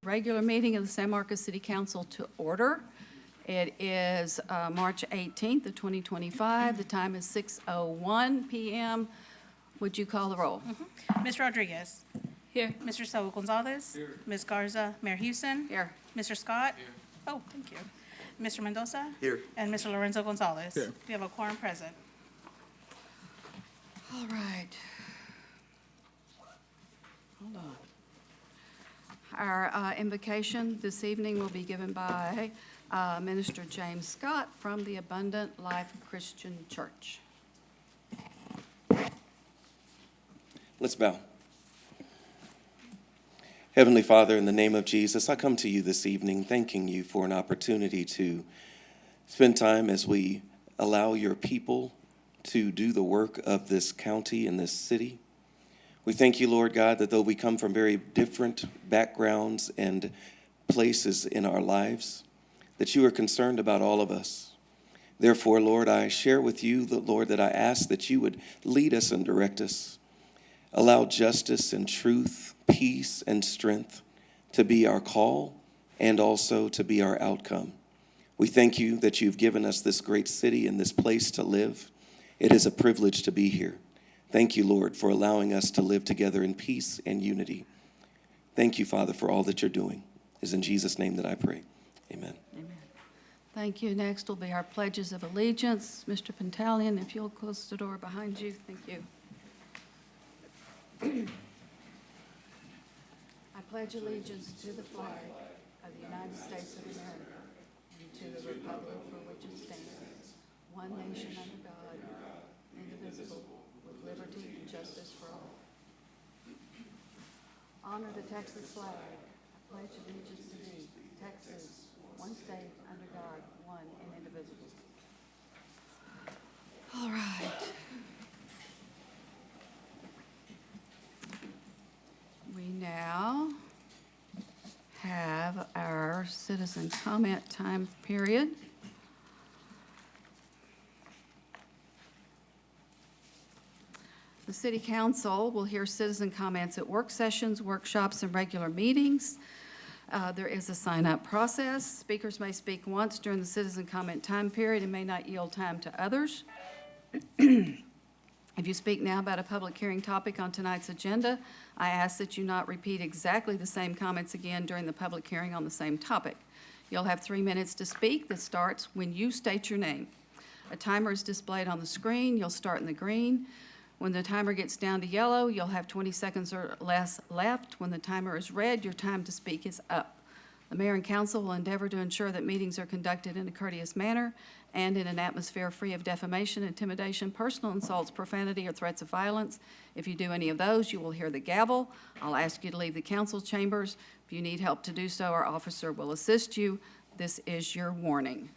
regular meeting of the San Marcos City Council to order. It is March 18th of 2025. The time is 6:01 p.m. Would you call the roll? Ms. Rodriguez. Here. Mr. Saul Gonzalez. Here. Ms. Garza. Mayor Houston. Here. Mr. Scott. Here. Oh, thank you. Mr. Mendoza. Here. And Mr. Lorenzo Gonzalez. Here. We have a quorum present. All right. Hold on. Our invocation this evening will be given by Minister James Scott from the Abundant Life Christian Church. Let's bow. Heavenly Father, in the name of Jesus, I come to you this evening thanking you for an opportunity to spend time as we allow your people to do the work of this county and this city. We thank you, Lord God, that though we come from very different backgrounds and places in our lives, that you are concerned about all of us. Therefore, Lord, I share with you, Lord, that I ask that you would lead us and direct us. Allow justice and truth, peace and strength to be our call and also to be our outcome. We thank you that you've given us this great city and this place to live. It is a privilege to be here. Thank you, Lord, for allowing us to live together in peace and unity. Thank you, Father, for all that you're doing. It is in Jesus' name that I pray. Amen. Amen. Thank you. Next will be our pledges of allegiance. Mr. Pantalian, if you'll close the door behind you. Thank you. I pledge allegiance to the flag of the United States of America and to the republic for which it stands, one nation under God, indivisible, with liberty and justice for all. Honor the Texas flag. I pledge allegiance to thee, Texas, one state under God, one and indivisible. All right. We now have our citizen comment time period. The City Council will hear citizen comments at work sessions, workshops, and regular meetings. There is a sign-up process. Speakers may speak once during the citizen comment time period and may not yield time to others. If you speak now about a public hearing topic on tonight's agenda, I ask that you not repeat exactly the same comments again during the public hearing on the same topic. You'll have 3 minutes to speak that starts when you state your name. A timer is displayed on the screen. You'll start in the green. When the timer gets down to yellow, you'll have 20 seconds or less left. When the timer is red, your time to speak is up. The mayor and council will endeavor to ensure that meetings are conducted in a courteous manner and in an atmosphere free of defamation, intimidation, personal insults, profanity, or threats of violence. If you do any of those, you will hear the gavel. I'll ask you to leave the council chambers. If you need help to do so, our officer will assist you. This is your warning.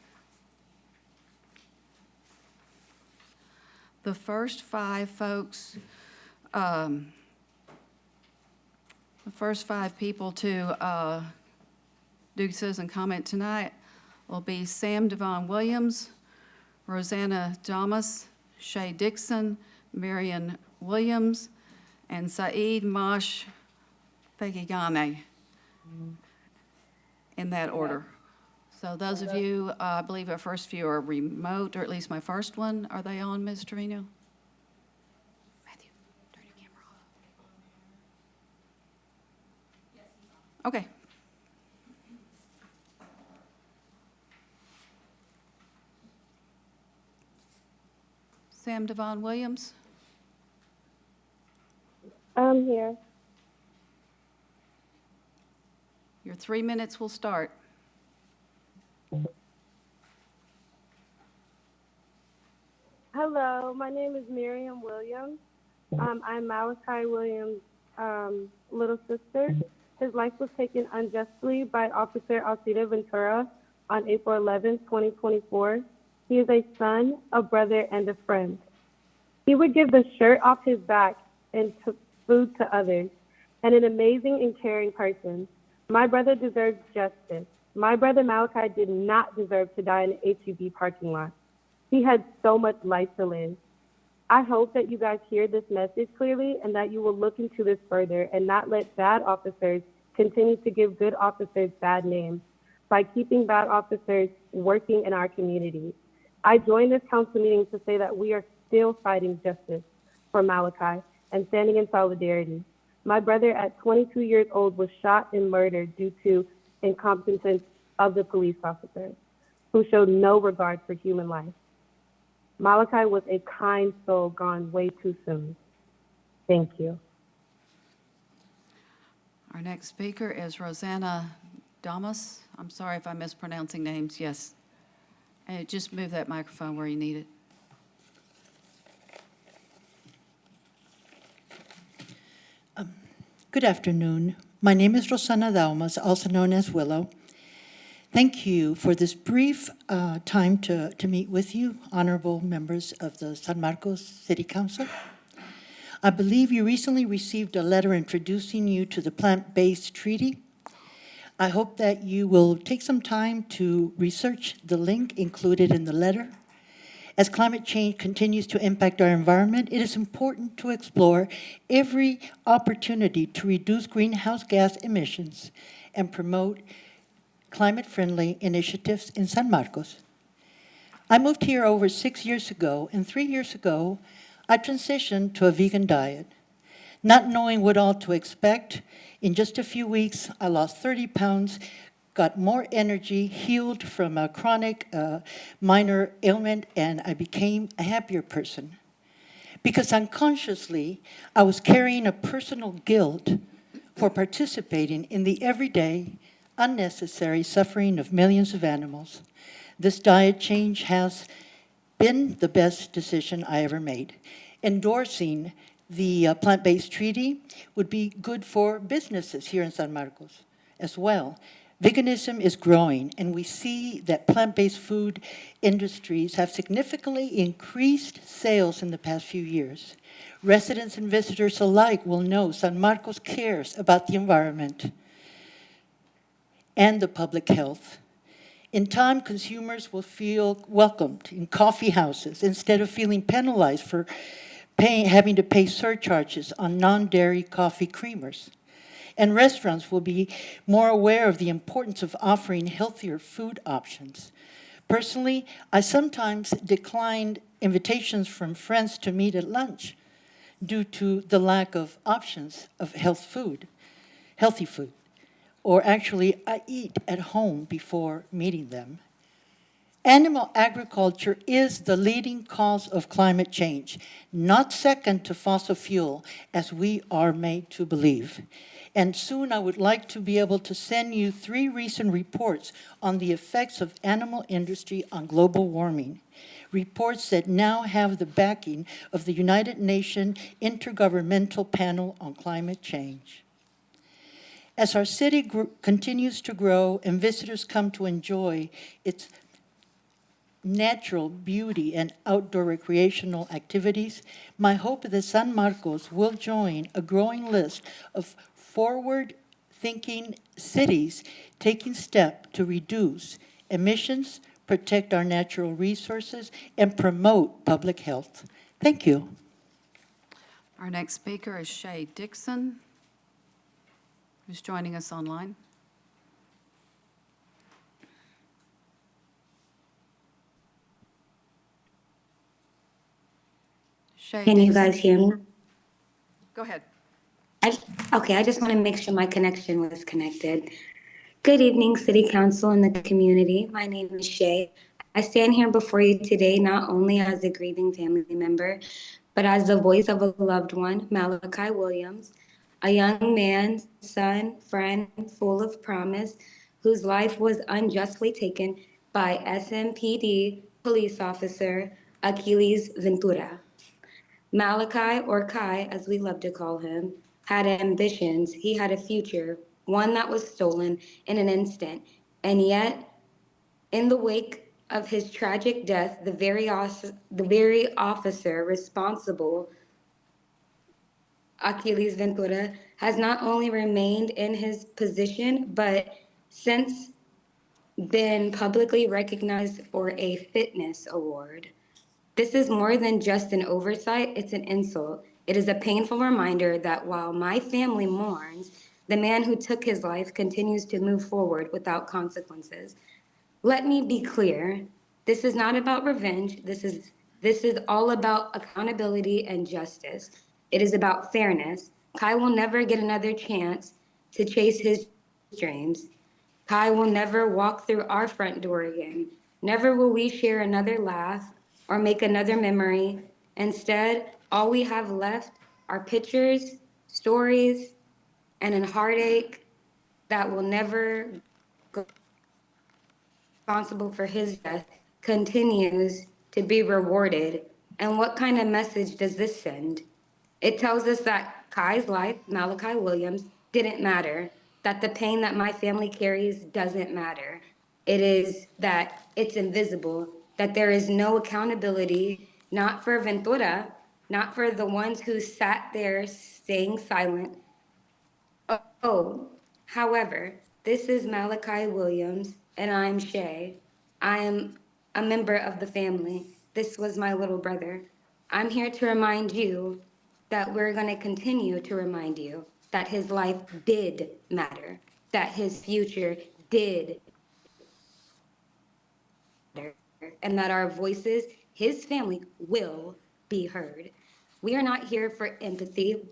The first five folks, the first five people to do citizen comment tonight will be Sam Devon Williams, Rosanna Damas, Shay Dixon, Marion Williams, and Saeed Mosh Fegigane, in that order. So those of you, I believe our first few are remote, or at least my first one. Are they on, Ms. Trevino? Matthew, turn your camera off. Okay. Sam Devon Williams. I'm here. Your 3 minutes will start. Hello, my name is Miriam Williams. I'm Malachi Williams' little sister. His life was taken unjustly by Officer Alcida Ventura on April 11, 2024. He is a son, a brother, and a friend. He would give the shirt off his back and took food to others, and an amazing and caring person. My brother deserves justice. My brother Malachi did not deserve to die in an HEB parking lot. He had so much life to live. I hope that you guys hear this message clearly and that you will look into this further and not let bad officers continue to give good officers bad names by keeping bad officers working in our communities. I joined this council meeting to say that we are still fighting justice for Malachi and standing in solidarity. My brother at 22 years old was shot and murdered due to incompetence of the police officers who showed no regard for human life. Malachi was a kind soul gone way too soon. Thank you. Our next speaker is Rosanna Damas. I'm sorry if I'm mispronouncing names, yes. And just move that microphone where you need it. Good afternoon. My name is Rosanna Daumas, also known as Willow. Thank you for this brief time to meet with you, honorable members of the San Marcos City Council. I believe you recently received a letter introducing you to the plant-based treaty. I hope that you will take some time to research the link included in the letter. As climate change continues to impact our environment, it is important to explore every opportunity to reduce greenhouse gas emissions and promote climate-friendly initiatives in San Marcos. I moved here over 6 years ago, and 3 years ago, I transitioned to a vegan diet. Not knowing what all to expect, in just a few weeks, I lost 30 pounds, got more energy, healed from a chronic minor ailment, and I became a happier person. Because unconsciously, I was carrying a personal guilt for participating in the everyday, unnecessary suffering of millions of animals. This diet change has been the best decision I ever made. Endorsing the plant-based treaty would be good for businesses here in San Marcos as well. Veganism is growing, and we see that plant-based food industries have significantly increased sales in the past few years. Residents and visitors alike will know San Marcos cares about the environment and the public health. In time, consumers will feel welcomed in coffee houses instead of feeling penalized for having to pay surcharges on non-dairy coffee creamers. And restaurants will be more aware of the importance of offering healthier food options. Personally, I sometimes declined invitations from friends to meet at lunch due to the lack of options of healthy food. Or actually, I eat at home before meeting them. Animal agriculture is the leading cause of climate change, not second to fossil fuel, as we are made to believe. And soon I would like to be able to send you 3 recent reports on the effects of animal industry on global warming. Reports that now have the backing of the United Nations Intergovernmental Panel on Climate Change. As our city continues to grow and visitors come to enjoy its natural beauty and outdoor recreational activities, my hope is that San Marcos will join a growing list of forward-thinking cities taking steps to reduce emissions, protect our natural resources, and promote public health. Thank you. Our next speaker is Shay Dixon, who's joining us online. Shay Can you Dixon. guys hear me? Go ahead. Okay, I just want to make sure my connection was connected. Good evening, City Council and the community. My name is Shay. I stand here before you today not only as a grieving family member, but as the voice of a loved one, Malachi Williams, a young man, son, friend, full of promise, whose life was unjustly taken by SMPD police officer Achilles Ventura. Malachi, or Kai, as we love to call him, had ambitions. He had a future, one that was stolen in an instant. And yet, in the wake of his tragic death, the very officer responsible, Achilles Ventura, has not only remained in his position, but since been publicly recognized for a fitness award. This is more than just an oversight, it's an insult. It is a painful reminder that while my family mourns, The man who took his life continues to move forward without consequences. Let me be clear. This is not about revenge. This is all about accountability and justice. It is about fairness. Kai will never get another chance to chase his dreams. Kai will never walk through our front door again. Never will we share another laugh or make another memory. Instead, all we have left are pictures, stories, and a heartache that will never go responsible for his death continues to be rewarded. And what kind of message does this send? It tells us that Kai's life, Malachi Williams, didn't matter, that the pain that my family carries doesn't matter. It is that it's invisible, that there is no accountability, not for Ventura, not for the ones who sat there staying silent. Oh, however, this is Malachi Williams, and I'm Shay. I am a member of the family. This was my little brother. I'm here to remind you that we're going to continue to remind you that his life did matter, that his future did matter, and that our voices, his family, will be heard. We are not here for empathy,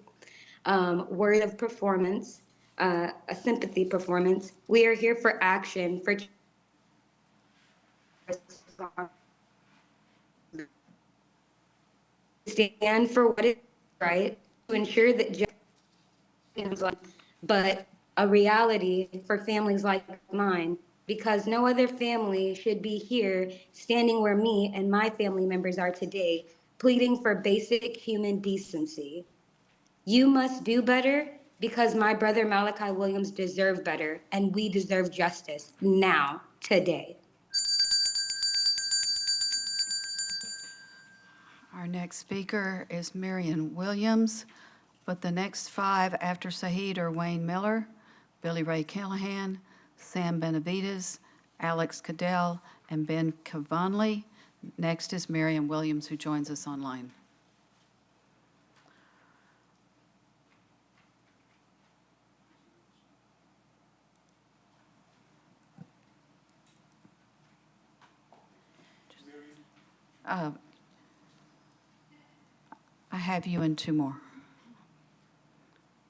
word of performance, a sympathy performance. We are here for action, for stand for what is right, to ensure that justice, but a reality for families like mine, because no other family should be here standing where me and my family members are today, pleading for basic human decency. You must do better because my brother Malachi Williams deserves better, and we deserve justice now, today. Our next speaker is Marion Williams, but the next five after Saheed are Wayne Miller, Billy Ray Callahan, Sam Benavides, Alex Cadell, and Ben Cavanley. Next is Marion Williams, who joins us online. I have you and two more.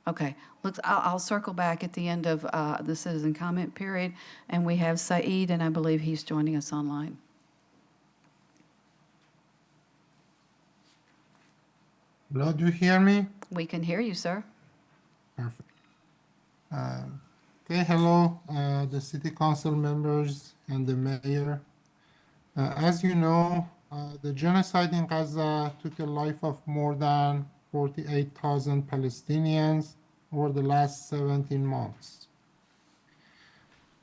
Okay, looks, I'll circle back at the end of the citizen comment period, and we have Saeed, and I believe he's joining us online. Hello, do you hear me? We can hear you, sir. Perfect. Okay, hello, the city council members and the mayor. As you know, the genocide in Gaza took the life of more than 48,000 Palestinians over the last 17 months.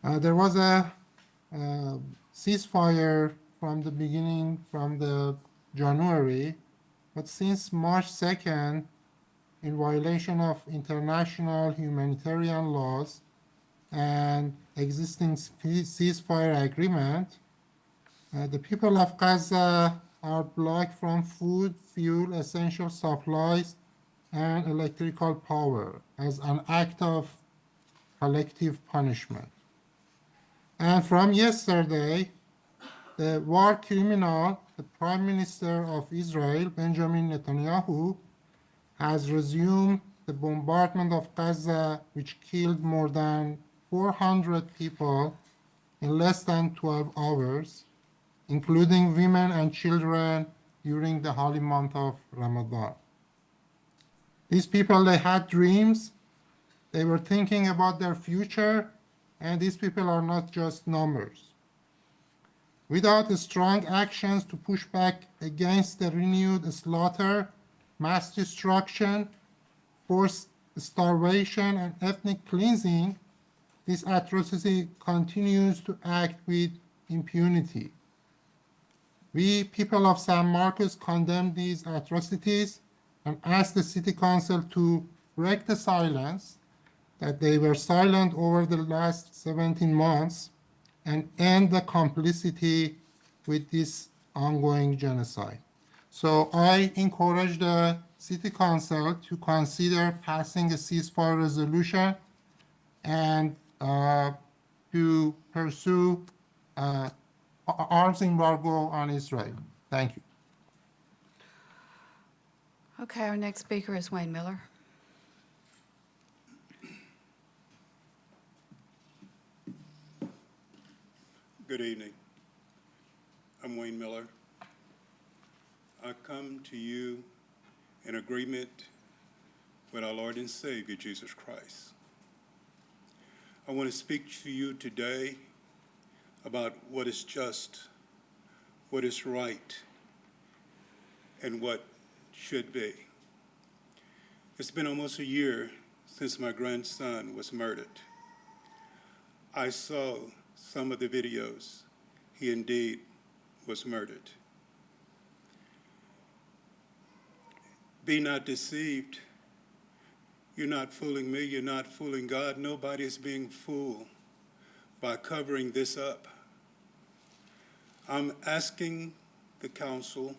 There was a ceasefire from the beginning, from the January, but since March 2nd, in violation of international humanitarian laws and existing ceasefire agreement, the people of Gaza are blocked from food, fuel, essential supplies, and electrical power as an act of collective punishment. And from yesterday, the war criminal, the Prime Minister of Israel, Benjamin Netanyahu, has resumed the bombardment of Gaza, which killed more than 400 people in less than 12 hours, including women and children during the holy month of Ramadan. These people, they had dreams, they were thinking about their future, and these people are not just numbers. Without strong actions to push back against the renewed slaughter, mass destruction, forced starvation, and ethnic cleansing, this atrocity continues to act with impunity. We, people of San Marcos, condemn these atrocities and ask the City Council to break the silence that they were silent over the last 17 months and end the complicity with this ongoing genocide. So I encourage the City Council to consider passing a ceasefire resolution and to pursue arms embargo on Israel. Thank you. Okay, our next speaker is Wayne Miller. Good evening. I'm Wayne Miller. I come to you in agreement with our Lord and Savior, Jesus Christ. I want to speak to you today about what is just, what is right, and what should be. It's been almost a year since my grandson was murdered. I saw some of the videos. He indeed was murdered. Be not deceived. You're not fooling me. You're not fooling God. Nobody is being fooled by covering this up. I'm asking the council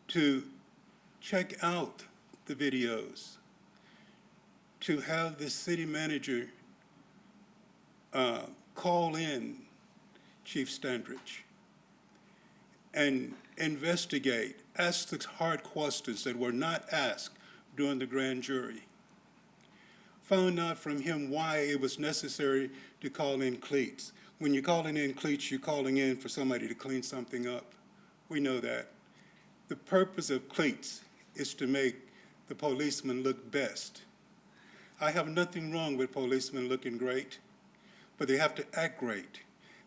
to check out the videos, to have the city manager call in Chief Standridge and investigate, ask the hard questions that were not asked during the grand jury. Found out from him why it was necessary to call in cleats. When you're calling in cleats, you're calling in for somebody to clean something up. We know that. The purpose of cleats is to make the policeman look best. I have nothing wrong with policemen looking great, but they have to act great.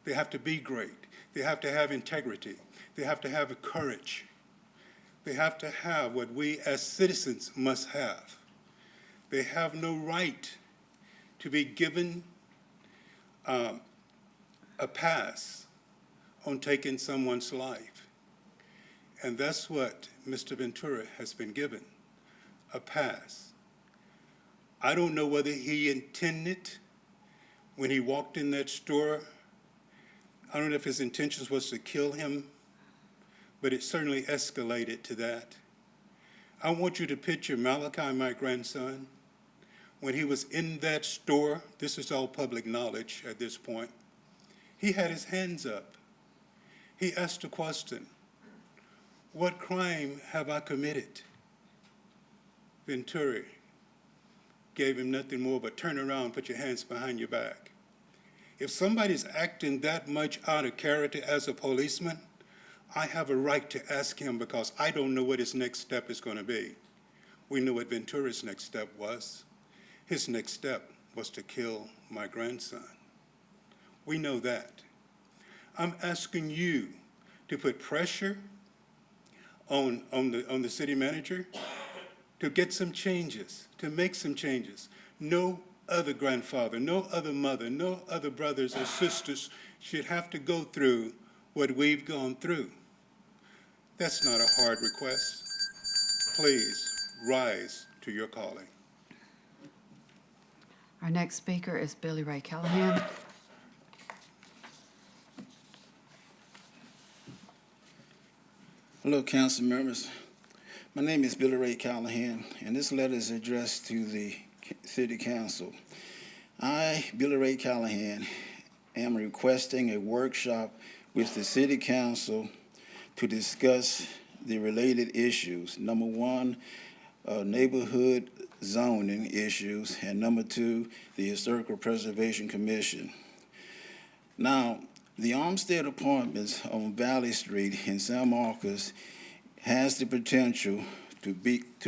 They have to be great. They have to have integrity. They have to have courage. They have to have what we as citizens must have. They have no right to be given a pass on taking someone's life. And that's what Mr. Ventura has been given, a pass. I don't know whether he intended when he walked in that store. I don't know if his intentions was to kill him, but it certainly escalated to that. I want you to picture Malachi, my grandson, when he was in that store. This is all public knowledge at this point. He had his hands up. He asked a question, "What crime have I committed?" Ventura gave him nothing more but turn around, put your hands behind your back. If somebody's acting that much out of character as a policeman, I have a right to ask him because I don't know what his next step is going to be. We know what Ventura's next step was. His next step was to kill my grandson. We know that. I'm asking you to put pressure on the city manager to get some changes, to make some changes. No other grandfather, no other mother, no other brothers or sisters should have to go through what we've gone through. That's not a hard request. Please rise to your calling. Our next speaker is Billy Ray Callahan. Hello, council members. My name is Billy Ray Callahan, and this letter is addressed to the City Council. I, Billy Ray Callahan, am requesting a workshop with the City Council to discuss the related issues. Number one, neighborhood zoning issues, and number two, the Historical Preservation Commission. Now, the Olmsted Apartments on Valley Street in San Marcos has the potential to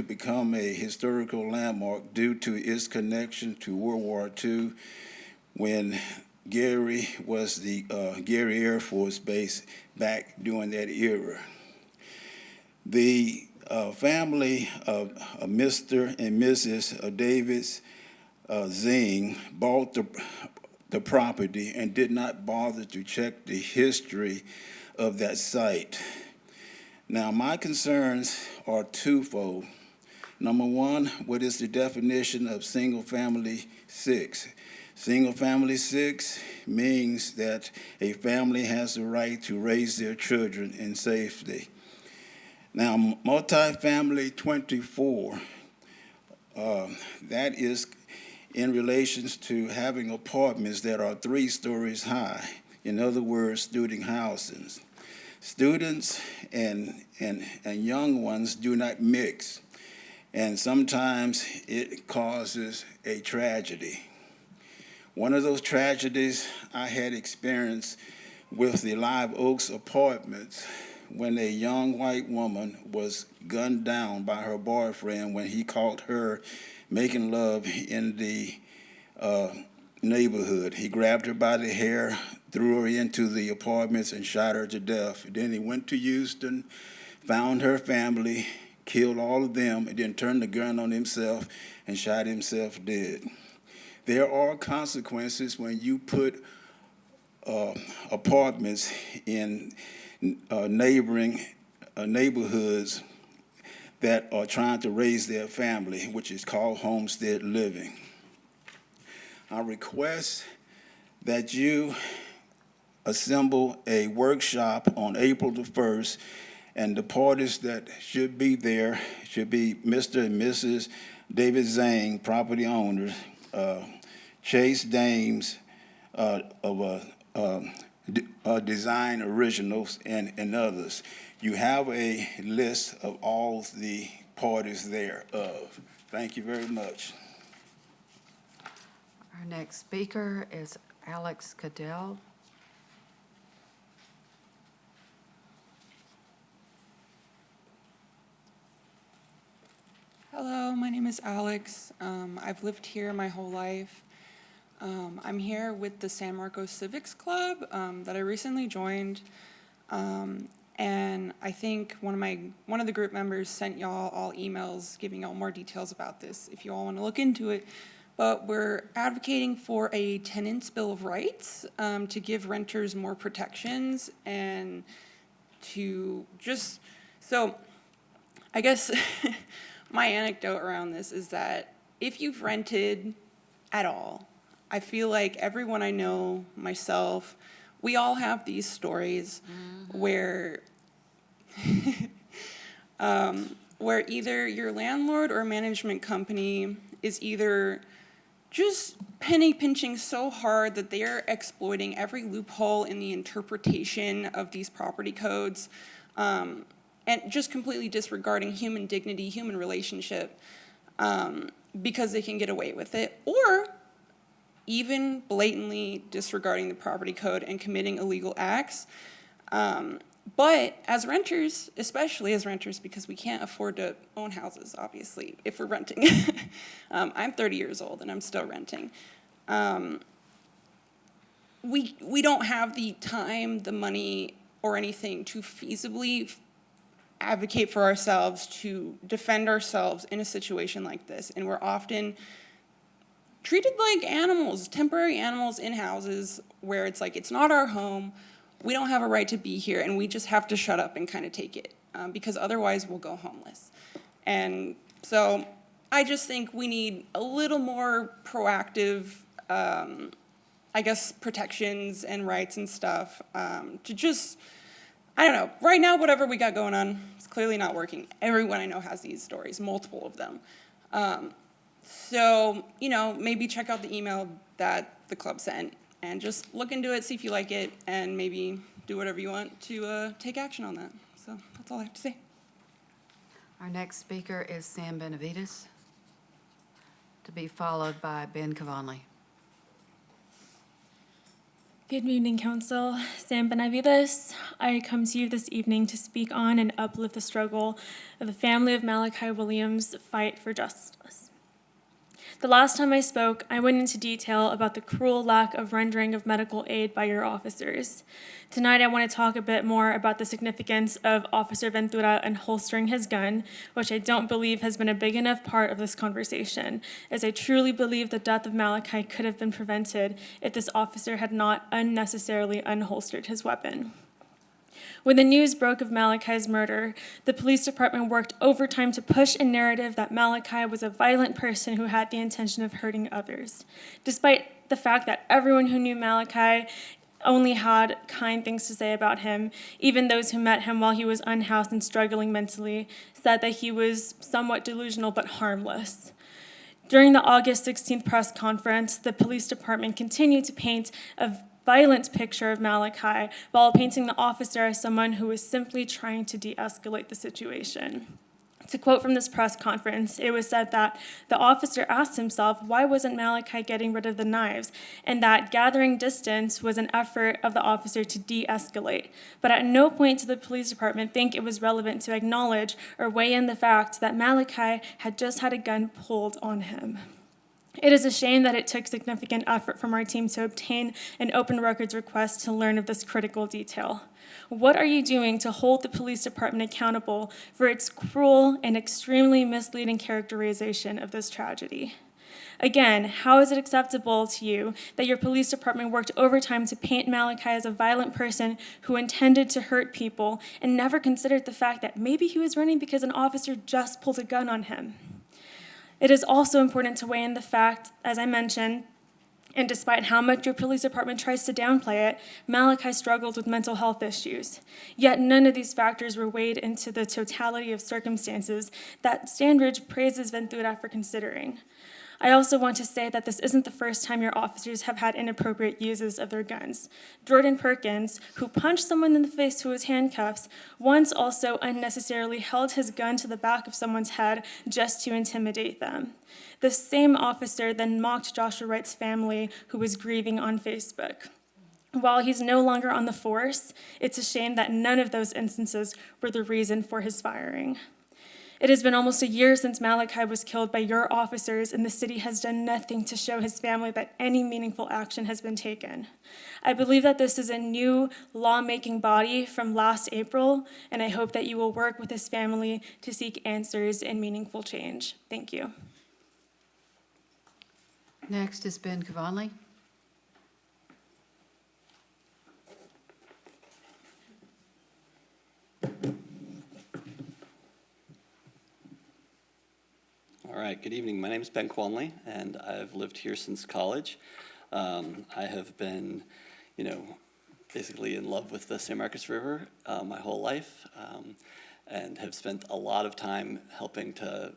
become a historical landmark due to its connection to World War II, when Gary was the Gary Air Force Base back during that era. The family of Mr. and Mrs. Davis Zing bought the property and did not bother to check the history of that site. Now, my concerns are twofold. Number one, what is the definition of single-family six? Single-family six means that a family has the right to raise their children in safety. Now, multifamily 24, that is in relations to having apartments that are 3 stories high. In other words, student housing. Students and young ones do not mix, and sometimes it causes a tragedy. One of those tragedies I had experienced with the Live Oaks Apartments when a young white woman was gunned down by her boyfriend when he caught her making love in the neighborhood. He grabbed her by the hair, threw her into the apartments, and shot her to death. Then he went to Houston, found her family, killed all of them, and then turned the gun on himself and shot himself dead. There are consequences when you put apartments in neighboring neighborhoods that are trying to raise their family, which is called homestead living. I request that you assemble a workshop on April the 1st, and the parties that should be there should be Mr. and Mrs. David Zhang, property owners, Chase Dames of Design Originals, and others. You have a list of all the parties thereof. Thank you very much. Our next speaker is Alex Cadell. Hello, my name is Alex. I've lived here my whole life. I'm here with the San Marcos Civics Club that I recently joined. And I think one of the group members sent y'all all emails giving y'all more details about this if you all want to look into it. But we're advocating for a tenant's bill of rights to give renters more protections and to just, so I guess my anecdote around this is that if you've rented at all, I feel like everyone I know, myself, we all have these stories where where either your landlord or management company is either just penny pinching so hard that they are exploiting every loophole in the interpretation of these property codes, and just completely disregarding human dignity, human relationship, because they can get away with it, or even blatantly disregarding the property code and committing illegal acts. But as renters, especially as renters, because we can't afford to own houses, obviously, if we're renting. I'm 30 years old and I'm still renting. We don't have the time, the money, or anything to feasibly advocate for ourselves, to defend ourselves in a situation like this. And we're often treated like animals, temporary animals in houses where it's like, it's not our home, we don't have a right to be here, and we just have to shut up and kind of take it, because otherwise we'll go homeless. And so I just think we need a little more proactive, I guess, protections and rights and stuff, to just, I don't know, right now, whatever we got going on, it's clearly not working. Everyone I know has these stories, multiple of them. So, maybe check out the email that the club sent and just look into it, see if you like it, and maybe do whatever you want to take action on that. So that's all I have to say. Our next speaker is Sam Benavides, to be followed by Ben Cavonley. Good evening, Council. Sam Benavides. I come to you this evening to speak on and uplift the struggle of the family of Malachi Williams' fight for justice. The last time I spoke, I went into detail about the cruel lack of rendering of medical aid by your officers. Tonight, I want to talk a bit more about the significance of Officer Ventura unholstering his gun, which I don't believe has been a big enough part of this conversation, as I truly believe the death of Malachi could have been prevented if this officer had not unnecessarily unholstered his weapon. When the news broke of Malachi's murder, the police department worked overtime to push a narrative that Malachi was a violent person who had the intention of hurting others, despite the fact that everyone who knew Malachi only had kind things to say about him. Even those who met him while he was unhoused and struggling mentally said that he was somewhat delusional but harmless. During the August 16th press conference, the police department continued to paint a violent picture of Malachi while painting the officer as someone who was simply trying to de-escalate the situation. To quote from this press conference, it was said that the officer asked himself why wasn't Malachi getting rid of the knives, and that gathering distance was an effort of the officer to de-escalate. But at no point did the police department think it was relevant to acknowledge or weigh in the fact that Malachi had just had a gun pulled on him. It is a shame that it took significant effort from our team to obtain an open records request to learn of this critical detail. What are you doing to hold the police department accountable for its cruel and extremely misleading characterization of this tragedy? Again, how is it acceptable to you that your police department worked overtime to paint Malachi as a violent person who intended to hurt people and never considered the fact that maybe he was running because an officer just pulled a gun on him? It is also important to weigh in the fact, as I mentioned, and despite how much your police department tries to downplay it, Malachi struggled with mental health issues. Yet none of these factors were weighed into the totality of circumstances that Standridge praises Ventura for considering. I also want to say that this isn't the first time your officers have had inappropriate uses of their guns. Jordan Perkins, who punched someone in the face who was handcuffed, once also unnecessarily held his gun to the back of someone's head just to intimidate them. The same officer then mocked Joshua Wright's family, who was grieving on Facebook. While he's no longer on the force, it's a shame that none of those instances were the reason for his firing. It has been almost a year since Malachi was killed by your officers, and the city has done nothing to show his family that any meaningful action has been taken. I believe that this is a new lawmaking body from last April, and I hope that you will work with his family to seek answers and meaningful change. Thank you. Next is Ben Cavanley. All right, good evening. My name is Ben Quonley, and I've lived here since college. I have been, basically in love with the San Marcos River my whole life, and have spent a lot of time helping to,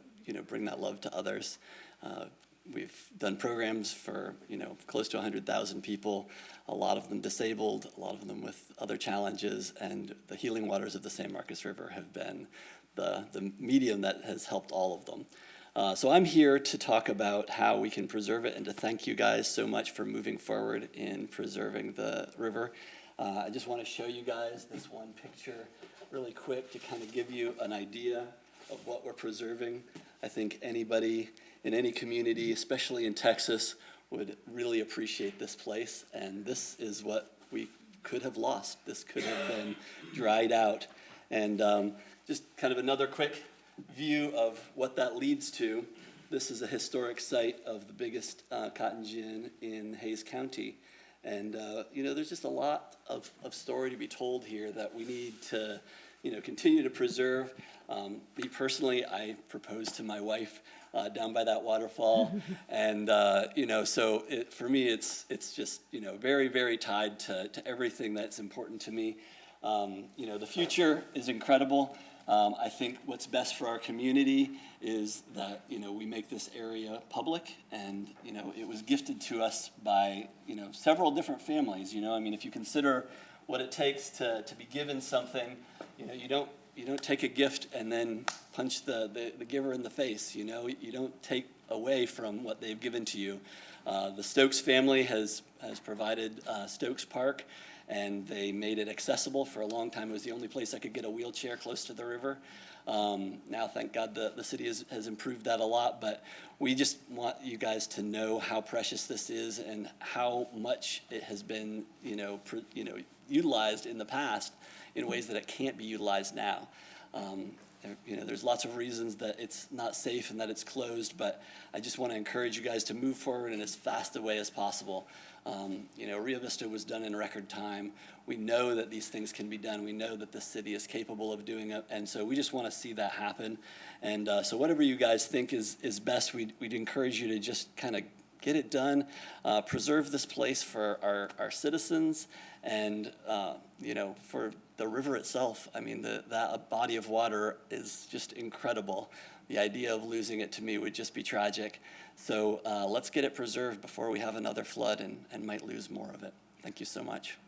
bring that love to others. We've done programs for, close to 100,000 people, a lot of them disabled, a lot of them with other challenges, and the healing waters of the San Marcos River have been the medium that has helped all of them. So I'm here to talk about how we can preserve it and to thank you guys so much for moving forward in preserving the river. I just want to show you guys this one picture really quick to kind of give you an idea of what we're preserving. I think anybody in any community, especially in Texas, would really appreciate this place. And this is what we could have lost. This could have been dried out. And just kind of another quick view of what that leads to. This is a historic site of the biggest cotton gin in Hays County. And, there's just a lot of story to be told here that we need to, continue to preserve. Me personally, I proposed to my wife down by that waterfall. And, so for me, it's just, very, very tied to everything that's important to me. The future is incredible. I think what's best for our community is that, we make this area public, and, it was gifted to us by, several different families, if you consider what it takes to be given something, you don't take a gift and then punch the giver in the face, you don't take away from what they've given to you. The Stokes family has provided Stokes Park, and they made it accessible. For a long time, it was the only place I could get a wheelchair close to the river. Now, thank God, the city has improved that a lot, but we just want you guys to know how precious this is and how much it has been, utilized in the past in ways that it can't be utilized now. There's lots of reasons that it's not safe and that it's closed, but I just want to encourage you guys to move forward in as fast a way as possible. Rio Vista was done in record time. We know that these things can be done. We know that the city is capable of doing it, and so we just want to see that happen. And so whatever you guys think is best, we'd encourage you to just kind of get it done, preserve this place for our citizens, and for the river itself. That body of water is just incredible. The idea of losing it to me would just be tragic. So let's get it preserved before we have another flood and might lose more of it. Thank you so much.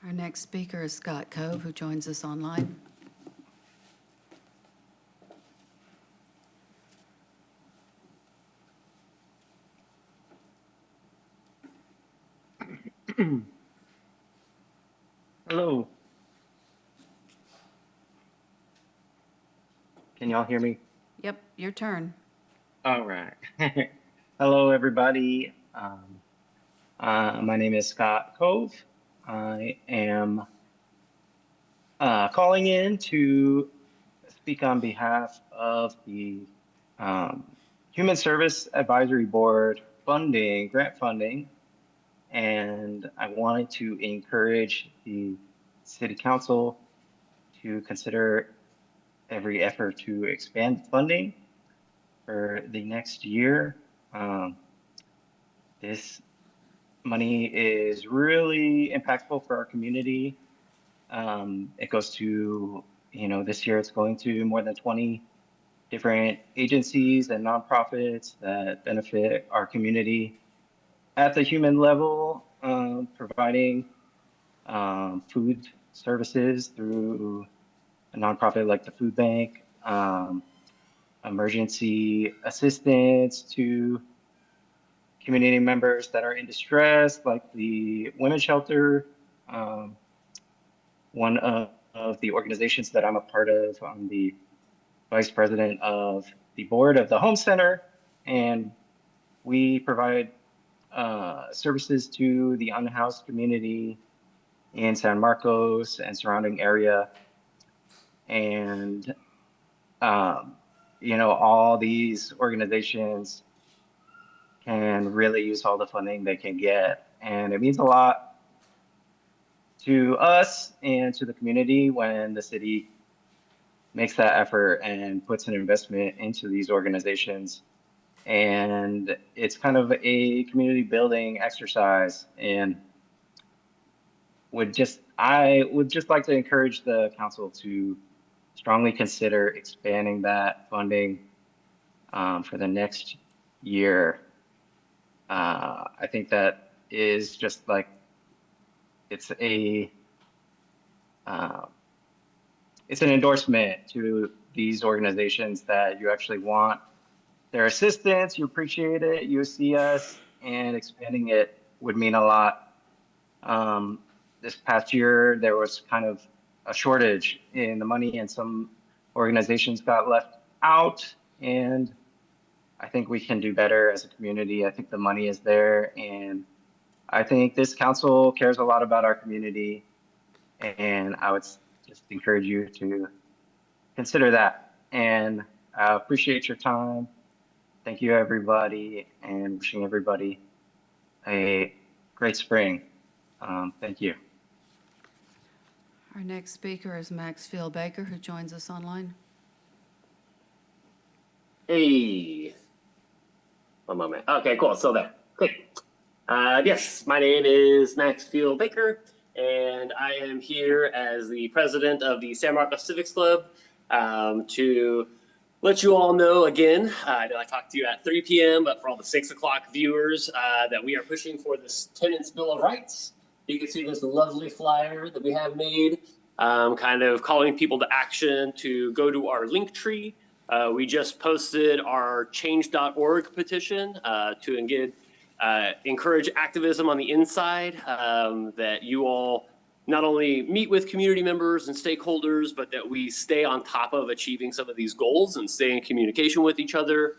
Our next speaker is Scott Cove, who joins us online. Hello. Can y'all hear me? Yep, your turn. All right. Hello, everybody. My name is Scott Cove. I am calling in to speak on behalf of the Human Service Advisory Board grant funding, and I wanted to encourage the City Council to consider every effort to expand funding for the next year. This money is really impactful for our community. It goes to, this year it's going to more than 20 different agencies and nonprofits that benefit our community at the human level, providing food services through a nonprofit like the Food Bank, emergency assistance to community members that are in distress, like the Women's Shelter. One of the organizations that I'm a part of, I'm the vice president of the board of the Home Center, and we provide services to the unhoused community in San Marcos and surrounding area. And, all these organizations can really use all the funding they can get. And it means a lot to us and to the community when the city makes that effort and puts an investment into these organizations. And it's kind of a community building exercise, and I would just like to encourage the council to strongly consider expanding that funding for the next year. I think that is just like, it's an endorsement to these organizations that you actually want their assistance, you appreciate it, you see us, and expanding it would mean a lot. This past year, there was kind of a shortage in the money, and some organizations got left out, and I think we can do better as a community. I think the money is there, and I think this council cares a lot about our community, and I would just encourage you to consider that. And I appreciate your time. Thank you, everybody, and wishing everybody a great spring. Thank you. Our next speaker is Maxfield Baker, who joins us online. Hey. One moment. Okay, cool. Still there. Great. Yes, my name is Maxfield Baker, and I am here as the president of the San Marcos Civics Club to let you all know again. I know I talked to you at 3 p.m., but for all the 6 o'clock viewers, that we are pushing for this Tenants' Bill of Rights. You can see this lovely flyer that we have made, kind of calling people to action to go to our link tree. We just posted our change.org petition to encourage activism on the inside, that you all not only meet with community members and stakeholders, but that we stay on top of achieving some of these goals and stay in communication with each other,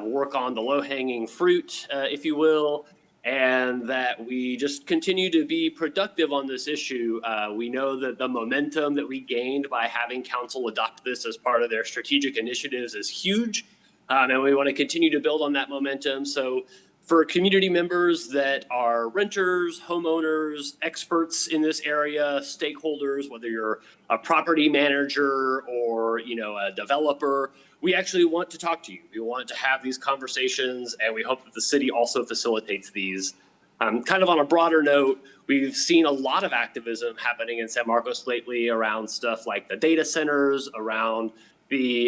work on the low-hanging fruit, if you will, and that we just continue to be productive on this issue. We know that the momentum that we gained by having council adopt this as part of their strategic initiatives is huge, and we want to continue to build on that momentum. So for community members that are renters, homeowners, experts in this area, stakeholders, whether you're a property manager or a developer, we actually want to talk to you. We want to have these conversations, and we hope that the city also facilitates these. Kind of on a broader note, we've seen a lot of activism happening in San Marcos lately around stuff like the data centers, around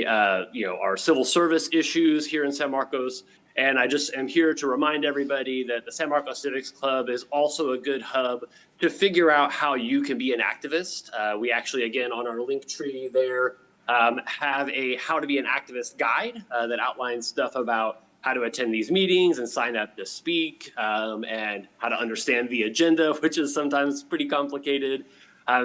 our civil service issues here in San Marcos. And I just am here to remind everybody that the San Marcos Civics Club is also a good hub to figure out how you can be an activist. We actually, again, on our link tree there, have a How to Be an Activist guide that outlines stuff about how to attend these meetings and sign up to speak, and how to understand the agenda, which is sometimes pretty complicated.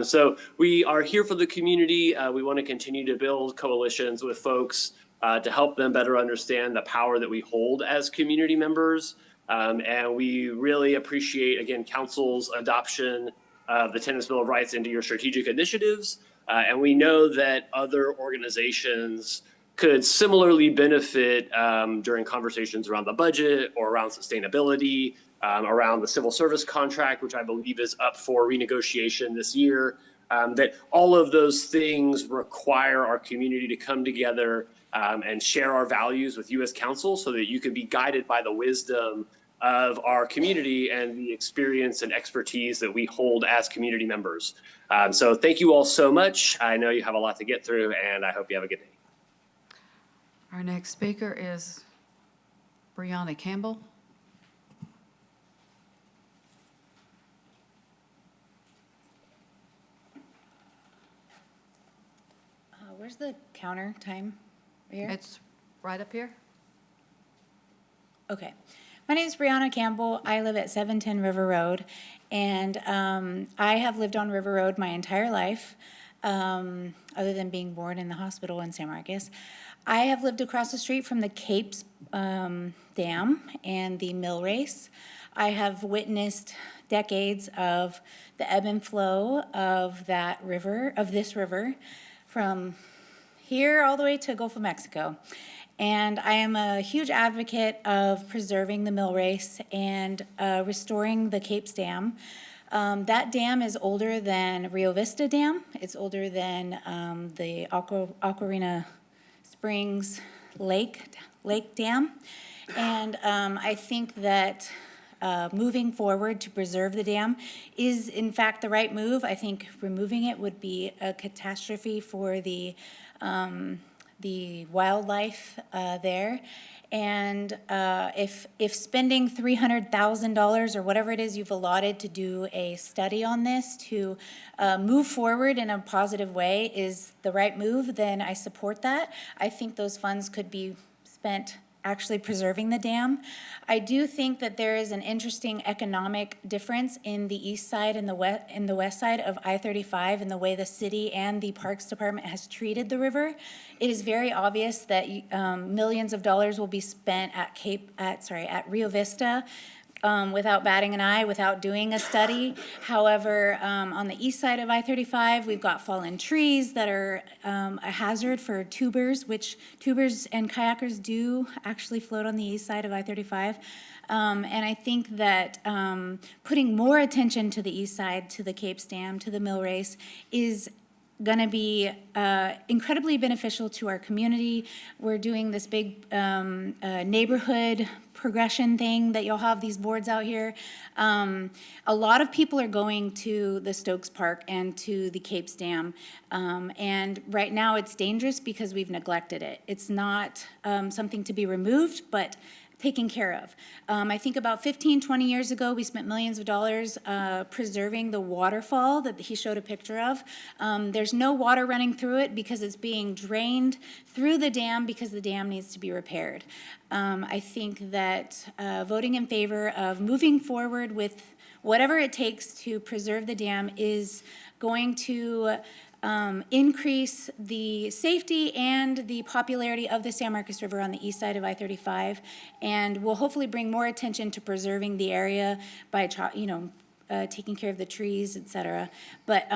So we are here for the community. We want to continue to build coalitions with folks to help them better understand the power that we hold as community members. And we really appreciate, again, Council's adoption of the Tenants Bill of Rights into your strategic initiatives. And we know that other organizations could similarly benefit during conversations around the budget or around sustainability, around the civil service contract, which I believe is up for renegotiation this year. That all of those things require our community to come together and share our values with you as council so that you can be guided by the wisdom of our community and the experience and expertise that we hold as community members. So thank you all so much. I know you have a lot to get through, and I hope you have a good day. Our next speaker is Brianna Campbell. Where's the counter time? Right here? It's right up here. Okay. My name is Brianna Campbell. I live at 710 River Road, and I have lived on River Road my entire life, other than being born in the hospital in San Marcos. I have lived across the street from the Capes Dam and the mill race. I have witnessed decades of the ebb and flow of that river, of this river, from here all the way to Gulf of Mexico. And I am a huge advocate of preserving the mill race and restoring the Capes Dam. That dam is older than Rio Vista Dam. It's older than the Aquarina Springs Lake Dam. And I think that moving forward to preserve the dam is in fact the right move. I think removing it would be a catastrophe for the wildlife there. And if spending $300,000 or whatever it is you've allotted to do a study on this to move forward in a positive way is the right move, then I support that. I think those funds could be spent actually preserving the dam. I do think that there is an interesting economic difference in the east side and the west side of I-35 and the way the city and the Parks Department has treated the river. It is very obvious that millions of dollars will be spent at Rio Vista without batting an eye, without doing a study. However, on the east side of I-35, we've got fallen trees that are a hazard for tubers, which tubers and kayakers do actually float on the east side of I-35. And I think that putting more attention to the east side, to the Capes Dam, to the mill race is going to be incredibly beneficial to our community. We're doing this big neighborhood progression thing that you'll have these boards out here. A lot of people are going to the Stokes Park and to the Capes Dam. And right now it's dangerous because we've neglected it. It's not something to be removed, but taken care of. I think about 15, 20 years ago, we spent millions of dollars preserving the waterfall that he showed a picture of. There's no water running through it because it's being drained through the dam because the dam needs to be repaired. I think that voting in favor of moving forward with whatever it takes to preserve the dam is going to increase the safety and the popularity of the San Marcos River on the east side of I-35, and will hopefully bring more attention to preserving the area by, taking care of the trees, etc. But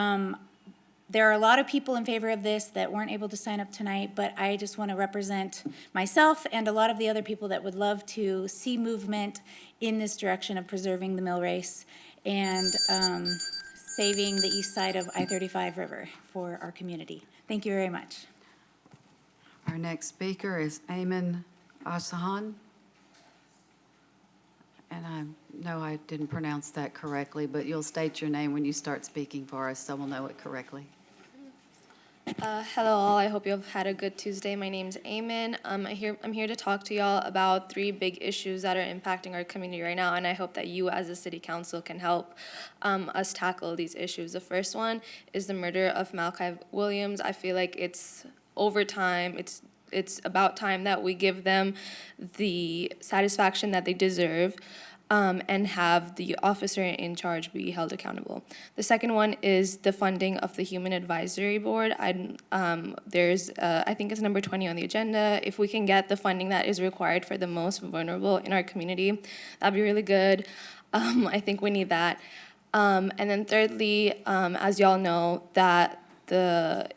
there are a lot of people in favor of this that weren't able to sign up tonight, but I just want to represent myself and a lot of the other people that would love to see movement in this direction of preserving the mill race and saving the east side of I-35 River for our community. Thank you very much. Our next speaker is Ayman Asahan. And I know I didn't pronounce that correctly, but you'll state your name when you start speaking for us so we'll know it correctly. Hello all, I hope you've had a good Tuesday. My name's Eamon. I'm here to talk to y'all about 3 big issues that are impacting our community right now, and I hope that you as a city council can help us tackle these issues. The first one is the murder of Malachi Williams. I feel like it's over time, it's about time that we give them the satisfaction that they deserve. And have the officer in charge be held accountable. The second one is the funding of the Human Advisory Board. There's, I think it's number 20 on the agenda. If we can get the funding that is required for the most vulnerable in our community, that'd be really good. I think we need that. And then thirdly, as y'all know, that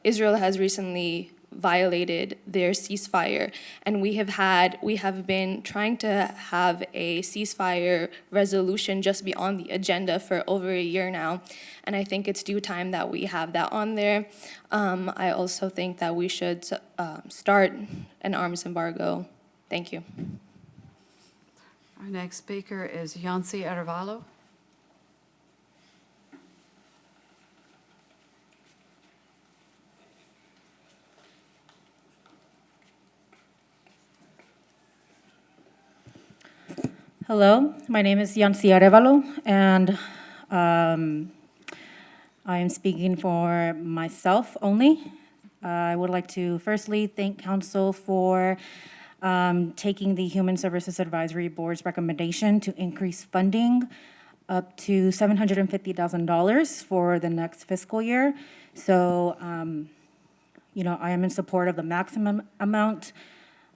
Israel has recently violated their ceasefire, and we have been trying to have a ceasefire resolution just be on the agenda for over a year now, and I think it's due time that we have that on there. I also think that we should start an arms embargo. Thank you. Our next speaker is Yancy Arevalo. Hello, my name is Yancy Arevalo, and I am speaking for myself only. I would like to firstly thank Council for taking the Human Services Advisory Board's recommendation to increase funding up to $750,000 for the next fiscal year. So, I am in support of the maximum amount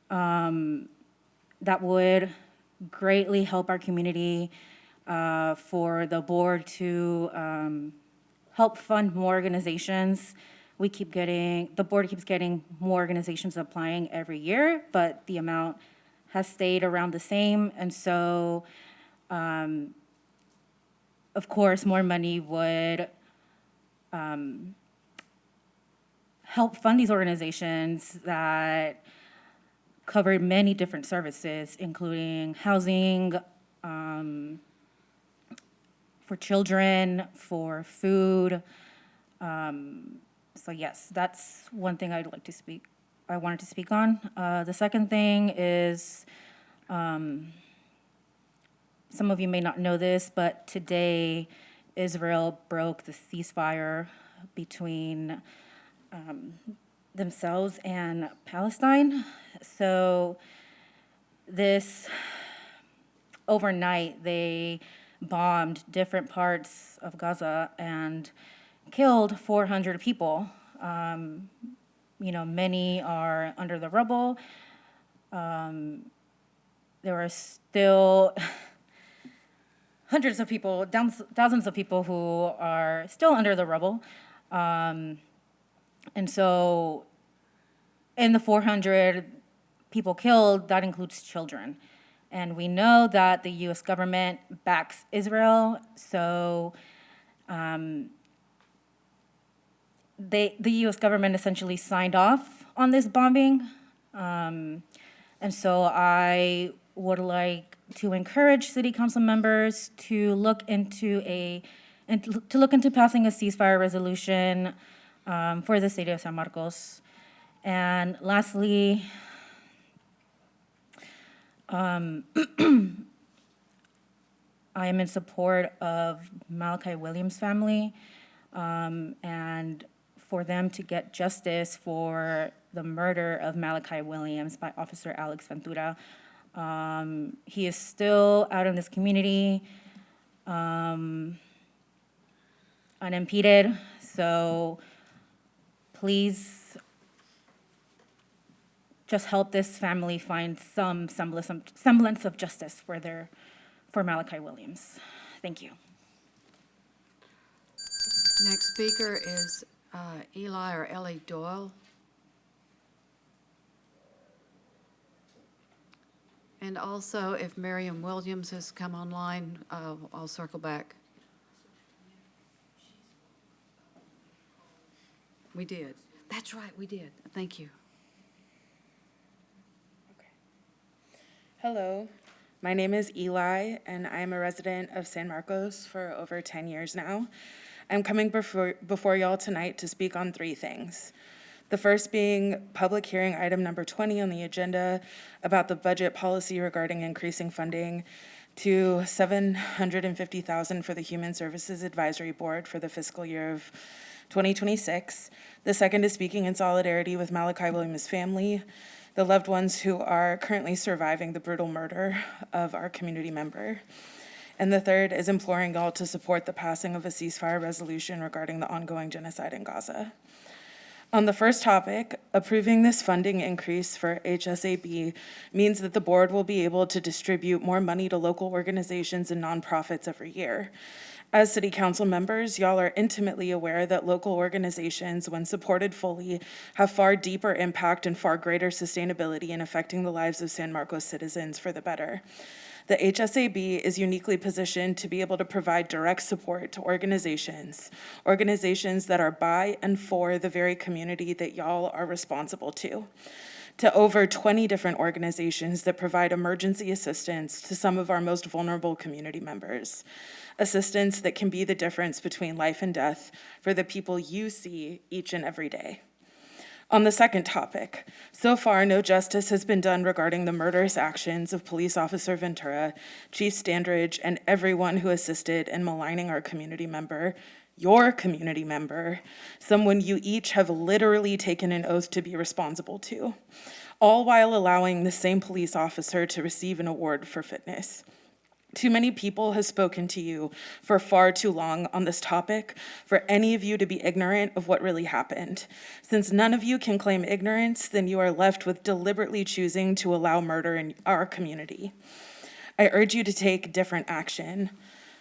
that would greatly help our community, for the board to help fund more organizations. The board keeps getting more organizations applying every year, but the amount has stayed around the same. And so, of course, more money would help fund these organizations that cover many different services, including housing, for children, for food. So yes, that's one thing I wanted to speak on. The second thing is, some of you may not know this, but today Israel broke the ceasefire between themselves and Palestine. So overnight, they bombed different parts of Gaza and killed 400 people. Many are under the rubble. There are still hundreds of people, thousands of people who are still under the rubble. And so in the 400 people killed, that includes children. And we know that the US government backs Israel, so the US government essentially signed off on this bombing. And so I would like to encourage city council members to look into passing a ceasefire resolution for the city of San Marcos. And lastly, I am in support of Malachi Williams' family, and for them to get justice for the murder of Malachi Williams by Officer Alex Ventura. He is still out in this community, unimpeded, so please just help this family find some semblance of justice for Malachi Williams. Thank you. Next speaker is Eli or Ellie Doyle. And also, if Miriam Williams has come online, I'll circle back. We did. That's right, we did. Thank you. Hello, my name is Eli, and I'm a resident of San Marcos for over 10 years now. I'm coming before y'all tonight to speak on 3 things. The first being public hearing item number 20 on the agenda about the budget policy regarding increasing funding to $750,000 for the Human Services Advisory Board for the fiscal year of 2026. The second is speaking in solidarity with Malachi Williams' family, the loved ones who are currently surviving the brutal murder of our community member. And the third is imploring y'all to support the passing of a ceasefire resolution regarding the ongoing genocide in Gaza. On the first topic, approving this funding increase for HSAB means that the board will be able to distribute more money to local organizations and nonprofits every year. As city council members, y'all are intimately aware that local organizations, when supported fully, have far deeper impact and far greater sustainability in affecting the lives of San Marcos citizens for the better. The HSAB is uniquely positioned to be able to provide direct support to organizations that are by and for the very community that y'all are responsible to over 20 different organizations that provide emergency assistance to some of our most vulnerable community members. Assistance that can be the difference between life and death for the people you see each and every day. On the second topic, so far no justice has been done regarding the murderous actions of Police Officer Ventura, Chief Standridge, and everyone who assisted in maligning our community member, your community member, someone you each have literally taken an oath to be responsible to, all while allowing the same police officer to receive an award for fitness. Too many people have spoken to you for far too long on this topic for any of you to be ignorant of what really happened. Since none of you can claim ignorance, then you are left with deliberately choosing to allow murder in our community. I urge you to take different action.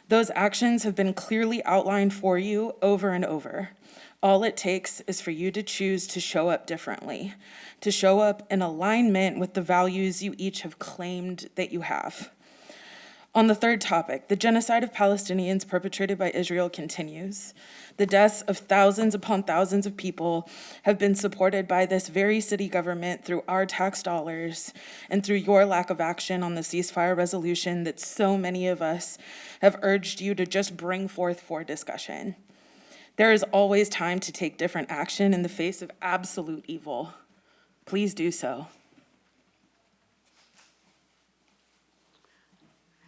Those actions have been clearly outlined for you over and over. All it takes is for you to choose to show up differently, to show up in alignment with the values you each have claimed that you have. On the third topic, the genocide of Palestinians perpetrated by Israel continues. The deaths of thousands upon thousands of people have been supported by this very city government through our tax dollars and through your lack of action on the ceasefire resolution that so many of us have urged you to just bring forth for discussion. There is always time to take different action in the face of absolute evil. Please do so.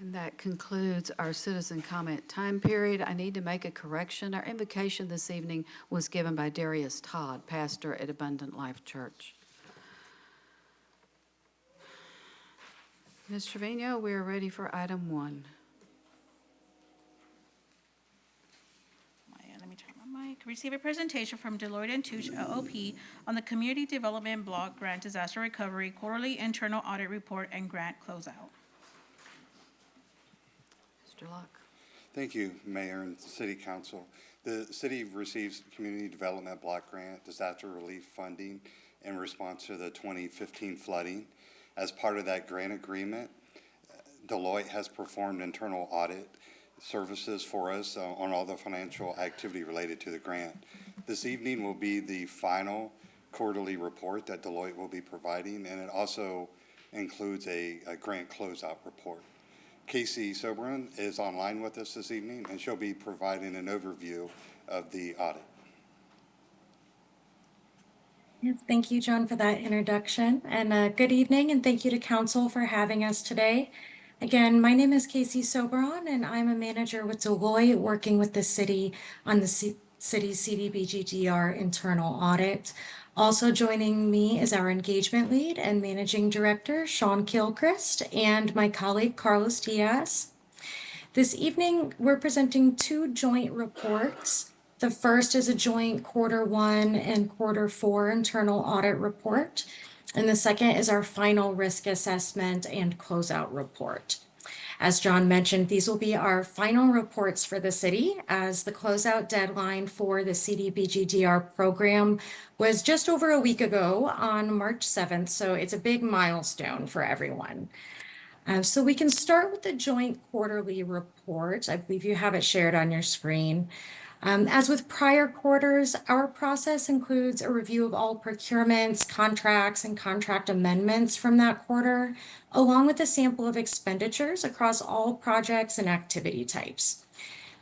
And that concludes our citizen comment time period. I need to make a correction. Our invocation this evening was given by Darius Todd, pastor at Abundant Life Church. Ms. Trevino, we are ready for item 1. Let me turn my mic. Receive a presentation from Deloitte & Touche LLP on the Community Development Block Grant Disaster Recovery Quarterly Internal Audit Report and Grant Closeout. Mr. Locke. Thank you, Mayor and City Council. The city receives Community Development Block Grant Disaster Relief Funding in response to the 2015 flooding. As part of that grant agreement, Deloitte has performed internal audit services for us on all the financial activity related to the grant. This evening will be the final quarterly report that Deloitte will be providing, and it also includes a grant closeout report. Casey Soberon is online with us this evening, and she'll be providing an overview of the audit. Yes, thank you, John, for that introduction. And good evening, and thank you to Council for having us today. Again, my name is Casey Soberon, and I'm a manager with Deloitte, working with the city on the city CDBG-DR internal audit. Also joining me is our engagement lead and managing director, Sean Gilchrist, and my colleague, Carlos Diaz. This evening, we're presenting 2 joint reports. The first is a joint Q1 and Q4 internal audit report, and the second is our final risk assessment and closeout report. As John mentioned, these will be our final reports for the city, as the closeout deadline for the CDBG-DR program was just over a week ago on March 7th, so it's a big milestone for everyone. So we can start with the joint quarterly report. I believe you have it shared on your screen. As with prior quarters, our process includes a review of all procurements, contracts, and contract amendments from that quarter, along with a sample of expenditures across all projects and activity types.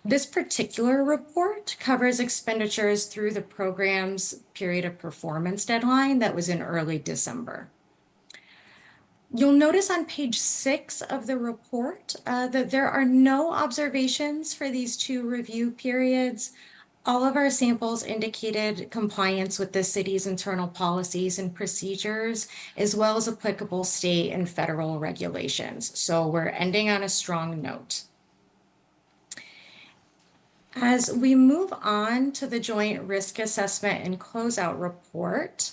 This particular report covers expenditures through the program's period of performance deadline that was in early December. You'll notice on page 6 of the report that there are no observations for these 2 review periods. All of our samples indicated compliance with the city's internal policies and procedures, as well as applicable state and federal regulations. So we're ending on a strong note. As we move on to the joint risk assessment and closeout report,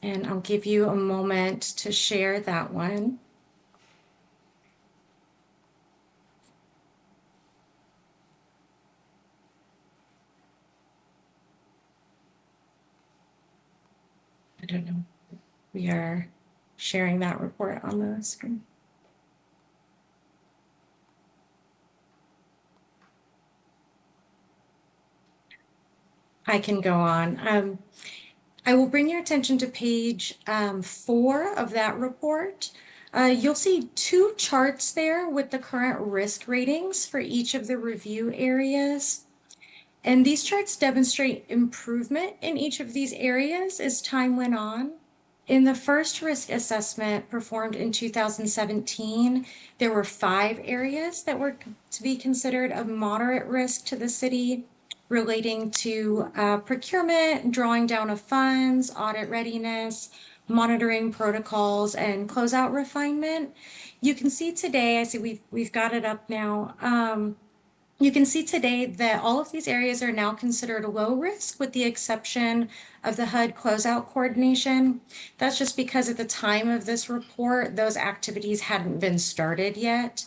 and I'll give you a moment to share that one. I don't know. We are sharing that report on the screen. I can go on. I will bring your attention to page 4 of that report. You'll see 2 charts there with the current risk ratings for each of the review areas. And these charts demonstrate improvement in each of these areas as time went on. In the first risk assessment performed in 2017, there were 5 areas that were to be considered of moderate risk to the city, relating to procurement, drawing down of funds, audit readiness, monitoring protocols, and closeout refinement. You can see today, I see we've got it up now. You can see today that all of these areas are now considered low risk with the exception of the HUD closeout coordination. That's just because at the time of this report, those activities hadn't been started yet.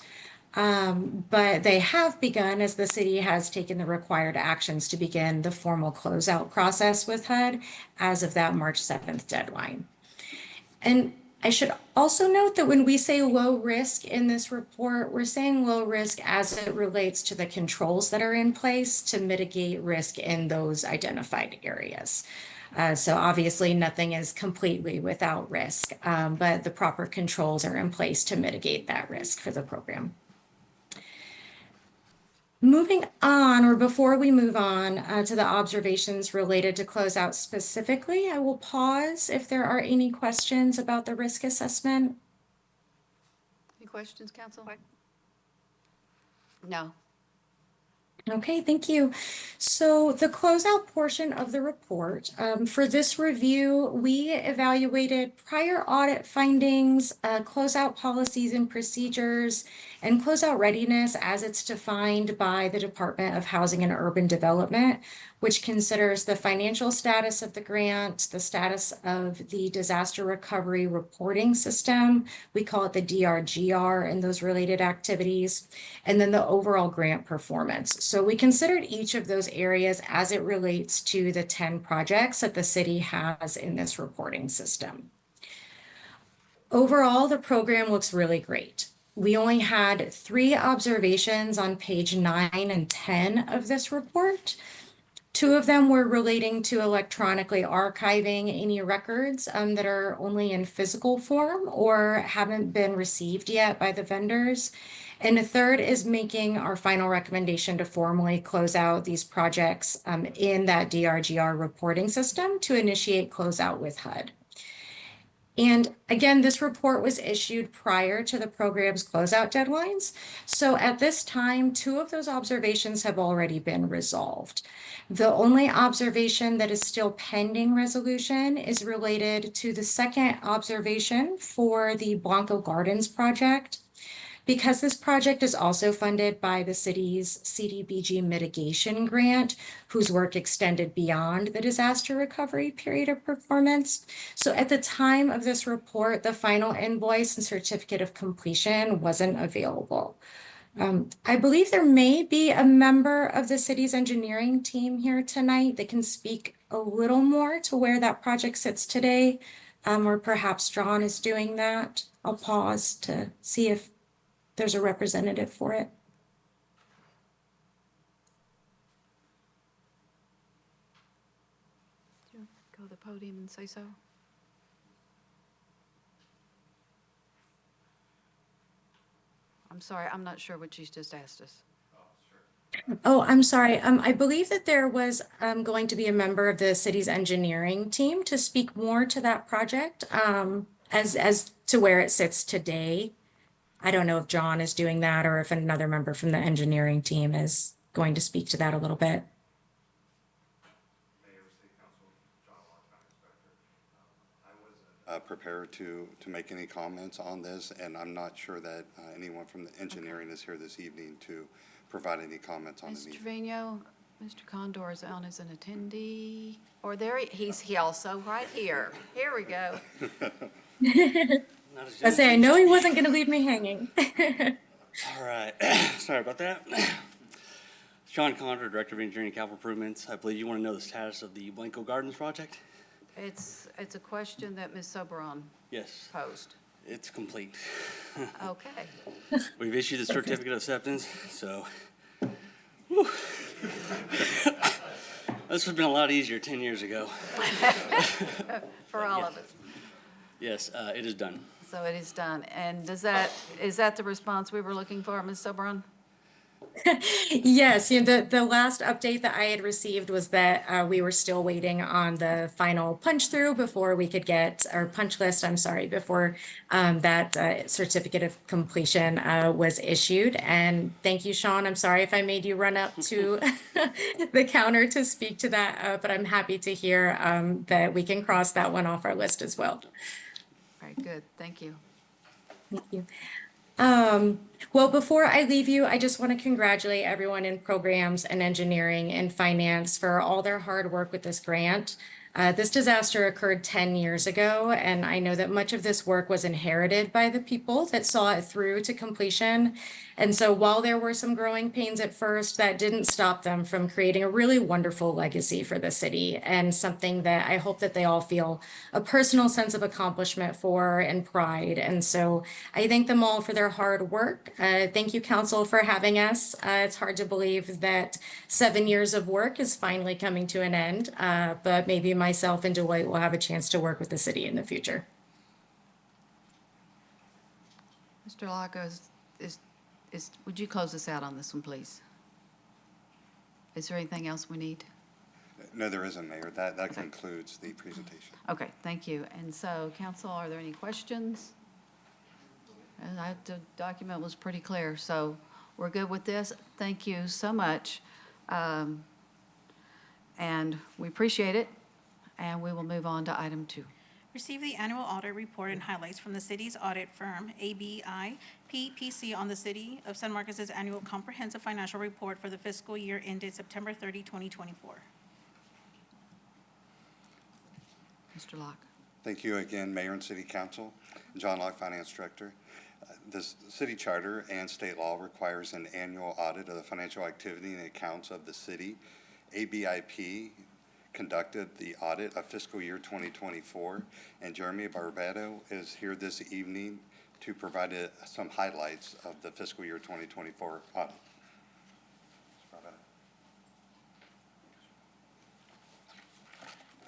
But they have begun as the city has taken the required actions to begin the formal closeout process with HUD as of that March 7th deadline. And I should also note that when we say low risk in this report, we're saying low risk as it relates to the controls that are in place to mitigate risk in those identified areas. So obviously nothing is completely without risk, but the proper controls are in place to mitigate that risk for the program. Moving on, or before we move on to the observations related to closeout specifically, I will pause if there are any questions about the risk assessment. Any questions, Council? No. Okay, thank you. So the closeout portion of the report, for this review, we evaluated prior audit findings, closeout policies and procedures, and closeout readiness as it's defined by the Department of Housing and Urban Development, which considers the financial status of the grant, the status of the disaster recovery reporting system, we call it the DRGR, and those related activities, and then the overall grant performance. So we considered each of those areas as it relates to the 10 projects that the city has in this reporting system. Overall, the program looks really great. We only had 3 observations on page 9 and 10 of this report. 2 of them were relating to electronically archiving any records that are only in physical form or haven't been received yet by the vendors. And the third is making our final recommendation to formally close out these projects in that DRGR reporting system to initiate closeout with HUD. And again, this report was issued prior to the program's closeout deadlines. So at this time, 2 of those observations have already been resolved. The only observation that is still pending resolution is related to the second observation for the Blanco Gardens project. Because this project is also funded by the city's CDBG mitigation grant, whose work extended beyond the disaster recovery period of performance. So at the time of this report, the final invoice and certificate of completion wasn't available. I believe there may be a member of the city's engineering team here tonight that can speak a little more to where that project sits today, or perhaps John is doing that. I'll pause to see if there's a representative for it. Do you go to the podium and say so? I'm sorry, I'm not sure what she's just asked us. Oh, I'm sorry. I believe that there was going to be a member of the city's engineering team to speak more to that project as to where it sits today. I don't know if John is doing that or if another member from the engineering team is going to speak to that a little bit. Prepared to make any comments on this, and I'm not sure that anyone from the engineering is here this evening to provide any comments on the Mr. meeting. Trevino, Mr. Condor is on as an attendee, or there, he also right here. Here we go. I say, I know he wasn't going to leave me hanging. All right, sorry about that. Sean Condor, Director of Engineering and Capital Improvements. I believe you want to know the status of the Blanco Gardens project? It's a question that Ms. Soberon Yes, posed. it's complete. Okay. We've issued the certificate of acceptance, so. Whew. This would have been a lot easier 10 years ago. For all of us. Yes, it is done. So it is done. And is that the response we were looking for, Ms. Soberon? Yes, the last update that I had received was that we were still waiting on the final punch through before we could get, or punch list, I'm sorry, before that certificate of completion was issued. And thank you, Sean. I'm sorry if I made you run up to the counter to speak to that, but I'm happy to hear that we can cross that one off our list as well. All right, good. Thank you. Thank you. Well, before I leave you, I just want to congratulate everyone in programs and engineering and finance for all their hard work with this grant. This disaster occurred 10 years ago, and I know that much of this work was inherited by the people that saw it through to completion. And so while there were some growing pains at first, that didn't stop them from creating a really wonderful legacy for the city and something that I hope that they all feel a personal sense of accomplishment for and pride. And so I thank them all for their hard work. Thank you, Council, for having us. It's hard to believe that 7 years of work is finally coming to an end, but maybe myself and Deloitte will have a chance to work with the city in the future. Mr. Lago, would you close us out on this one, please? Is there anything else we need? No, there isn't, Mayor. That concludes the presentation. Okay, thank you. And so, Council, are there any questions? And the document was pretty clear, so we're good with this. Thank you so much. And we appreciate it. And we will move on to item 2. Receive the annual audit report and highlights from the city's audit firm, ABI PPC, on the City of San Marcos's annual comprehensive financial report for the fiscal year ended September 30, 2024. Mr. Locke. Thank you again, Mayor and City Council. John Locke, Finance Director. This city charter and state law requires an annual audit of the financial activity and accounts of the city. ABIP conducted the audit of fiscal year 2024, and Jeremy Barbado is here this evening to provide some highlights of the fiscal year 2024 audit.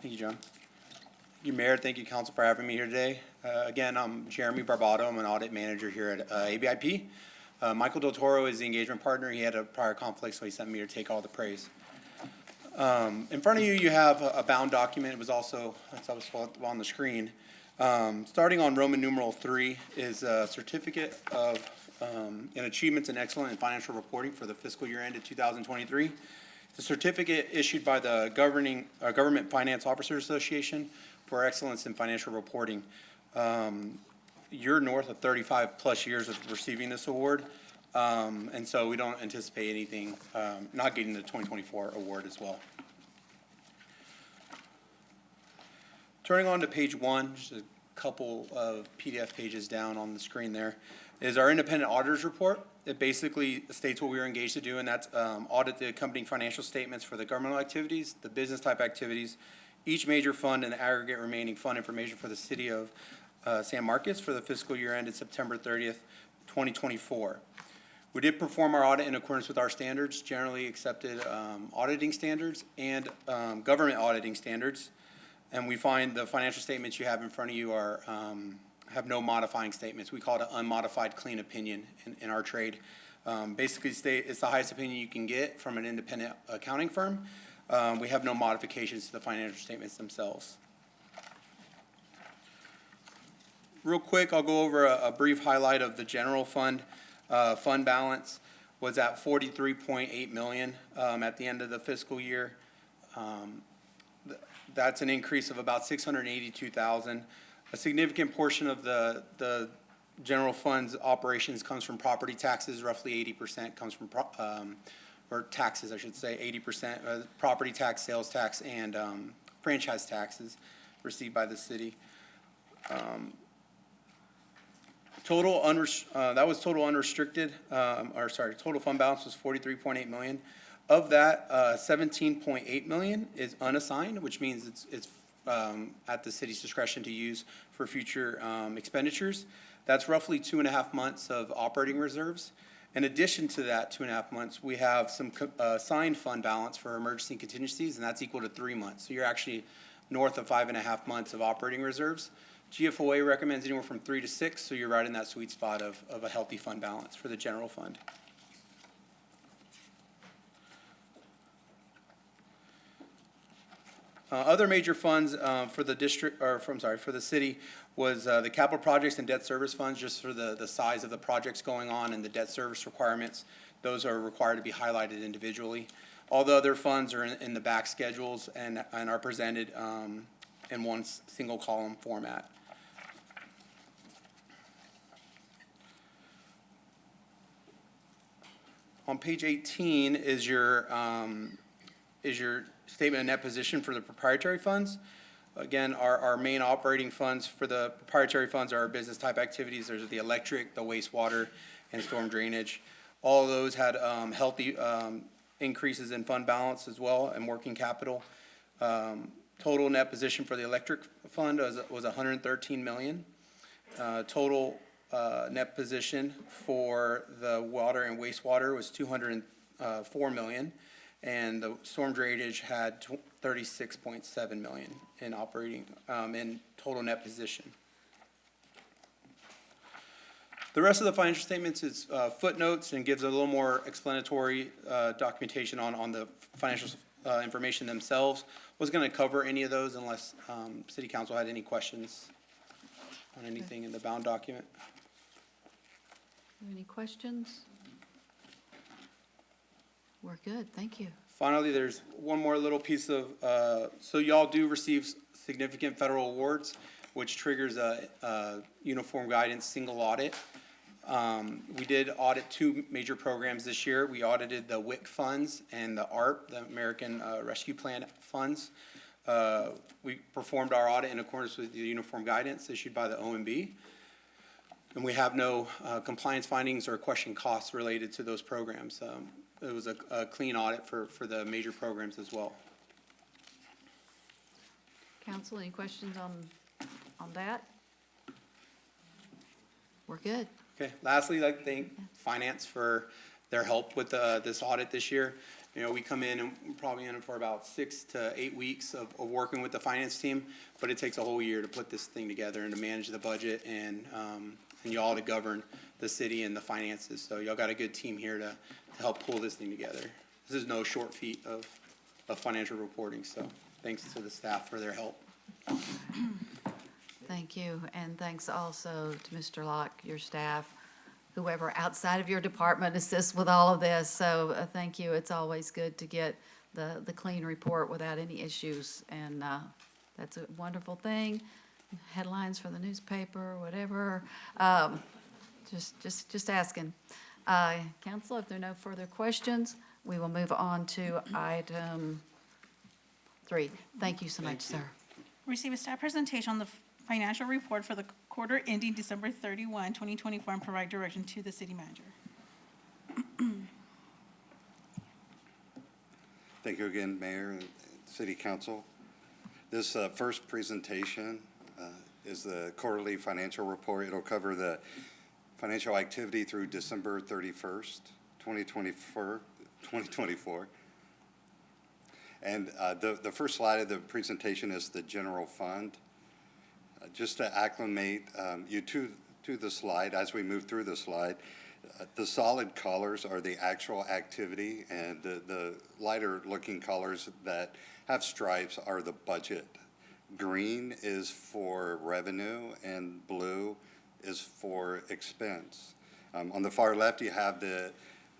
Thank you, John. Thank you, Mayor. Thank you, Council, for having me here today. Again, I'm Jeremy Barbado. I'm an audit manager here at ABIP. Michael Del Toro is the engagement partner. He had a prior conflict, so he sent me to take all the praise. In front of you, you have a bound document. It was also, it's also on the screen. Starting on Roman numeral 3 is a certificate of in achievements in excellent in financial reporting for the fiscal year ended 2023. The certificate issued by the Government Finance Officers Association for excellence in financial reporting. You're north of 35 plus years of receiving this award. And so we don't anticipate anything, not getting the 2024 award as well. Turning on to page 1, just a couple of PDF pages down on the screen there, is our independent auditor's report. It basically states what we were engaged to do, and that's audit the accompanying financial statements for the governmental activities, the business type activities, each major fund, and the aggregate remaining fund information for the city of San Marcos for the fiscal year ended September 30th, 2024. We did perform our audit in accordance with our standards, generally accepted auditing standards and government auditing standards. And we find the financial statements you have in front of you are have no modifying statements. We call it an unmodified clean opinion in our trade. Basically state it's the highest opinion you can get from an independent accounting firm. We have no modifications to the financial statements themselves. Real quick, I'll go over a brief highlight of the general fund. Fund balance was at 43.8 million at the end of the fiscal year. That's an increase of about 682,000. A significant portion of the general fund's operations comes from property taxes. Roughly 80% comes from or taxes, I should say, 80% property tax, sales tax, and franchise taxes received by the city. That was total unrestricted, total fund balance was 43.8 million. Of that, 17.8 million is unassigned, which means it's at the city's discretion to use for future expenditures. That's roughly 2.5 months of operating reserves. In addition to that 2.5 months, we have some assigned fund balance for emergency contingencies, and that's equal to 3 months. So you're actually north of 5.5 months of operating reserves. GFOA recommends anywhere from 3 to 6, so you're right in that sweet spot of a healthy fund balance for the general fund. Other major funds for the district, or for the city, was the capital projects and debt service funds, just for the size of the projects going on and the debt service requirements. Those are required to be highlighted individually. All the other funds are in the back schedules and are presented in one single column format. On page 18 is your statement of net position for the proprietary funds. Again, our main operating funds for the proprietary funds are our business type activities. There's the electric, the wastewater, and storm drainage. All of those had healthy increases in fund balance as well and working capital. Total net position for the electric fund was 113 million. Total net position for the water and wastewater was 204 million. And the storm drainage had 36.7 million in operating, in total net position. The rest of the financial statements is footnotes and gives a little more explanatory documentation on the financial information themselves. Was going to cover any of those unless City Council had any questions on anything in the bound document. Any questions? We're good, thank you. Finally, there's one more little piece of, so y'all do receive significant federal awards, which triggers a uniform guidance single audit. We did audit 2 major programs this year. We audited the WIC funds and the ARP, the American Rescue Plan funds. We performed our audit in accordance with the uniform guidance issued by the OMB. And we have no compliance findings or question costs related to those programs. It was a clean audit for the major programs as well. Council, any questions on that? We're good. Okay, lastly, I'd like to thank Finance for their help with this audit this year. You know, we come in and we're probably in for about 6 to 8 weeks of working with the finance team, but it takes a whole year to put this thing together and to manage the budget and y'all to govern the city and the finances. So y'all got a good team here to help pull this thing together. This is no short feat of financial reporting, so thanks to the staff for their help. Thank you, and thanks also to Mr. Locke, your staff, whoever outside of your department assists with all of this. So thank you. It's always good to get the clean report without any issues, and that's a wonderful thing. Headlines for the newspaper, whatever. Just asking. Council, if there are no further questions, we will move on to item 3. Thank you so much, sir. Receive a staff presentation on the financial report for the quarter ending December 31, 2024, and provide direction to the city manager. Thank you again, Mayor and City Council. This first presentation is the quarterly financial report. It'll cover the financial activity through December 31st, 2024. And the first slide of the presentation is the general fund. Just to acclimate you to the slide, as we move through the slide, The solid colors are the actual activity, and the lighter looking colors that have stripes are the budget. Green is for revenue and blue is for expense. On the far left, you have the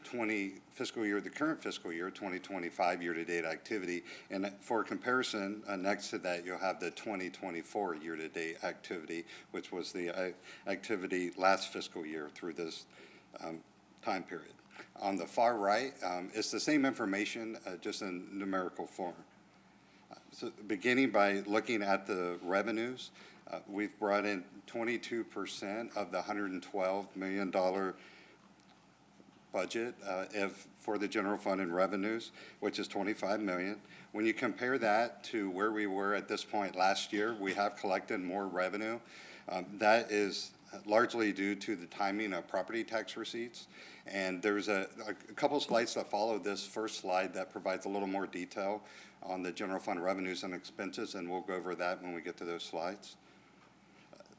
the current fiscal year, 2025 year-to-date activity. And for comparison, next to that, you'll have the 2024 year-to-date activity, which was the activity last fiscal year through this time period. On the far right, it's the same information, just in numerical form. So beginning by looking at the revenues, we've brought in 22% of the $112 million budget for the general fund in revenues, which is $25 million. When you compare that to where we were at this point last year, we have collected more revenue. That is largely due to the timing of property tax receipts. And there's a couple slides that follow this first slide that provides a little more detail on the general fund revenues and expenses, and we'll go over that when we get to those slides.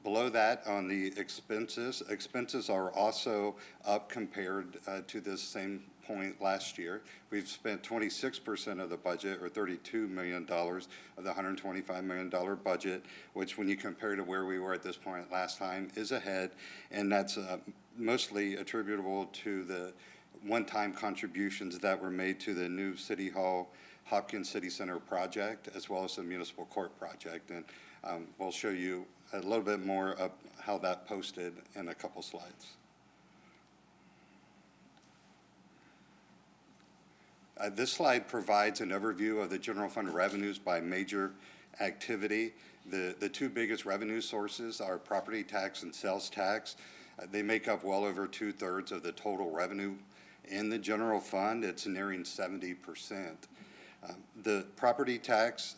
Below that, on the expenses are also up compared to this same point last year. We've spent 26% of the budget, or $32 million of the $125 million budget, which when you compare to where we were at this point last time is ahead, and that's mostly attributable to the one-time contributions that were made to the new City Hall Hopkins City Center project, as well as the municipal court project. And we'll show you a little bit more of how that posted in a couple slides. This slide provides an overview of the general fund revenues by major activity. The two biggest revenue sources are property tax and sales tax. They make up well over 2/3 of the total revenue in the general fund. It's nearing 70%. The property tax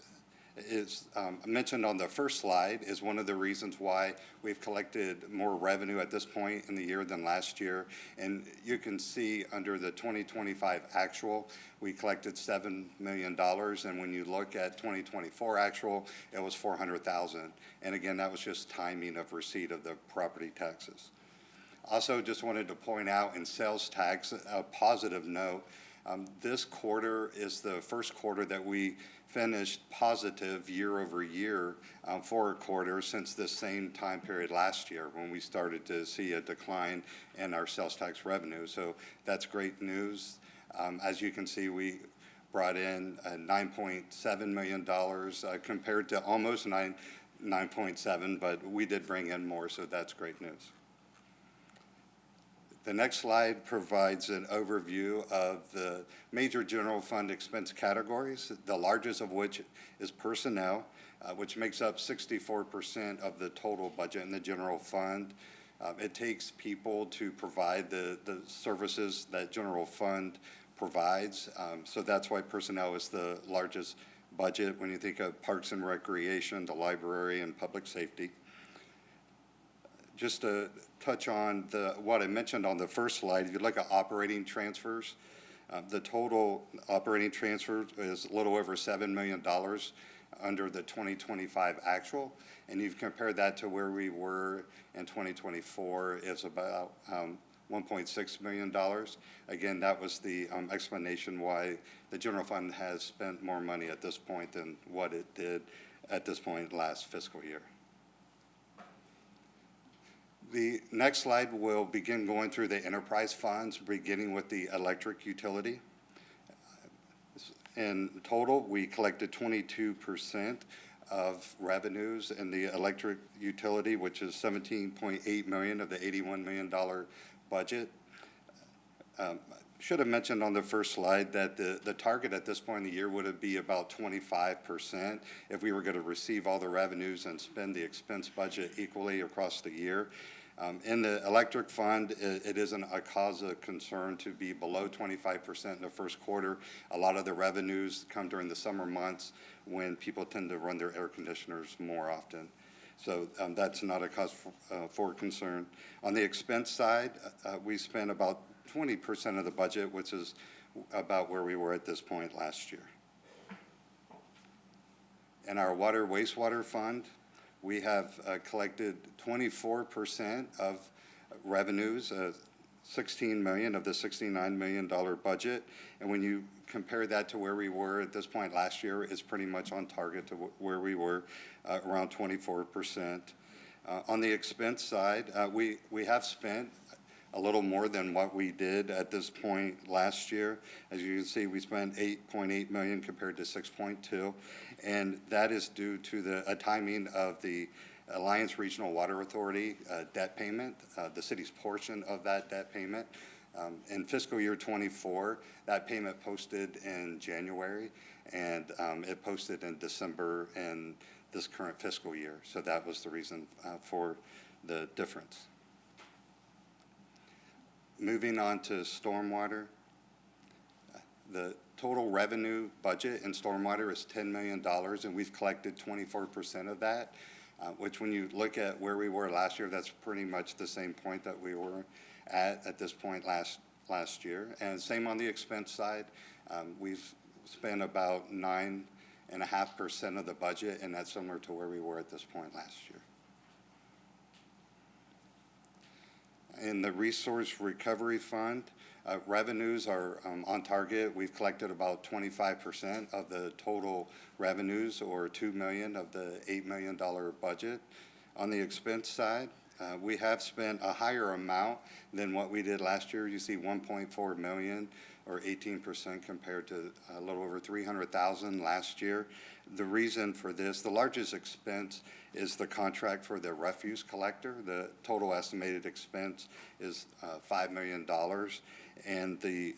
is mentioned on the first slide is one of the reasons why we've collected more revenue at this point in the year than last year. And you can see under the 2025 actual, we collected $7 million. And when you look at 2024 actual, it was $400,000. And again, that was just timing of receipt of the property taxes. Also, just wanted to point out in sales tax, a positive note, this quarter is the first quarter that we finished positive year over year for a quarter since the same time period last year when we started to see a decline in our sales tax revenue. So that's great news. As you can see, we brought in $9.7 million compared to almost 9.7, but we did bring in more, so that's great news. The next slide provides an overview of the major general fund expense categories, the largest of which is personnel, which makes up 64% of the total budget in the general fund. It takes people to provide the services that general fund provides, so that's why personnel is the largest budget when you think of parks and recreation, the library, and public safety. Just to touch on what I mentioned on the first slide, if you look at operating transfers, the total operating transfers is a little over $7 million under the 2025 actual, and you've compared that to where we were in 2024, it's about $1.6 million. Again, that was the explanation why the general fund has spent more money at this point than what it did at this point last fiscal year. The next slide will begin going through the enterprise funds, beginning with the electric utility. In total, we collected 22% of revenues in the electric utility, which is $17.8 million of the $81 million budget. Should have mentioned on the first slide that the target at this point in the year would be about 25% if we were going to receive all the revenues and spend the expense budget equally across the year. In the electric fund, it isn't a cause of concern to be below 25% in the first quarter. A lot of the revenues come during the summer months when people tend to run their air conditioners more often. So that's not a cause for concern. On the expense side, we spent about 20% of the budget, which is about where we were at this point last year. In our water wastewater fund, we have collected 24% of revenues $16 million of the $69 million budget. And when you compare that to where we were at this point last year, it's pretty much on target to where we were, around 24%. On the expense side, we have spent a little more than what we did at this point last year. As you can see, we spent $8.8 million compared to $6.2, and that is due to a timing of the Alliance Regional Water Authority debt payment, the city's portion of that debt payment. In fiscal year '24, that payment posted in January, and it posted in December in this current fiscal year. So that was the reason for the difference. Moving on to stormwater, the total revenue budget in stormwater is $10 million, and we've collected 24% of that, which when you look at where we were last year, that's pretty much the same point that we were at this point last year. And same on the expense side. We've spent about 9.5% of the budget, and that's similar to where we were at this point last year. In the Resource Recovery Fund, revenues are on target. We've collected about 25% of the total revenues, or $2 million of the $8 million budget. On the expense side, we have spent a higher amount than what we did last year. You see $1.4 million, or 18% compared to a little over $300,000 last year. The reason for this, the largest expense is the contract for the refuse collector. The total estimated expense is $5 million. And the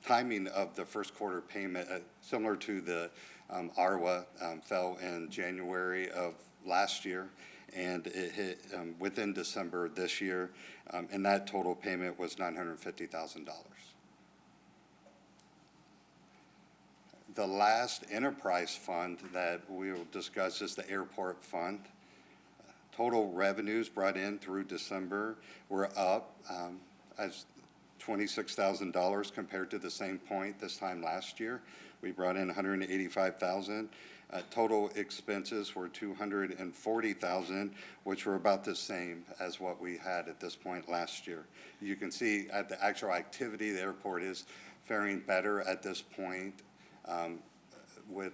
timing of the first quarter payment, similar to the ARWA, fell in January of last year, and it hit within December this year, and that total payment was $950,000. The last enterprise fund that we will discuss is the airport fund. Total revenues brought in through December were up as $26,000 compared to the same point this time last year. We brought in $185,000. Total expenses were $240,000, which were about the same as what we had at this point last year. You can see at the actual activity, the airport is faring better at this point, with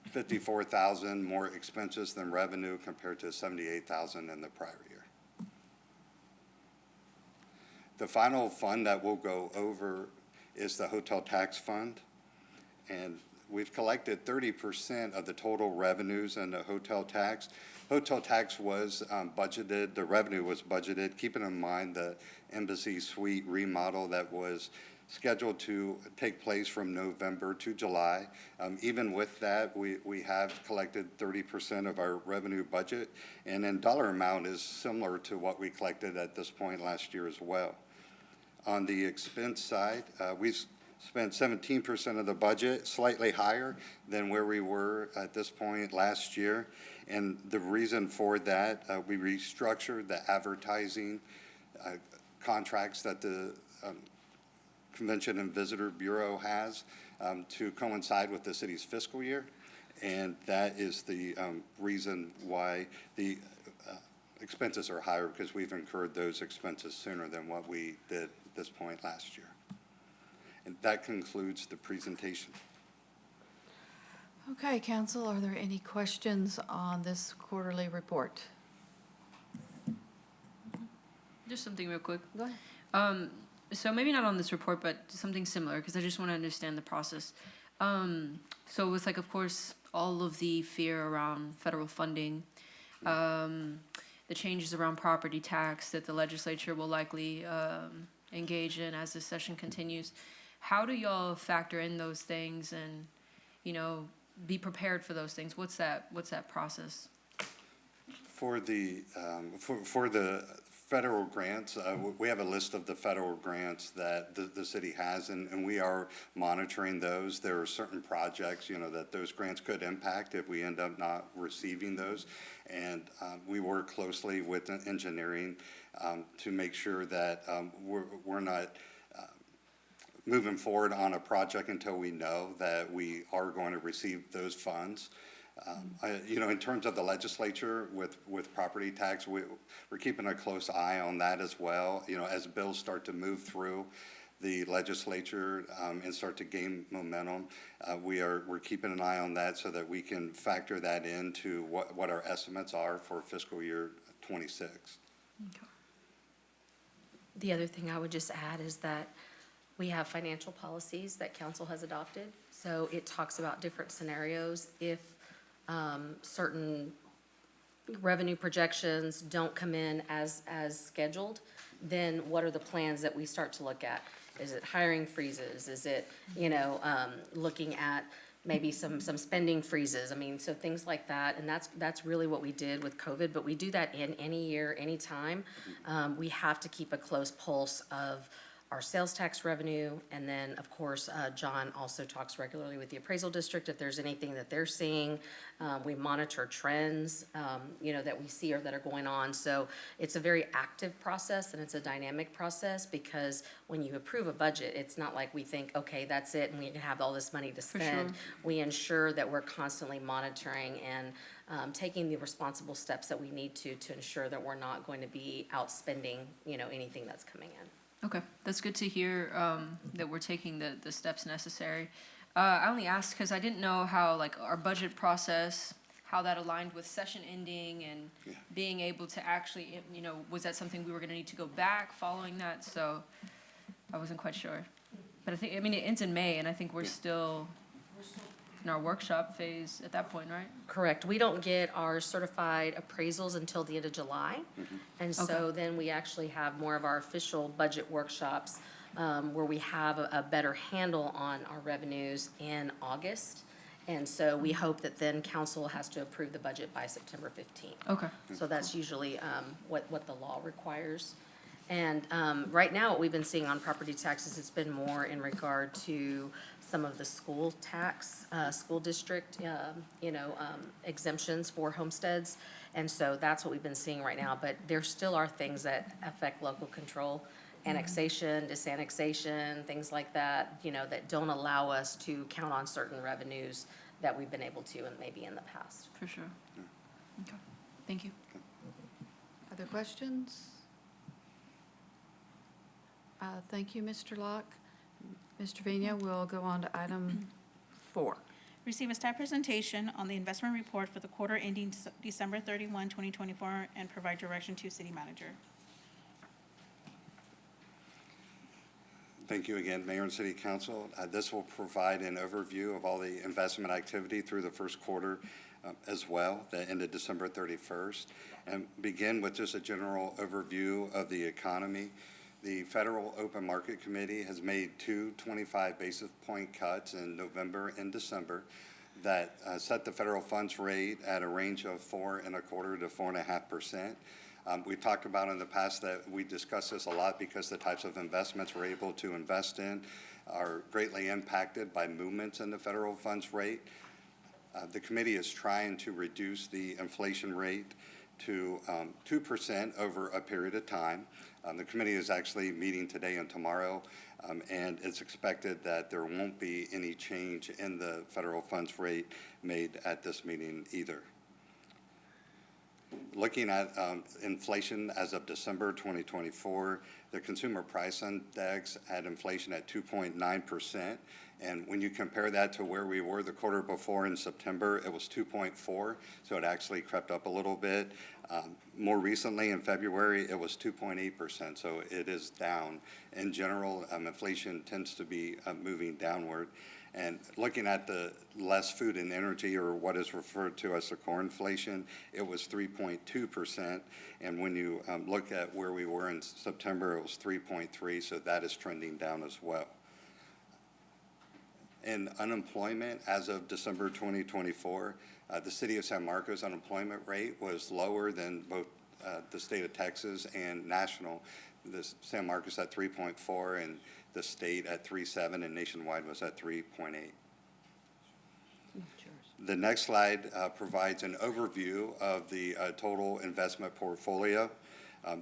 54,000 more expenses than revenue compared to 78,000 in the prior year. The final fund that we'll go over is the hotel tax fund, and we've collected 30% of the total revenues in the hotel tax. Hotel tax was budgeted, the revenue was budgeted, keeping in mind the Embassy Suite remodel that was scheduled to take place from November to July. Even with that, we have collected 30% of our revenue budget, and in dollar amount is similar to what we collected at this point last year as well. On the expense side, we've spent 17% of the budget, slightly higher than where we were at this point last year. And the reason for that, we restructured the advertising contracts that the Convention and Visitor Bureau has to coincide with the city's fiscal year. And that is the reason why the expenses are higher, because we've incurred those expenses sooner than what we did at this point last year. And that concludes the presentation. Okay, council, are there any questions on this quarterly report? Just something real quick. Go ahead. So maybe not on this report, but something similar, because I just want to understand the process. So with, like, of course, all of the fear around federal funding, the changes around property tax that the legislature will likely engage in as this session continues, how do y'all factor in those things and, you know, be prepared for those things? What's that process? For the federal grants, we have a list of the federal grants that the city has, and we are monitoring those. There are certain projects, you know, that those grants could impact if we end up not receiving those. And we work closely with engineering to make sure that we're not moving forward on a project until we know that we are going to receive those funds. In terms of the legislature with property tax, we're keeping a close eye on that as well. As bills start to move through the legislature and start to gain momentum, we're keeping an eye on that so that we can factor that into what our estimates are for fiscal year 26. The other thing I would just add is that we have financial policies that council has adopted. So it talks about different scenarios. If certain revenue projections don't come in as scheduled, then what are the plans that we start to look at? Is it hiring freezes? Is it, looking at maybe some spending freezes? I mean, so things like that. And that's really what we did with COVID, but we do that in any year, any time. We have to keep a close pulse of our sales tax revenue. And then, of course, John also talks regularly with the appraisal district if there's anything that they're seeing. We monitor trends, that we see or that are going on. So it's a very active process and it's a dynamic process, because when you approve a budget, it's not like we think, okay, that's it and we have all this money to spend. sure. We ensure that we're constantly monitoring and taking the responsible steps that we need to ensure that we're not going to be outspending, anything that's coming in. Okay, that's good to hear that we're taking the steps necessary. I only asked because I didn't know how, our budget process, how that aligned with session ending and being able to actually, was that something we were going to need to go back following that? So I wasn't quite sure. But it ends in May, and I think we're still in our workshop phase at that point, right? Correct. We don't get our certified appraisals until the end of July. And so then we actually have more of our official budget workshops where we have a better handle on our revenues in August. And so we hope that then council has to approve the budget by September 15th. Okay. So that's usually what the law requires. And right now, what we've been seeing on property taxes, it's been more in regard to some of the school tax, school district, exemptions for homesteads. And so that's what we've been seeing right now. But there still are things that affect local control, annexation, disannexation, things like that, that don't allow us to count on certain revenues that we've been able to and maybe in the past. For sure. Okay, thank you. Other questions? Thank you, Mr. Locke. Mr. Vina, we'll go on to item 4. Receive a staff presentation on the investment report for the quarter ending December 31, 2024, and provide direction to city manager. Thank you again, Mayor and City Council. This will provide an overview of all the investment activity through the first quarter as well, that ended December 31st, and begin with just a general overview of the economy. The Federal Open Market Committee has made 2 25 basis point cuts in November and December that set the federal funds rate at a range of 4.25% to 4.5%. We've talked about in the past that we discuss this a lot because the types of investments we're able to invest in are greatly impacted by movements in the federal funds rate. The committee is trying to reduce the inflation rate to 2% over a period of time. The committee is actually meeting today and tomorrow, and it's expected that there won't be any change in the federal funds rate made at this meeting either. Looking at inflation as of December 2024, the Consumer Price Index had inflation at 2.9%. And when you compare that to where we were the quarter before in September, it was 2.4, so it actually crept up a little bit. More recently, in February, it was 2.8%, so it is down. In general, inflation tends to be moving downward. And looking at the less food and energy, or what is referred to as the core inflation, it was 3.2%. And when you look at where we were in September, it was 3.3, so that is trending down as well. In unemployment, as of December 2024, the city of San Marcos unemployment rate was lower than both the state of Texas and national. San Marcos at 3.4 and the state at 3.7, and nationwide was at 3.8. The next slide provides an overview of the total investment portfolio.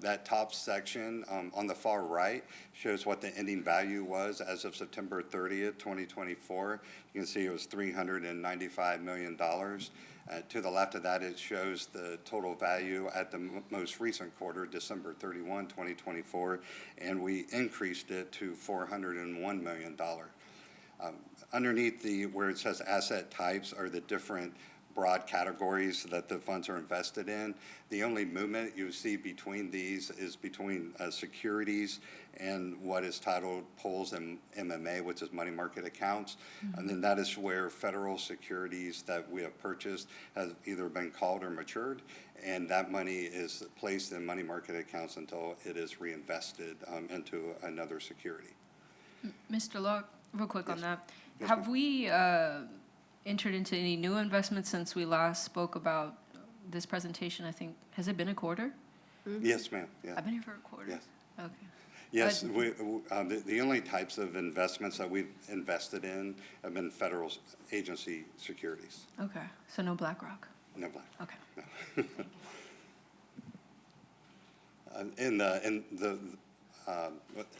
That top section on the far right shows what the ending value was as of September 30th, 2024. You can see it was $395 million. To the left of that, it shows the total value at the most recent quarter, December 31, 2024, and we increased it to $401 million. Underneath where it says asset types are the different broad categories that the funds are invested in. The only movement you see between these is between securities and what is titled POLs and MMA, which is money market accounts. And then that is where federal securities that we have purchased has either been called or matured, and that money is placed in money market accounts until it is reinvested into another security. Mr. Locke, real quick on that. Yes, Have ma'am. we entered into any new investments since we last spoke about this presentation? I think, has it been a quarter? Yes, ma'am. Yeah. I've been here for a quarter. Yes. Okay. Yes, the only types of investments that we've invested in have been federal agency securities. Okay, so no BlackRock. No black. Okay.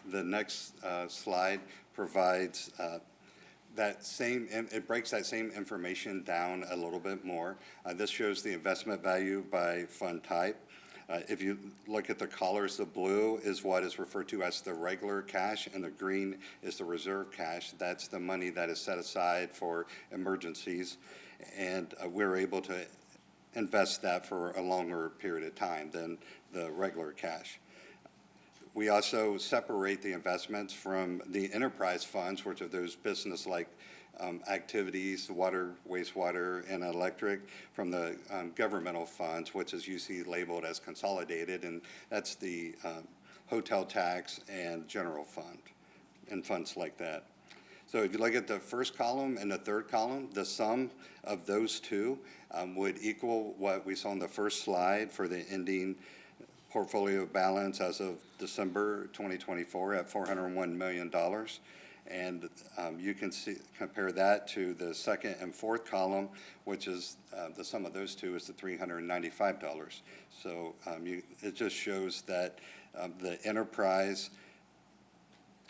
The next slide provides that same, it breaks that same information down a little bit more. This shows the investment value by fund type. If you look at the colors, the blue is what is referred to as the regular cash, and the green is the reserve cash. That's the money that is set aside for emergencies, and we're able to invest that for a longer period of time than the regular cash. We also separate the investments from the enterprise funds, which are those business-like activities, water, wastewater, and electric, from the governmental funds, which is usually labeled as consolidated, and that's the hotel tax and general fund, and funds like that. So if you look at the first column and the third column, the sum of those two would equal what we saw on the first slide for the ending portfolio balance as of December 2024 at $401 million. And you can compare that to the second and fourth column, which is the sum of those two is the $395. So it just shows that the enterprise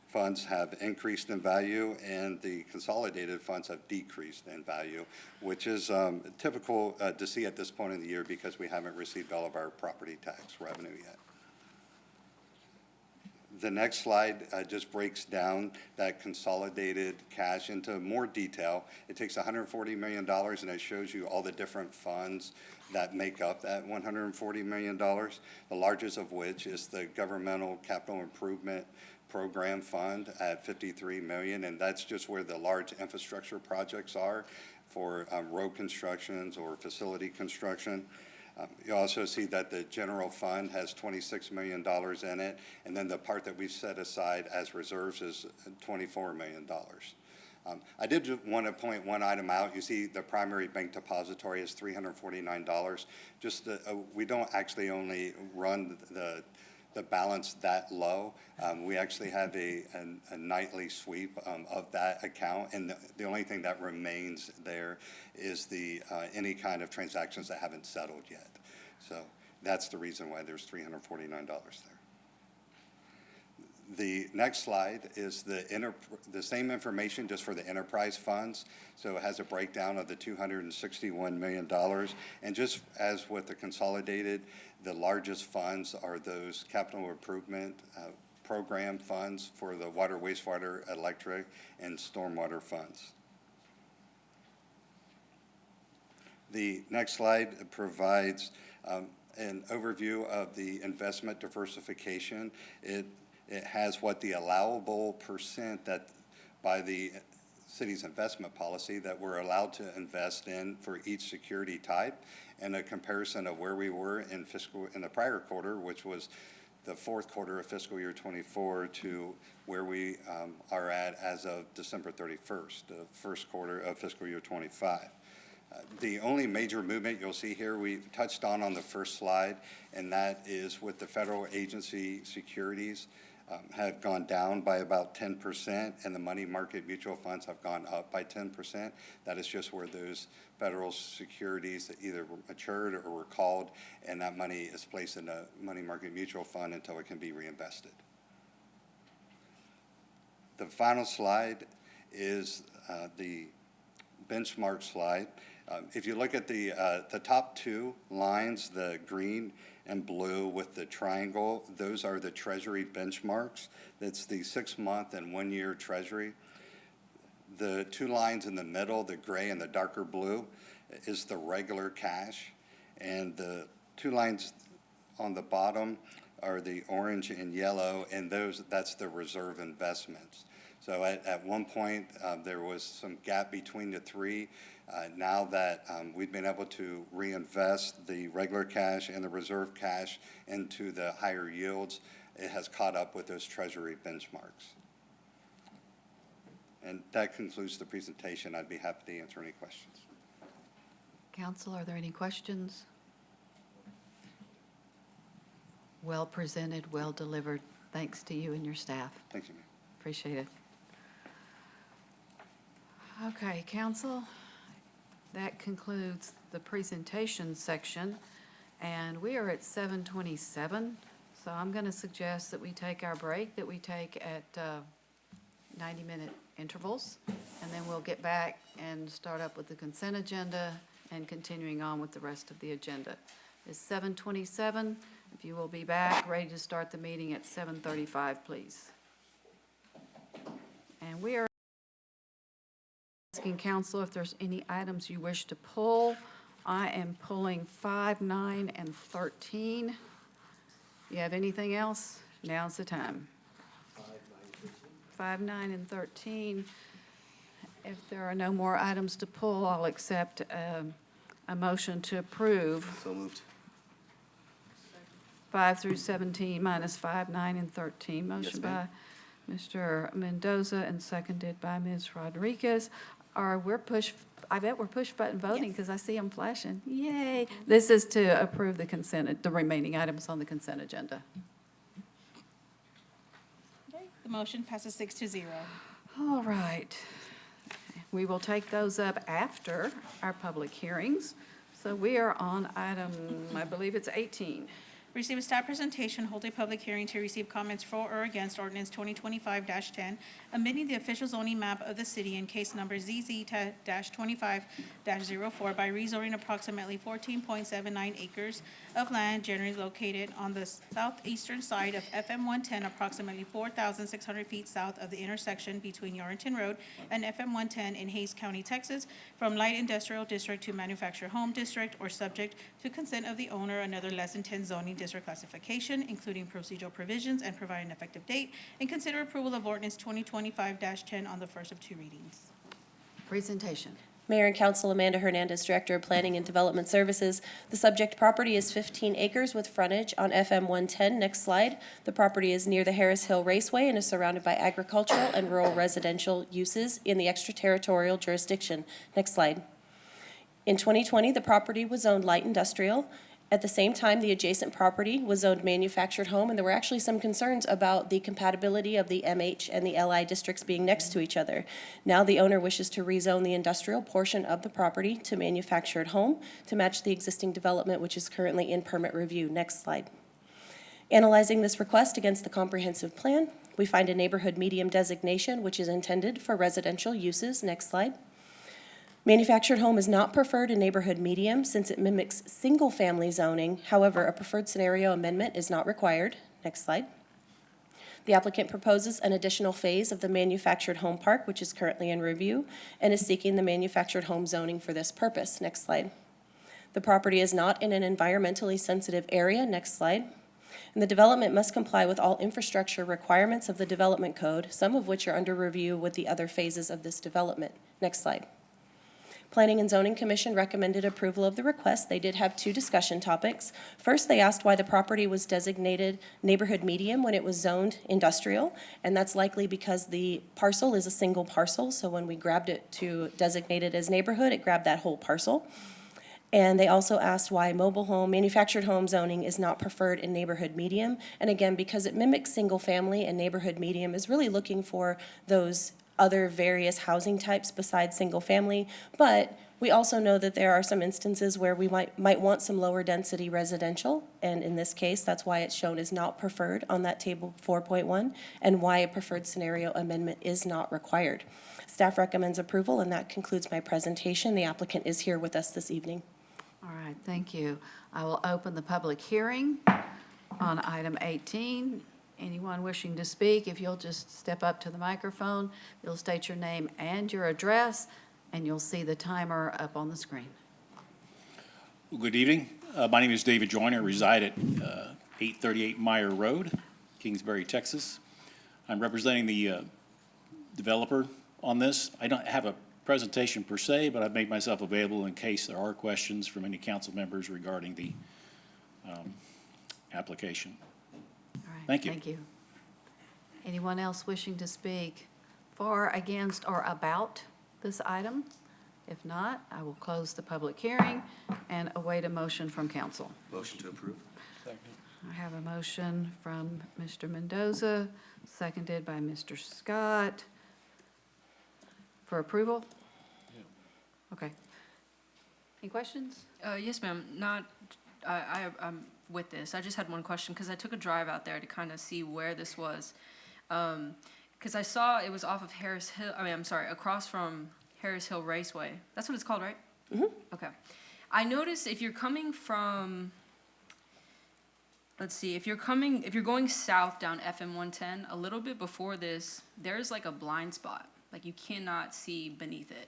funds have increased in value and the consolidated funds have decreased in value, which is typical to see at this point in the year because we haven't received all of our property tax revenue yet. The next slide just breaks down that consolidated cash into more detail. It takes $140 million and it shows you all the different funds that make up that $140 million, the largest of which is the Governmental Capital Improvement Program Fund at $53 million, and that's just where the large infrastructure projects are for road constructions or facility construction. You also see that the general fund has $26 million in it, and then the part that we've set aside as reserves is $24 million. I did want to point one item out. You see the primary bank depository is $349. We don't actually only run the balance that low. We actually have a nightly sweep of that account, and the only thing that remains there is any kind of transactions that haven't settled yet. So that's the reason why there's $349 there. The next slide is the same information just for the enterprise funds. So it has a breakdown of the $261 million. And just as with the consolidated, the largest funds are those capital improvement program funds for the water, wastewater, electric, and stormwater funds. The next slide provides an overview of the investment diversification. It has what the allowable percent that by the city's investment policy that we're allowed to invest in for each security type, and a comparison of where we were in the prior quarter, which was the fourth quarter of fiscal year 24, to where we are at as of December 31st, the first quarter of fiscal year 25. The only major movement you'll see here, we touched on the first slide, and that is with the federal agency securities. have gone down by about 10%, and the money market mutual funds have gone up by 10%. That is just where those federal securities that either were matured or were called, and that money is placed in a money market mutual fund until it can be reinvested. The final slide is the benchmark slide. If you look at the top two lines, the green and blue with the triangle, those are the Treasury benchmarks. That's the 6-month and 1-year Treasury. The two lines in the middle, the gray and the darker blue, is the regular cash. And the two lines on the bottom are the orange and yellow, and that's the reserve investments. So at one point, there was some gap between the three. Now that we've been able to reinvest the regular cash and the reserve cash into the higher yields, it has caught up with those Treasury benchmarks. And that concludes the presentation. I'd be happy to answer any questions. Council, are there any questions? Well presented, well delivered. Thanks to you and your staff. Thank you, ma'am. Appreciate it. Okay, council, that concludes the presentation section, and we are at 7:27, so I'm going to suggest that we take our break that we take at 90-minute intervals, and then we'll get back and start up with the consent agenda and continuing on with the rest of the agenda. It's 7:27. If you will be back, ready to start the meeting at 7:35, please. And we are asking council if there's any items you wish to pull. I am pulling 5, 9, and 13. You have anything else? Now's the time. 5, 9, and 13. If there are no more items to pull, I'll accept a motion to approve. So moved. 5 through 17 minus 5, 9, and 13. Motion by ma'am. Mr. Mendoza and seconded by Ms. Rodriguez. I bet we're push button voting because I see them flashing. Yay. This is to approve the remaining items on the consent agenda. Okay, the motion passes 6-0. All right. We will take those up after our public hearings. So we are on item, I believe it's 18. Receive a staff presentation, hold a public hearing to receive comments for or against ordinance 2025-10, amending the official zoning map of the city in case number ZZ-25-04 by rezoning approximately 14.79 acres of land generally located on the southeastern side of FM 110, approximately 4,600 feet south of the intersection between Yarrenton Road and FM 110 in Hays County, Texas, from light industrial district to manufactured home district, or subject to consent of the owner, another less intense zoning district classification, including procedural provisions, and provide an effective date, and consider approval of ordinance 2025-10 on the first of two readings. Presentation. Mayor and Council, Amanda Hernandez, Director of Planning and Development Services. The subject property is 15 acres with frontage on FM 110. Next slide. The property is near the Harris Hill Raceway and is surrounded by agricultural and rural residential uses in the extraterritorial jurisdiction. Next slide. In 2020, the property was zoned light industrial. At the same time, the adjacent property was zoned manufactured home, and there were actually some concerns about the compatibility of the MH and the LI districts being next to each other. Now the owner wishes to rezone the industrial portion of the property to manufactured home to match the existing development, which is currently in permit review. Next slide. Analyzing this request against the comprehensive plan, we find a neighborhood medium designation, which is intended for residential uses. Next slide. Manufactured home is not preferred in neighborhood medium since it mimics single-family zoning. However, a preferred scenario amendment is not required. Next slide. The applicant proposes an additional phase of the manufactured home park, which is currently in review, and is seeking the manufactured home zoning for this purpose. Next slide. The property is not in an environmentally sensitive area. Next slide. And the development must comply with all infrastructure requirements of the development code, some of which are under review with the other phases of this development. Next slide. Planning and Zoning Commission recommended approval of the request. They did have two discussion topics. First, they asked why the property was designated neighborhood medium when it was zoned industrial, and that's likely because the parcel is a single parcel, so when we grabbed it to designate it as neighborhood, it grabbed that whole parcel. And they also asked why mobile home, manufactured home zoning is not preferred in neighborhood medium. And again, because it mimics single family, and neighborhood medium is really looking for those other various housing types besides single family. But we also know that there are some instances where we might want some lower density residential. And in this case, that's why it's shown as not preferred on that table 4.1, and why a preferred scenario amendment is not required. Staff recommends approval, and that concludes my presentation. The applicant is here with us this evening. All right, thank you. I will open the public hearing on item 18. Anyone wishing to speak, if you'll just step up to the microphone, you'll state your name and your address, and you'll see the timer up on the screen. Good evening. My name is David Joyner. I reside at 838 Meyer Road, Kingsbury, Texas. I'm representing the developer on this. I don't have a presentation per se, but I've made myself available in case there are questions from any council members regarding the application. All right, Thank you. Thank you. Anyone else wishing to speak for, against, or about this item? If not, I will close the public hearing and await a motion from council. Motion to approve. I have a motion from Mr. Mendoza, seconded by Mr. Scott. For approval? Okay. Any questions? Yes, ma'am. I'm with this. I just had one question because I took a drive out there to kind of see where this was. Because I saw it was off of Harris Hill, across from Harris Hill Raceway. That's what it's called, right? Mm-hmm. Okay. I noticed if you're coming from, let's see, if you're going south down FM 110, a little bit before this, there's like a blind spot. Like you cannot see beneath it.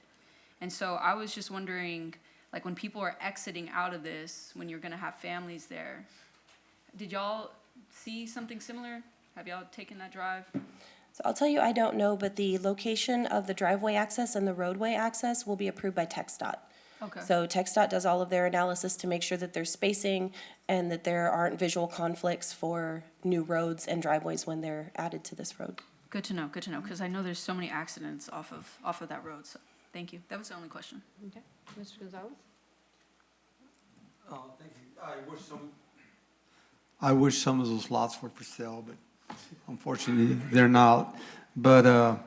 And so I was just wondering, like when people are exiting out of this, when you're gonna have families there, did y'all see something similar? Have y'all taken that drive? So I'll tell you, I don't know, but the location of the driveway access and the roadway access will be approved by TxDOT. Okay. So TxDOT does all of their analysis to make sure that there's spacing and that there aren't visual conflicts for new roads and driveways when they're added to this road. Good to know, because I know there's so many accidents off of that road, so thank you. That was the only question. Okay. Mr. Gonzalez? Thank you. I wish some of those lots were for sale, but unfortunately, they're not. But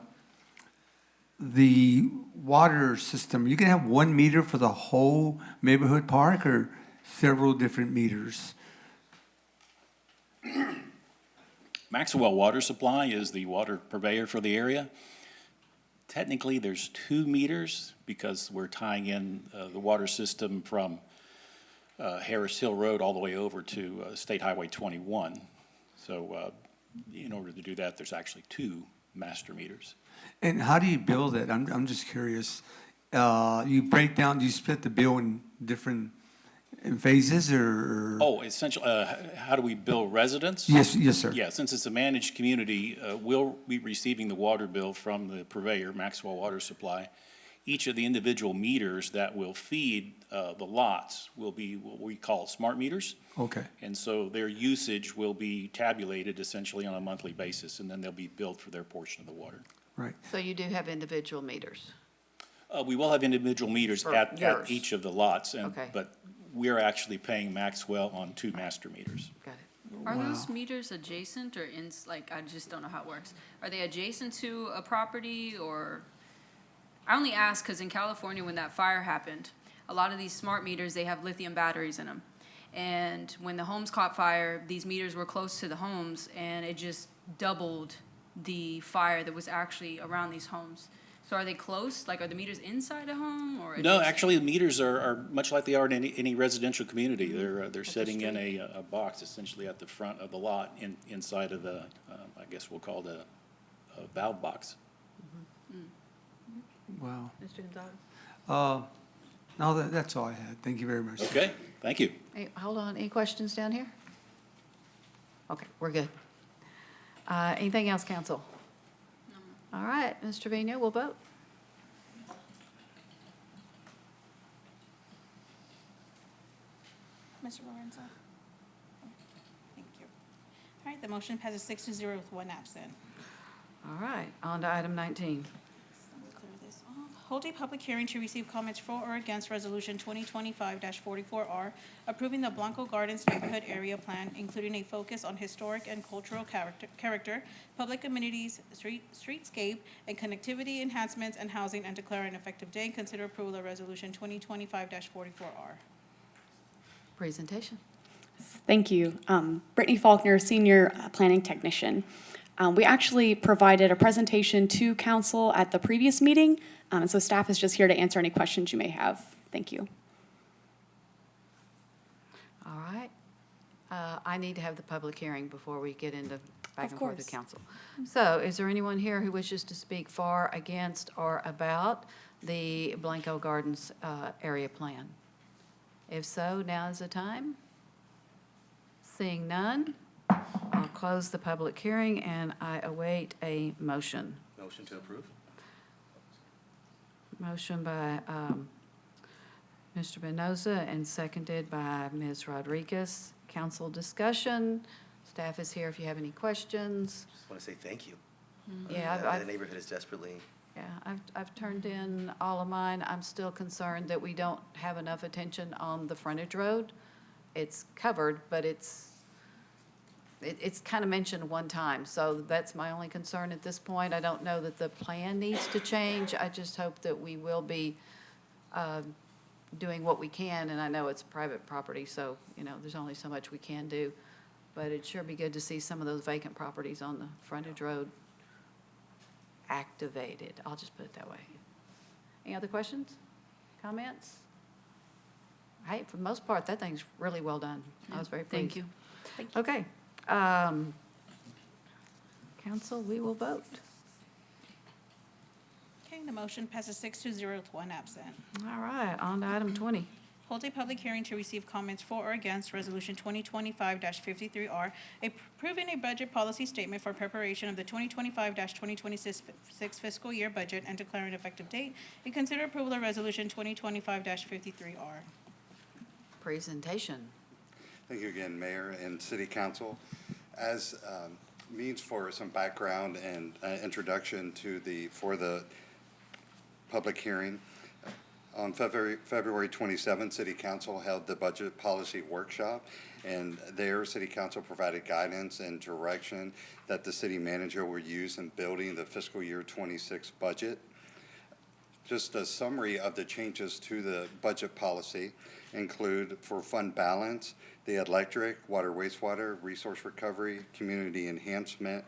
the water system, you can have 1 meter for the whole neighborhood park or several different meters? Maxwell Water Supply is the water purveyor for the area. Technically, there's 2 meters because we're tying in the water system from Harris Hill Road all the way over to State Highway 21. So in order to do that, there's actually 2 master meters. And how do you bill it? I'm just curious. You break down, do you split the bill in different phases or? Oh, essentially, how do we bill residents? Yes, sir. Yeah, since it's a managed community, we'll be receiving the water bill from the purveyor, Maxwell Water Supply. Each of the individual meters that will feed the lots will be what we call smart meters. Okay. And so their usage will be tabulated essentially on a monthly basis, and then they'll be billed for their portion of the water. Right. So you do have individual meters? We will have individual meters For at yours. each of the lots, Okay. but we're actually paying Maxwell on 2 master meters. Got it. Are those meters adjacent or I just don't know how it works. Are they adjacent to a property or? I only ask because in California, when that fire happened, a lot of these smart meters, they have lithium batteries in them. And when the homes caught fire, these meters were close to the homes and it just doubled the fire that was actually around these homes. So are they close? Like, are the meters inside a home or? No, adjacent? actually, the meters are much like they are in any residential community. They're sitting in a box essentially at the front of the lot inside of the, I guess we'll call it a valve box. Wow. Mr. Gonzalez? No, that's all I had. Thank you very much. Okay, thank you. Hey, hold on, any questions down here? Okay, we're good. Anything else, council? All right, Ms. Trevino, we'll vote. Mr. Lorenzo? Thank you. All right, the motion passes 6-0 with 1 absent. All right, on to item 19. So we'll clear this off. Hold a public hearing to receive comments for or against Resolution 2025-44R, approving the Blanco Gardens Neighborhood Area Plan, including a focus on historic and cultural character, public amenities, streetscape, and connectivity enhancements and housing, and declare an effective date, and consider approval of Resolution 2025-44R. Presentation. Thank you. Brittany Faulkner, Senior Planning Technician. We actually provided a presentation to council at the previous meeting, and so staff is just here to answer any questions you may have. Thank you. All right. I need to have the public hearing before we get into back and forth with council. So is there anyone here who wishes to speak for, against, or about the Blanco Gardens area plan? If so, now is the time. Seeing none, I'll close the public hearing and I await a motion. Motion to approve? Motion by Mr. Mendoza and seconded by Ms. Rodriguez. Council discussion. Staff is here if you have any questions. Just want to say thank you. Yeah, The neighborhood is desperately. Yeah, I've turned in all of mine. I'm still concerned that we don't have enough attention on the frontage road. It's covered, but it's kind of mentioned one time, so that's my only concern at this point. I don't know that the plan needs to change. I just hope that we will be doing what we can, and I know it's private property, so, there's only so much we can do. But it'd sure be good to see some of those vacant properties on the frontage road activated. I'll just put it that way. Any other questions, comments? Hey, for the most part, that thing's really well done. I was very pleased. Thank you. Okay. Council, we will vote. Okay, the motion passes 6-0 with 1 absent. All right, on to item 20. Hold a public hearing to receive comments for or against Resolution 2025-53R, approving a budget policy statement for preparation of the 2025-2026 fiscal year budget and declaring an effective date, and consider approval of Resolution 2025-53R. Presentation. Thank you again, Mayor and City Council. As means for some background and introduction to the public hearing, on February 27th, City Council held the Budget Policy Workshop, and there City Council provided guidance and direction that the city manager will use in building the fiscal year 26 budget. Just a summary of the changes to the budget policy include for fund balance, the electric, water, wastewater, resource recovery, community enhancement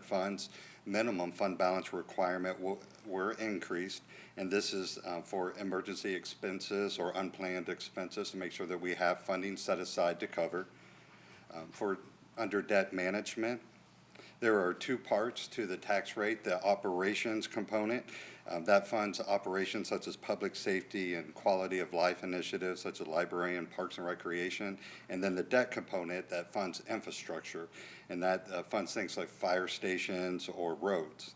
funds, minimum fund balance requirement were increased. And this is for emergency expenses or unplanned expenses to make sure that we have funding set aside to cover. Under debt management, there are 2 parts to the tax rate. The operations component, that funds operations such as public safety and quality of life initiatives such as library and parks and recreation. And then the debt component that funds infrastructure, and that funds things like fire stations or roads.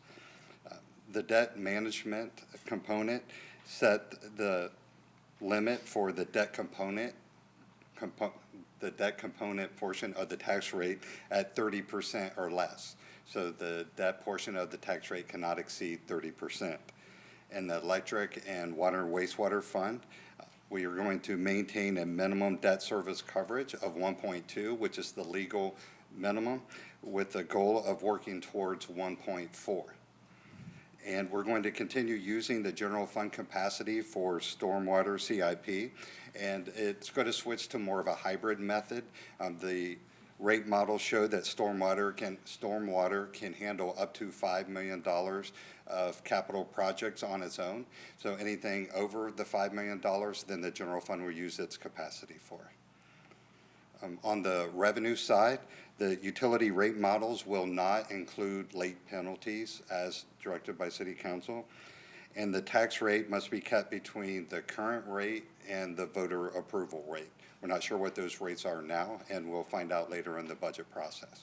The debt management component set the limit for the debt component portion of the tax rate at 30% or less. So the debt portion of the tax rate cannot exceed 30%. In the electric and water and wastewater fund, we are going to maintain a minimum debt service coverage of 1.2, which is the legal minimum, with the goal of working towards 1.4. And we're going to continue using the general fund capacity for stormwater CIP, and it's going to switch to more of a hybrid method. The rate models show that stormwater can handle up to $5 million of capital projects on its own. So anything over the $5 million, then the general fund will use its capacity for. On the revenue side, the utility rate models will not include late penalties as directed by City Council, and the tax rate must be kept between the current rate and the voter approval rate. We're not sure what those rates are now, and we'll find out later in the budget process.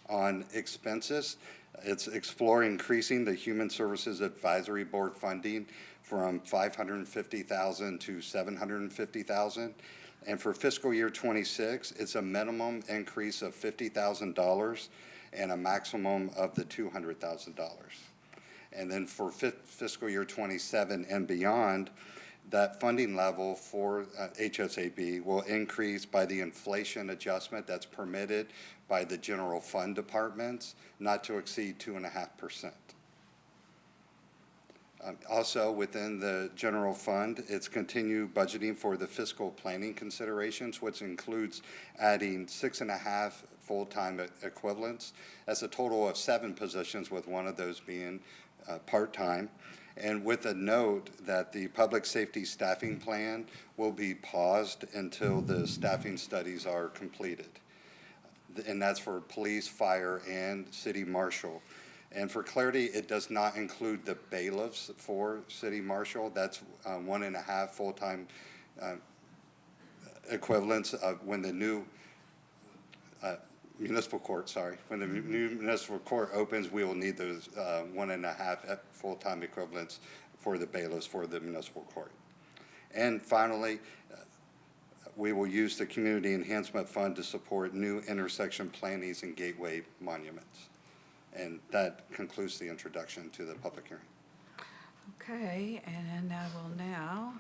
On expenses, it's explore increasing the Human Services Advisory Board funding from $550,000 to $750,000. And for fiscal year 26, it's a minimum increase of $50,000 and a maximum of the $200,000. And then for fiscal year 27 and beyond, that funding level for HSAB will increase by the inflation adjustment that's permitted by the general fund departments, not to exceed 2.5%. Also, within the general fund, it's continued budgeting for the fiscal planning considerations, which includes adding 6.5 full-time equivalents. That's a total of 7 positions, with one of those being part-time. And with a note that the public safety staffing plan will be paused until the staffing studies are completed. And that's for police, fire, and city marshal. And for clarity, it does not include the bailiffs for city marshal. That's 1.5 full-time equivalents when the new municipal court, when the new municipal court opens, we will need those 1.5 full-time equivalents for the bailiffs for the municipal court. And finally, we will use the Community Enhancement Fund to support new intersection plantings and gateway monuments. And that concludes the introduction to the public hearing. Okay, and I will now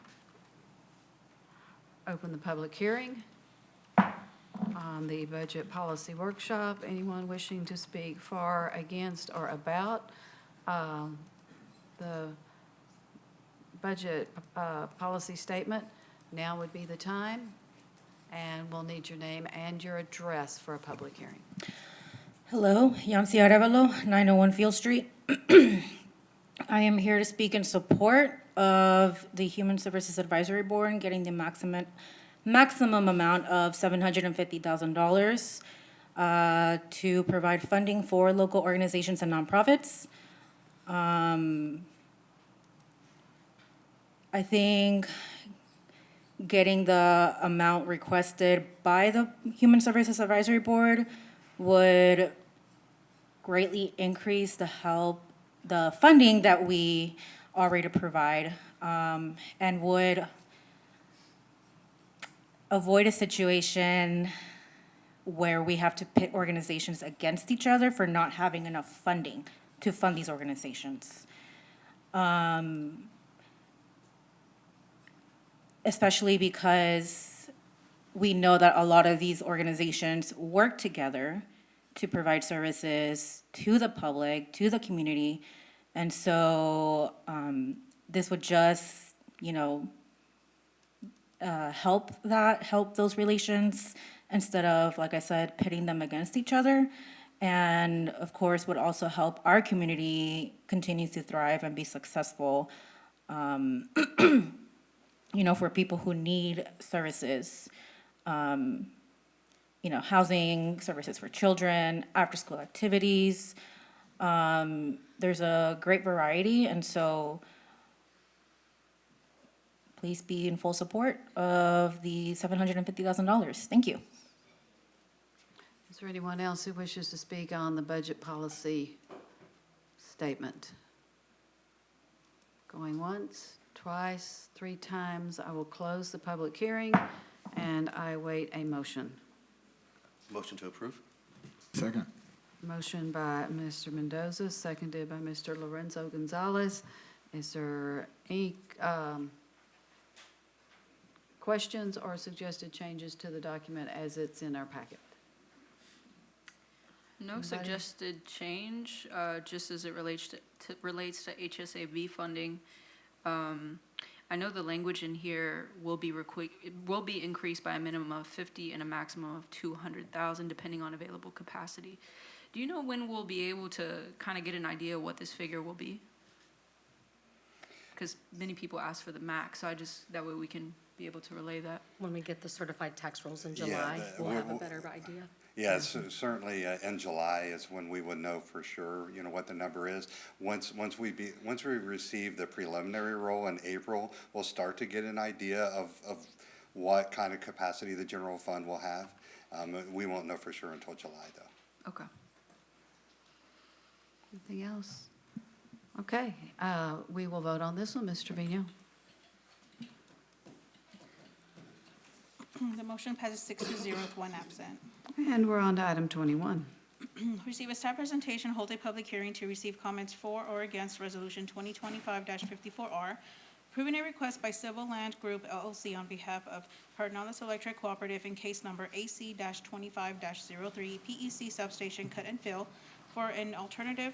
open the public hearing on the budget policy workshop. Anyone wishing to speak for, against, or about the budget policy statement, now would be the time. And we'll need your name and your address for a public hearing. Hello, Yancy Arevalo, 901 Field Street. I am here to speak in support of the Human Services Advisory Board getting the maximum amount of $750,000 to provide funding for local organizations and nonprofits. I think getting the amount requested by the Human Services Advisory Board would greatly increase the funding that we already provide, and would avoid a situation where we have to pit organizations against each other for not having enough funding to fund these organizations. Especially because we know that a lot of these organizations work together to provide services to the public, to the community. And so this would just, help those relations instead of, like I said, pitting them against each other. And of course, would also help our community continue to thrive and be successful, for people who need services. Housing, services for children, after-school activities. There's a great variety, and so please be in full support of the $750,000. Thank you. Is there anyone else who wishes to speak on the budget policy statement? Going once, twice, 3 times. I will close the public hearing, and I await a motion. Motion to approve? Second. Motion by Mr. Mendoza, seconded by Mr. Lorenzo Gonzalez. Is there any questions or suggested changes to the document as it's in our packet? No Anybody? suggested change, just as it relates to HSAB funding. I know the language in here will be increased by a minimum of 50 and a maximum of 200,000, depending on available capacity. Do you know when we'll be able to kind of get an idea what this figure will be? Because many people ask for the max, so that way we can be able to relay that. When we get the certified tax rolls in Yeah, July, we'll have a better idea. Yeah, certainly in July is when we would know for sure, what the number is. Once we receive the preliminary roll in April, we'll start to get an idea of what kind of capacity the general fund will have. We won't know for sure until July, though. Okay. Anything else? Okay, we will vote on this one. Ms. Trevino? The motion passes 6-0 with 1 absent. And we're on to item 21. Receive a staff presentation, hold a public hearing to receive comments for or against Resolution 2025-54R, approving a request by Civil Land Group LLC on behalf of Pedernales Electric Cooperative in case number AC-25-03 PEC substation cut and fill for an alternative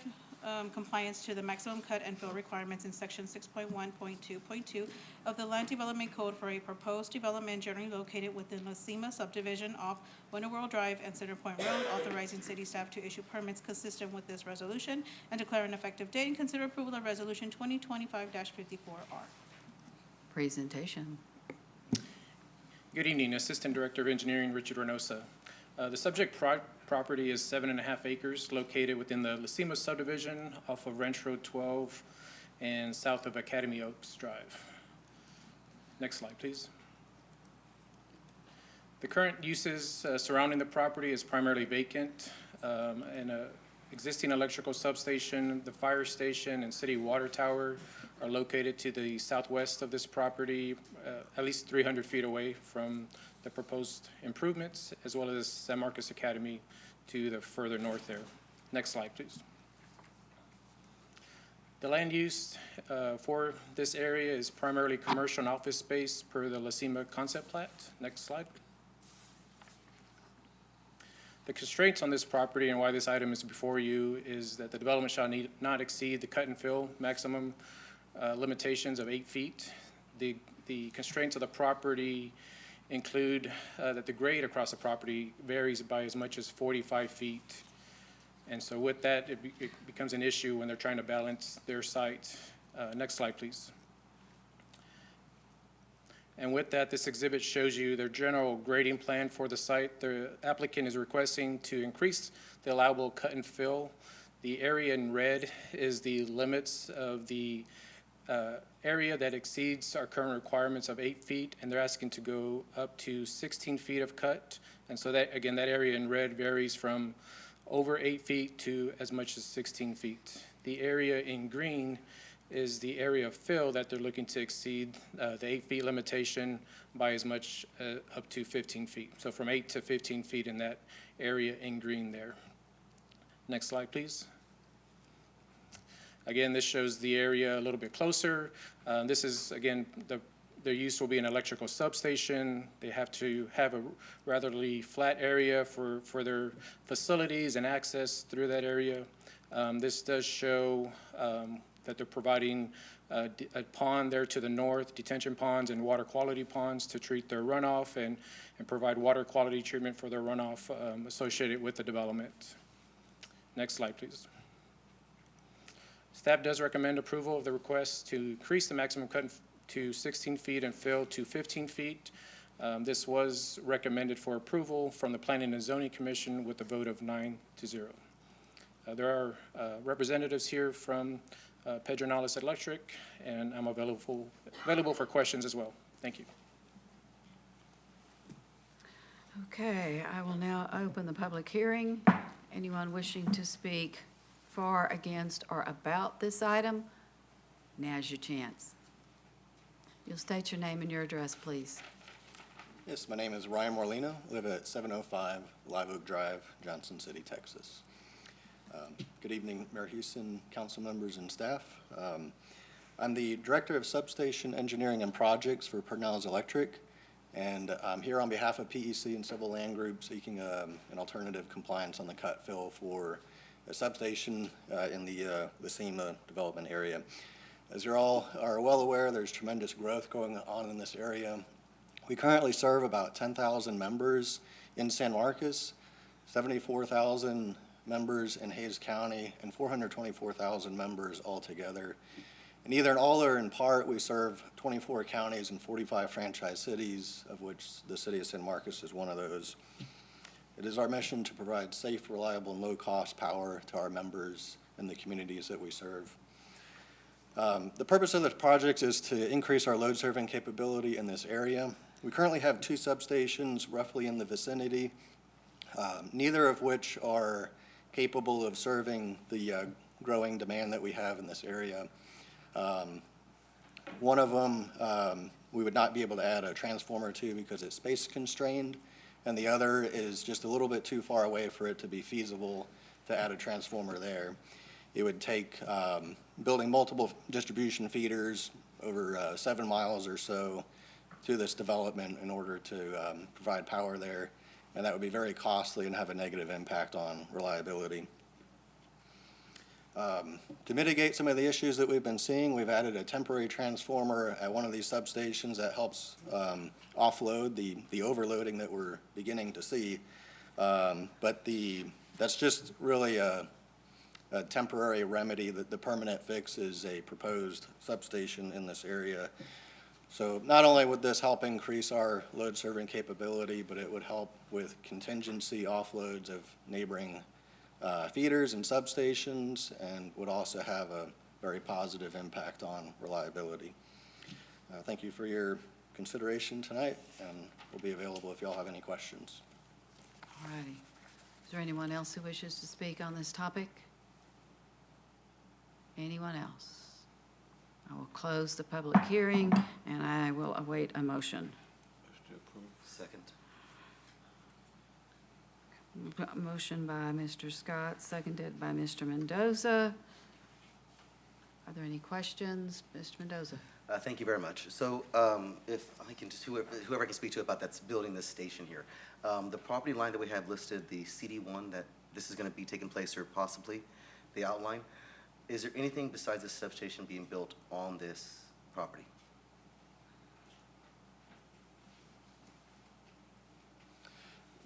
compliance to the maximum cut and fill requirements in section 6.1.2.2 of the Land Development Code for a proposed development generally located within La Cima subdivision off Winter World Drive and Center Point Road, authorizing city staff to issue permits consistent with this resolution and declare an effective date and consider approval of resolution 2025-54R. Presentation. Good evening, Assistant Director of Engineering, Richard Reynosa. The subject property is 7.5 acres located within the La Cima subdivision off of Ranch Road 12 and south of Academy Oaks Drive. Next slide, please. The current uses surrounding the property is primarily vacant, and an existing electrical substation, the fire station, and city water tower are located to the southwest of this property, at least 300 feet away from the proposed improvements, as well as San Marcos Academy to the further north there. Next slide, please. The land use for this area is primarily commercial and office space per the La Cima concept plat. Next slide. The constraints on this property and why this item is before you is that the development shall not exceed the cut and fill maximum limitations of 8 feet. The constraints of the property include that the grade across the property varies by as much as 45 feet. And so with that, it becomes an issue when they're trying to balance their site. Next slide, please. And with that, this exhibit shows you their general grading plan for the site. The applicant is requesting to increase the allowable cut and fill. The area in red is the limits of the area that exceeds our current requirements of 8 feet, and they're asking to go up to 16 feet of cut. And so that, again, that area in red varies from over 8 feet to as much as 16 feet. The area in green is the area of fill that they're looking to exceed the 8 feet limitation by as much up to 15 feet. So from 8 to 15 feet in that area in green there. Next slide, please. Again, this shows the area a little bit closer. This is, again, their use will be an electrical substation. They have to have a ratherly flat area for their facilities and access through that area. This does show that they're providing a pond there to the north, detention ponds and water quality ponds to treat their runoff and provide water quality treatment for their runoff associated with the development. Next slide, please. Staff does recommend approval of the request to increase the maximum cut to 16 feet and fill to 15 feet. This was recommended for approval from the Planning and Zoning Commission with a vote of 9-0. There are representatives here from Pedernales Electric, and I'm available for questions as well. Thank you. Okay, I will now open the public hearing. Anyone wishing to speak for, against, or about this item, now's your chance. You'll state your name and your address, please. Yes, my name is Ryan Morlino. I live at 705 Live Oak Drive, Johnson City, Texas. Good evening, Mayor Houston, council members, and staff. I'm the Director of Substation Engineering and Projects for Pedernales Electric, and I'm here on behalf of PEC and Civil Land Group seeking an alternative compliance on the cut fill for a substation in the La Cima development area. As you all are well aware, there's tremendous growth going on in this area. We currently serve about 10,000 members in San Marcos, 74,000 members in Hays County, and 424,000 members altogether. And either in all or in part, we serve 24 counties and 45 franchise cities, of which the city of San Marcos is one of those. It is our mission to provide safe, reliable, and low-cost power to our members and the communities that we serve. The purpose of the project is to increase our load serving capability in this area. We currently have 2 substations roughly in the vicinity, neither of which are capable of serving the growing demand that we have in this area. One of them we would not be able to add a transformer to because it's space constrained, and the other is just a little bit too far away for it to be feasible to add a transformer there. It would take building multiple distribution feeders over 7 miles or so to this development in order to provide power there, and that would be very costly and have a negative impact on reliability. To mitigate some of the issues that we've been seeing, we've added a temporary transformer at one of these substations that helps offload the overloading that we're beginning to see. But that's just really a temporary remedy. The permanent fix is a proposed substation in this area. So not only would this help increase our load serving capability, but it would help with contingency offloads of neighboring feeders and substations, and would also have a very positive impact on reliability. Thank you for your consideration tonight, and we'll be available if y'all have any questions. All righty. Is there anyone else who wishes to speak on this topic? Anyone else? I will close the public hearing, and I will await a motion. Second. Motion by Mr. Scott, seconded by Mr. Mendoza. Are there any questions? Mr. Mendoza? Thank you very much. So if I can just, whoever I can speak to about that's building this station here, the property line that we have listed, the CD1, that this is going to be taking place, or possibly the outline, is there anything besides this substation being built on this property?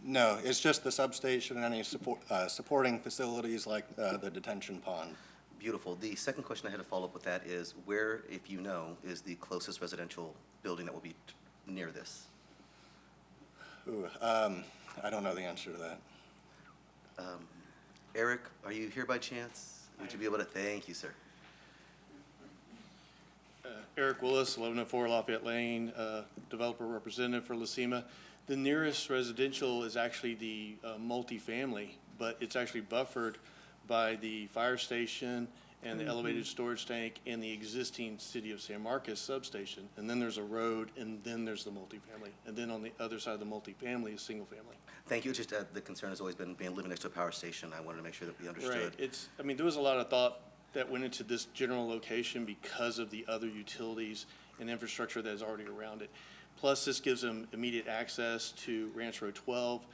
No, it's just the substation and any supporting facilities like the detention pond. Beautiful. The second question I had to follow up with that is where, if you know, is the closest residential building that will be near this? Ooh, I don't know the answer to that. Eric, are you here by chance? Would you be able to? Thank you, sir. Eric Willis, 1104 Lafayette Lane, developer representative for Lacema. The nearest residential is actually the multifamily, but it's actually buffered by the fire station and the elevated storage tank and the existing City of San Marcos substation. And then there's a road, and then there's the multifamily. And then on the other side of the multifamily is single family. Thank you. Just the concern has always been living next to a power station. I wanted to make sure that we understood. Right. I mean, there was a lot of thought that went into this general location because of the other utilities and infrastructure that is already around it. Plus, this gives them immediate access to Ranch Road 12,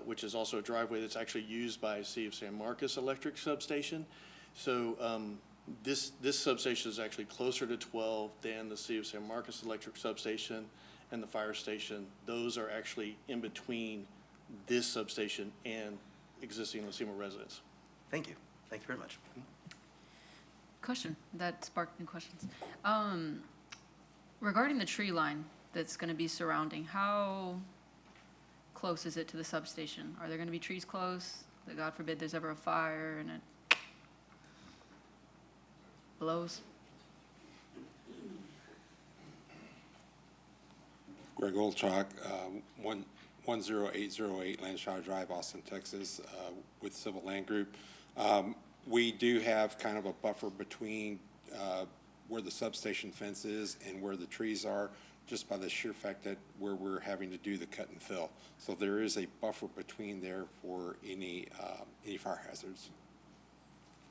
which is also a driveway that's actually used by City of San Marcos Electric Substation. So this substation is actually closer to 12 than the City of San Marcos Electric Substation and the fire station. Those are actually in between this substation and existing Lacema residents. Thank you. Thank you very much. Question that sparked new questions. Regarding the tree line that's going to be surrounding, how close is it to the substation? Are there going to be trees close? That God forbid there's ever a fire and it blows? Greg Olchak, 10808 Lanshaw Drive, Austin, Texas, with Civil Land Group. We do have kind of a buffer between where the substation fence is and where the trees are, just by the sheer fact that where we're having to do the cut and fill. So there is a buffer between there for any fire hazards.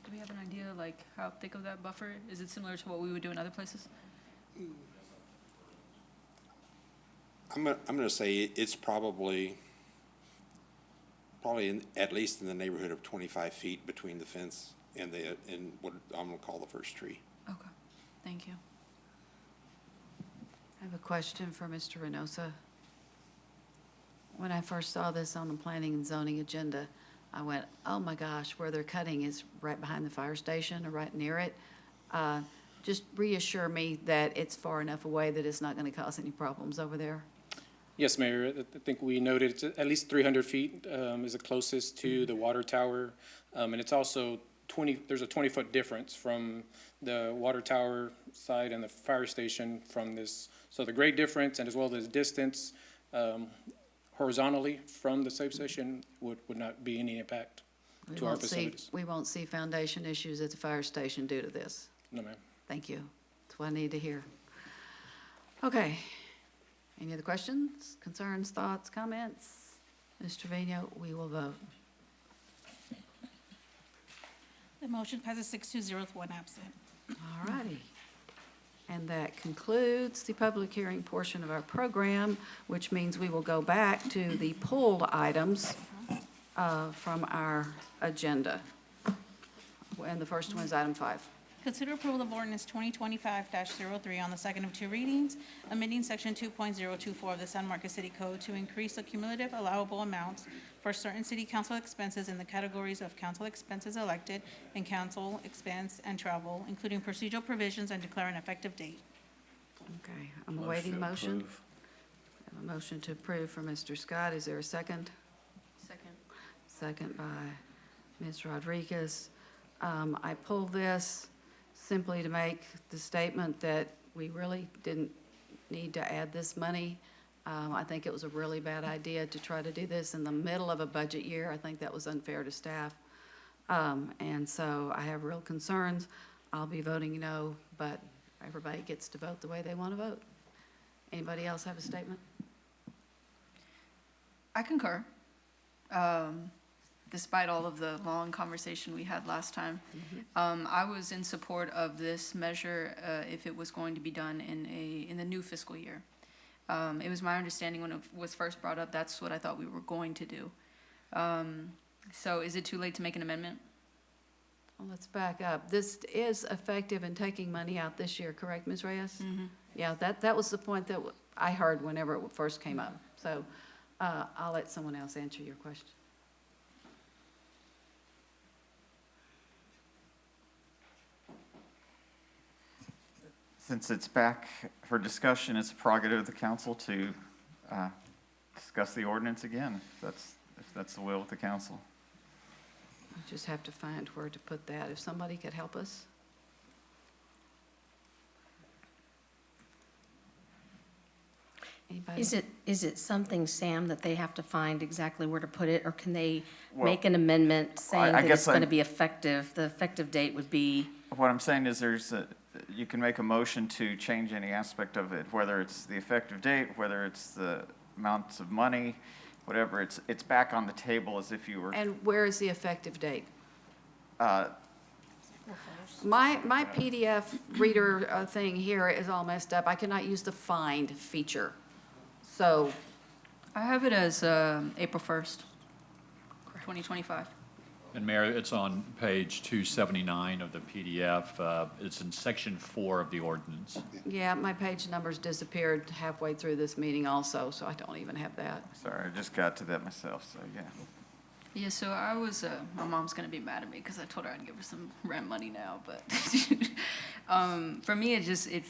Do we have an idea, like, how thick of that buffer? Is it similar to what we would do in other places? I'm gonna say it's probably at least in the neighborhood of 25 feet between the fence and what I'm gonna call the first tree. Okay, thank you. I have a question for Mr. Reynosa. When I first saw this on the planning and zoning agenda, I went, oh my gosh, where they're cutting is right behind the fire station or right near it. Just reassure me that it's far enough away that it's not going to cause any problems over there. Yes, Mayor, I think we noted it's at least 300 feet is the closest to the water tower. And it's also there's a 20-foot difference from the water tower side and the fire station from this. So the grade difference and as well as distance horizontally from the substation would not be any impact to our facilities. We won't see foundation issues at the fire station due to this. No, ma'am. Thank you. That's what I need to hear. Okay. Any other questions, concerns, thoughts, comments? Mr. Trevino, we will vote. The motion passes 6-0 with one absent. All righty. And that concludes the public hearing portion of our program, which means we will go back to the pulled items from our agenda. And the first one is item 5. Consider approval of ordinance 2025-03 on the second of two readings, amending section 2.024 of the San Marcos City Code to increase the cumulative allowable amounts for certain city council expenses in the categories of council expenses elected and council expense and travel, including procedural provisions, and declare an effective date. Okay, I'm awaiting a motion. I have a motion to approve for Mr. Scott. Is there a second? Second. Second by Ms. Rodriguez. I pulled this simply to make the statement that we really didn't need to add this money. I think it was a really bad idea to try to do this in the middle of a budget year. I think that was unfair to staff. And so I have real concerns. I'll be voting no, but everybody gets to vote the way they want to vote. Anybody else have a statement? I concur. Despite all of the long conversation we had last time, I was in support of this measure if it was going to be done in the new fiscal year. It was my understanding when it was first brought up, that's what I thought we were going to do. So is it too late to make an amendment? Well, let's back up. This is effective in taking money out this year, correct, Ms. Reyes? Yeah, that was the point that I heard whenever it first came up. So I'll let someone else answer your question. Since it's back for discussion, it's a prerogative of the council to discuss the ordinance again, if that's the will of the council. I just have to find where to put that. If somebody could help us. Anybody? Is it something, Sam, that they have to find exactly where to put it, or can they Well, make an amendment saying I that it's guess going to I- be effective? The effective date would be, What I'm saying is you can make a motion to change any aspect of it, whether it's the effective date, whether it's the amounts of money, whatever, it's back on the table as if you were, And where is the effective date? uh, My PDF reader thing here is all messed up. I cannot use the find feature. So, I have it as April 1st, 2025. And Mayor, it's on page 279 of the PDF. It's in section 4 of the ordinance. yeah, my page numbers disappeared halfway through this meeting also, so I don't even have that. sorry, I just got to that myself, so yeah. Yeah, so I was, my mom's gonna be mad at me because I told her I'd give her some rent money now, but for me, it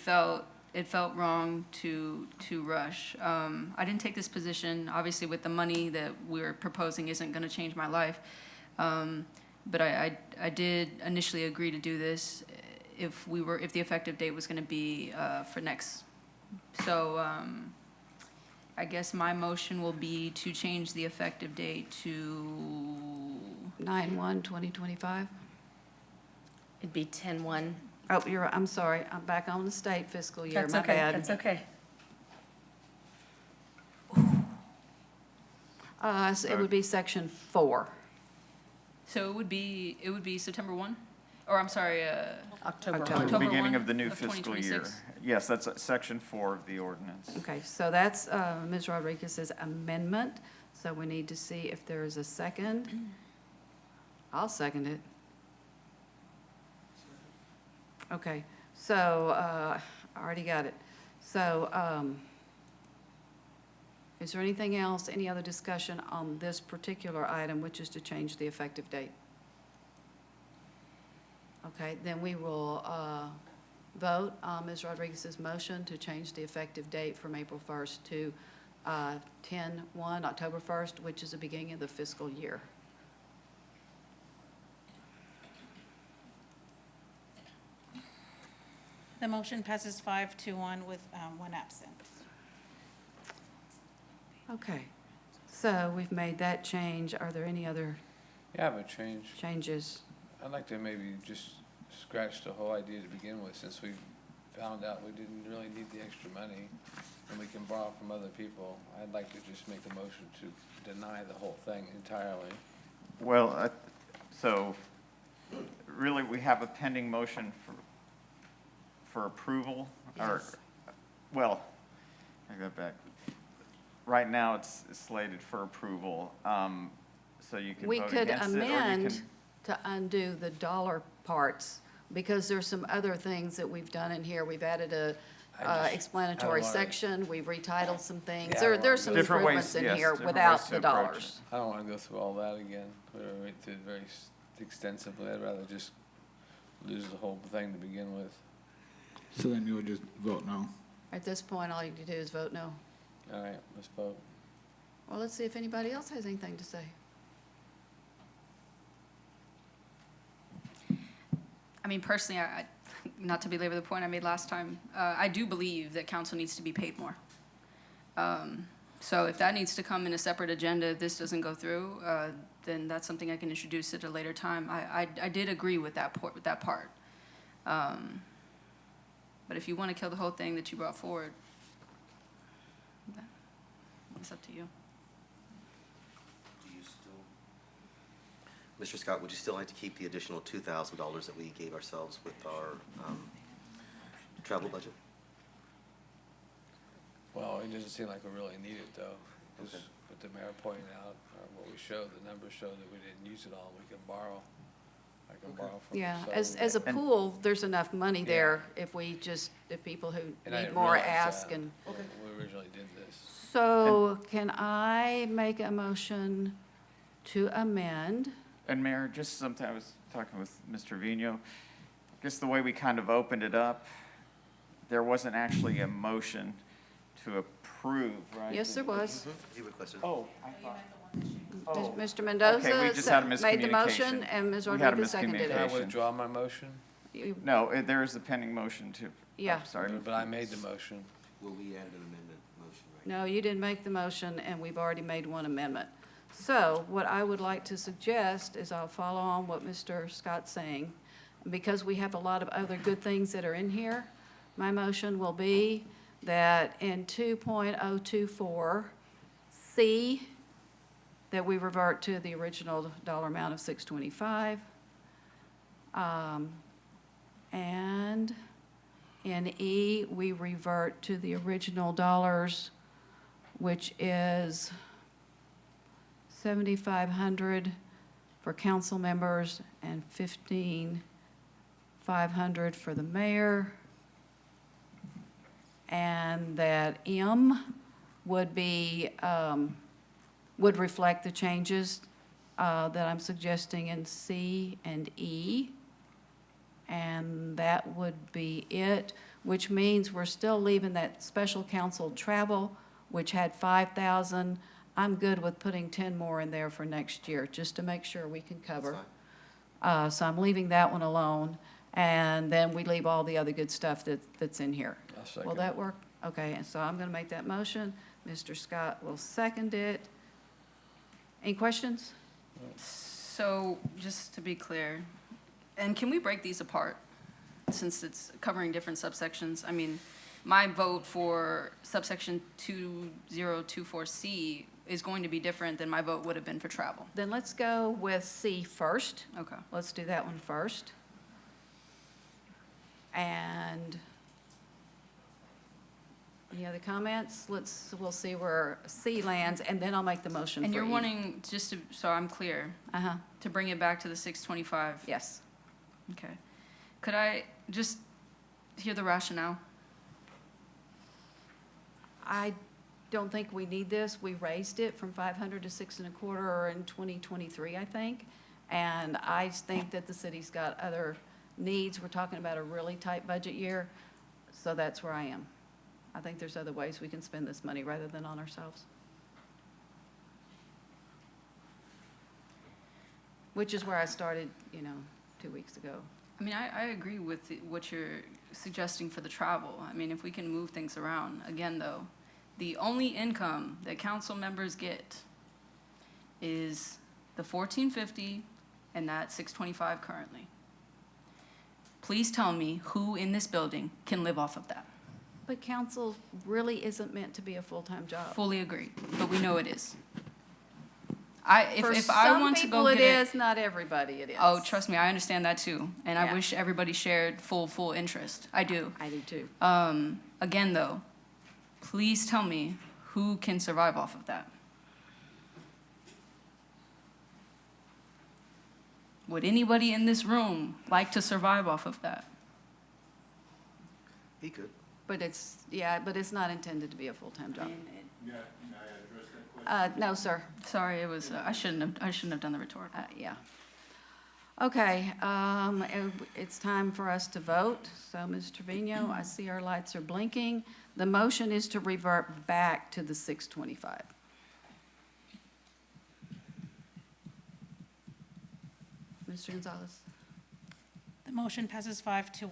felt wrong to rush. I didn't take this position, obviously with the money that we're proposing isn't gonna change my life. But I did initially agree to do this if the effective date was gonna be, for next. So, I guess my motion will be to change the effective date to 9/1/2025? it'd be 10/1. Oh, you're right. I'm sorry. I'm back on the state fiscal year. That's My okay, bad. that's okay. So it would be section 4. So it would be September 1? Or I'm sorry, October The 1. beginning of the new of fiscal year. 2026. Yes, that's section 4 of the ordinance. Okay, so that's Ms. Rodriguez's amendment. So we need to see if there is a second. I'll second it. Okay, so I already got it. So is there anything else, any other discussion on this particular item, which is to change the effective date? Okay, then we will vote on Ms. Rodriguez's motion to change the effective date from April 1st to 10/1, October 1st, which is the beginning of the fiscal year. The motion passes 5-1 with one absent. Okay, so we've made that change. Are there any other Yeah, I have a change. changes? I'd like to maybe just scratch the whole idea to begin with, since we found out we didn't really need the extra money and we can borrow from other people. I'd like to just make a motion to deny the whole thing entirely. Well, so really, we have a pending motion for approval, or, well, I go back. Right now, it's slated for approval, so you can We vote could against it, or you amend can. to undo the dollar parts, because there's some other things that we've done in here. We've added a explanatory I don't wanna- section, we've retitled some things. Yeah, I There's don't wanna some go- Different ways, improvements in yes, here different without ways to the approach it. dollars. I don't wanna go through all that again. We went through it very extensively. I'd rather just lose the whole thing to begin with. So then you would just vote no? At this point, all you can do is vote no. All right, let's vote. Well, let's see if anybody else has anything to say. I mean, personally, not to belabor the point I made last time, I do believe that council needs to be paid more. So if that needs to come in a separate agenda, if this doesn't go through, then that's something I can introduce at a later time. I did agree with that part. But if you want to kill the whole thing that you brought forward, it's up to you. Do you still, Mr. Scott, would you still like to keep the additional $2,000 that we gave ourselves with our travel budget? Well, it doesn't seem like we really need it, though. 'Cause Okay. with the mayor pointing out, what we showed, the numbers show that we didn't use it all. We can borrow. I can borrow from. Yeah, some. as a pool, there's enough money there if people who And I need didn't more realize ask that and. when we originally did this. So can I make a motion to amend? And Mayor, just something, I was talking with Mr. Vino, I guess the way we kind of opened it up, there wasn't actually a motion to approve, right? Yes, there was. He requested. Oh, I thought. Mr. Mendoza Okay, we just had a made the motion, miscommunication. and Ms. We had a Rodriguez seconded Can I it. miscommunication. withdraw my motion? No, there is a pending motion to. Yeah. Sorry. But I made the motion. Will we add an amendment motion, right? No, you didn't make the motion, and we've already made one amendment. So what I would like to suggest is I'll follow on what Mr. Scott's saying. Because we have a lot of other good things that are in here, my motion will be that in 2.024C, that we revert to the original dollar amount of $625. And in E, we revert to the original dollars, which is $7,500 for council members and $15,500 for the mayor. And that M would be, would reflect the changes that I'm suggesting in C and E. And that would be it, which means we're still leaving that special counsel travel, which had 5,000. I'm good with putting 10 more in there for next year, just to make sure we can cover. So I'm leaving that one alone, and then we leave all the other good stuff that's in here. I'll second Will that it. work? Okay, and so I'm gonna make that motion. Mr. Scott will second it. Any questions? So, just to be clear, and can we break these apart, since it's covering different subsections? I mean, my vote for subsection 2024C is going to be different than my vote would have been for travel. Then let's go with C first. Okay. Let's do that one first. And any other comments? We'll see where C lands, and then I'll make the motion for And you're E. wanting, just to, so I'm clear, Uh-huh, to bring it back to the 625? yes. Okay. Could I just hear the rationale? I don't think we need this. We raised it from 500 to 6.25 in 2023, I think. And I think that the city's got other needs. We're talking about a really tight budget year, so that's where I am. I think there's other ways we can spend this money rather than on ourselves. Which is where I started, 2 weeks ago. I mean, I agree with what you're suggesting for the travel. I mean, if we can move things around. Again, though, the only income that council members get is the $1,450 and that $625 currently. Please tell me who in this building can live off of that. But council really isn't meant to be a full-time job. Fully agree, but we know it is. If I want to go For some get people it is, not everybody it is. Oh, trust me, I understand that too, and I Yeah. wish everybody shared full interest. I do. I do too. Again, though, please tell me who can survive off of that. Would anybody in this room like to survive off of that? He could. But it's not intended to be a full-time job. No, sir. Sorry, it was, I shouldn't have done the retort. Yeah. Okay, it's time for us to vote. So, Ms. Trevino, I see our lights are blinking. The motion is to revert back to the 625. Mr. Gonzalez? The motion passes 5-1.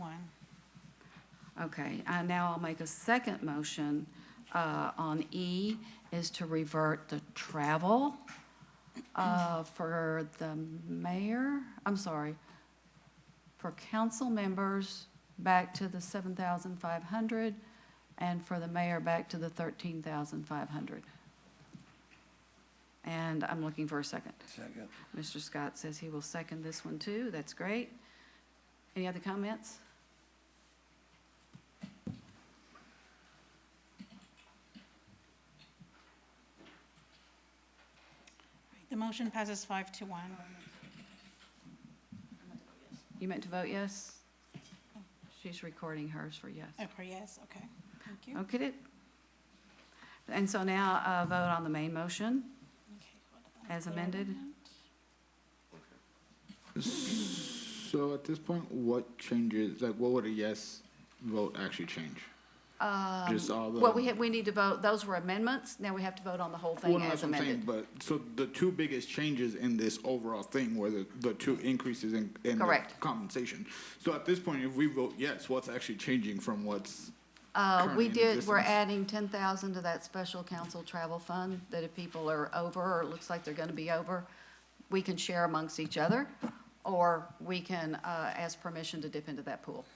Okay, now I'll make a second motion on E, is to revert the travel for the mayor, for council members back to the 7,500, and for the mayor back to the 13,500. And I'm looking for a second. Second. Mr. Scott says he will second this one too. That's great. Any other comments? The motion passes 5-1. You meant to vote yes? She's recording hers for yes. Okay, yes, okay. Thank you. Okay. And so now vote on the main motion as amended. So at this point, what changes, like, what would a yes vote actually change? Just all the. Well, we need to vote, those were amendments. Now we have to vote on the whole thing Well, no, as that's what I'm saying, amended. but, so the two biggest changes in this overall thing were the two increases in the Correct. compensation. So at this point, if we vote yes, what's actually changing from what's currently We in did, we're existence? adding 10,000 to that special council travel fund, that if people are over, or it looks like they're gonna be over, we can share amongst each other, or we can ask permission to dip into that pool.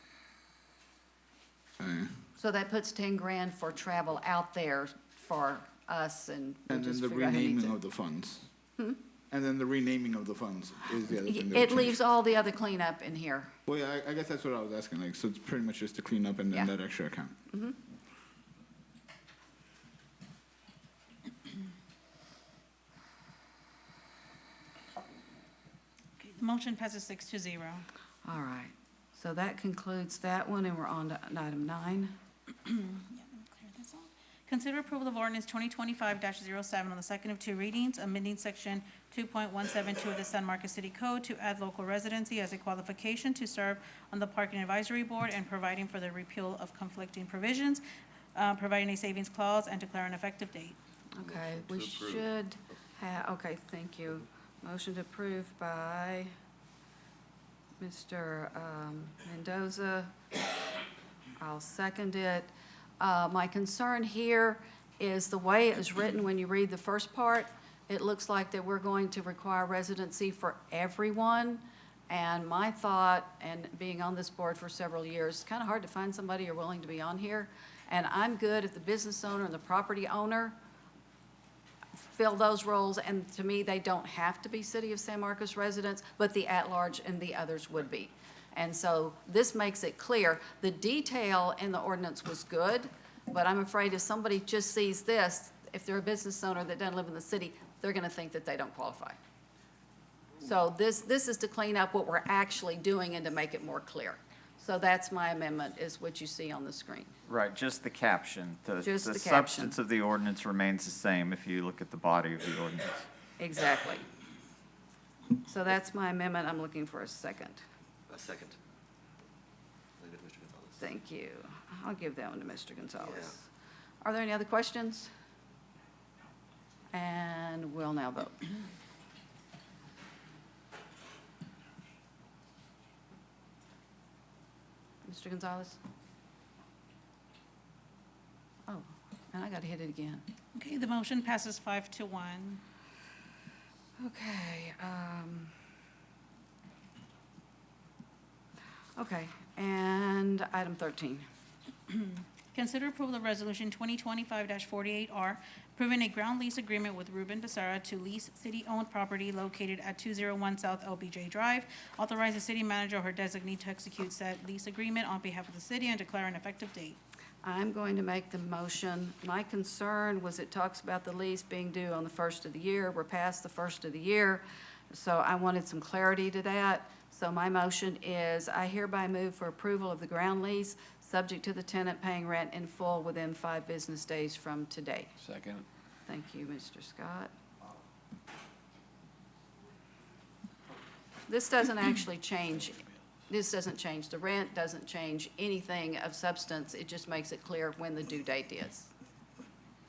So that puts 10 grand for travel out there for us, and we'll And then just the figure out who needs renaming it. of the funds. Hmm? And then the renaming of the funds is the other thing that It would leaves change. all the other cleanup in here. Well, yeah, I guess that's what I was asking, like, so it's pretty much just to clean up and then Yeah. that extra account. Mhm. The motion passes 6-0. All right, so that concludes that one, and we're on to item 9. Consider approval of ordinance 2025-07 on the second of two readings, amending section 2.172 of the San Marcos City Code to add local residency as a qualification to serve on the Parking Advisory Board and providing for the repeal of conflicting provisions, providing a savings clause, and declare an effective date. Okay, we should have, okay, thank you. Motion to approve by Mr. Mendoza. I'll second it. My concern here is the way it was written when you read the first part. It looks like that we're going to require residency for everyone. And my thought, and being on this board for several years, it's kind of hard to find somebody who are willing to be on here. And I'm good if the business owner and the property owner fill those roles, and to me, they don't have to be City of San Marcos residents, but the at-large and the others would be. And so this makes it clear. The detail in the ordinance was good, but I'm afraid if somebody just sees this, if they're a business owner that doesn't live in the city, they're gonna think that they don't qualify. So this is to clean up what we're actually doing and to make it more clear. So that's my amendment, is what you see on the screen. Right, just the caption. Just the The caption. substance of the ordinance remains the same if you look at the body of the ordinance. Exactly. So that's my amendment. I'm looking for a second. A second. Leave it to Mr. Gonzalez. Thank you. I'll give that one to Mr. Gonzalez. Yeah. Are there any other questions? And we'll now vote. Mr. Gonzalez? Oh, and I got to hit it again. Okay, the motion passes 5-1. Okay, okay, and item 13. Consider approval of Resolution 2025-48R, approving a ground lease agreement with Ruben Becerra to lease city-owned property located at 201 South LBJ Drive. Authorize the city manager or her designee to execute said lease agreement on behalf of the city and declare an effective date. I'm going to make the motion. My concern was it talks about the lease being due on the first of the year. We're past the first of the year, so I wanted some clarity to that. So my motion is, I hereby move for approval of the ground lease, subject to the tenant paying rent in full within 5 business days from today. Second. Thank you, Mr. Scott. This doesn't actually change, this doesn't change the rent, doesn't change anything of substance. It just makes it clear when the due date is.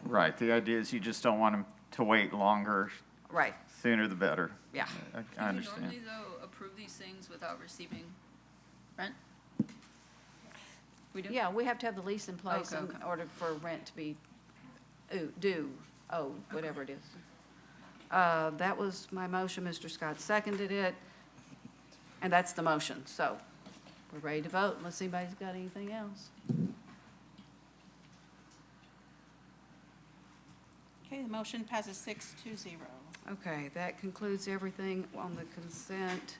Right, the idea is you just don't want them to wait longer, Right, sooner the better. yeah. I understand. Do we normally, though, approve these things without receiving rent? We do? Yeah, we have to have the lease in place Okay, in okay. order for rent to be due, whatever it is. That was my motion. Mr. Scott seconded it. And that's the motion. So we're ready to vote unless anybody's got anything else. Okay, the motion passes 6-0. Okay, that concludes everything on the consent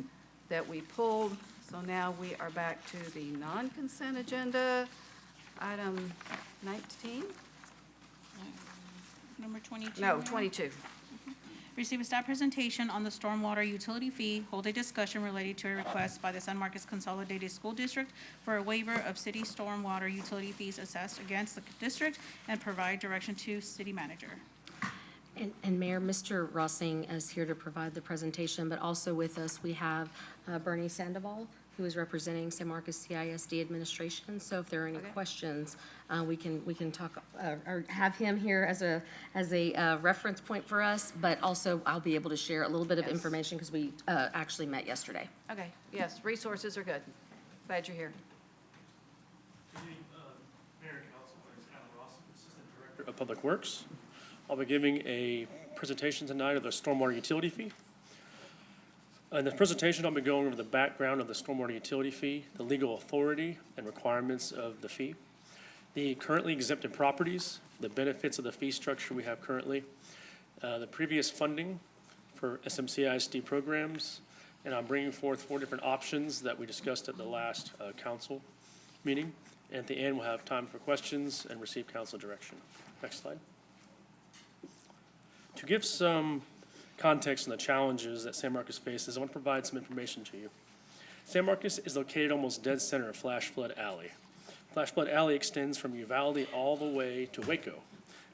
that we pulled. So now we are back to the non-consent agenda. Item 19? Number 22. No, ma'am? 22. Receive a staff presentation on the stormwater utility fee, hold a discussion related to a request by the San Marcos Consolidated School District for a waiver of city stormwater utility fees assessed against the district, and provide direction to city manager. And Mayor, Mr. Rossing is here to provide the presentation, but also with us, we have Bernie Sandoval, who is representing San Marcos CISD Administration. So if there are any questions, we can talk, or have him here as a reference point for us, but also I'll be able to share a little bit of Yes. information because we actually met yesterday. Okay, yes, resources are good. Glad you're here. Mayor and Council, my name is Alan Ross, Assistant Director of Public Works. I'll be giving a presentation tonight of the stormwater utility fee. In the presentation, I'll be going over the background of the stormwater utility fee, the legal authority and requirements of the fee, the currently exempted properties, the benefits of the fee structure we have currently, the previous funding for SMCISD programs, and I'm bringing forth 4 different options that we discussed at the last council meeting. And at the end, we'll have time for questions and receive council direction. Next slide. To give some context on the challenges that San Marcos faces, I want to provide some information to you. San Marcos is located almost dead center of Flash Flood Alley. Flash Flood Alley extends from Uvalde all the way to Waco.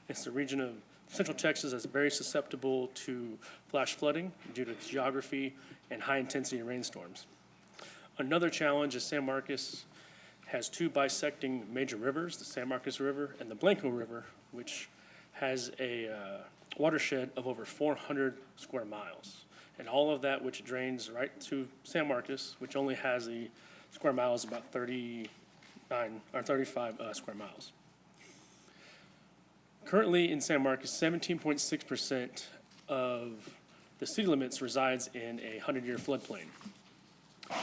It's the region of Central Texas that's very susceptible to flash flooding due to its geography and high-intensity rainstorms. Another challenge is San Marcos has 2 bisecting major rivers, the San Marcos River and the Blanco River, which has a watershed of over 400 square miles. And all of that which drains right to San Marcos, which only has the square miles about 39 or 35 square miles. Currently in San Marcos, 17.6% of the city limits resides in a 100-year floodplain.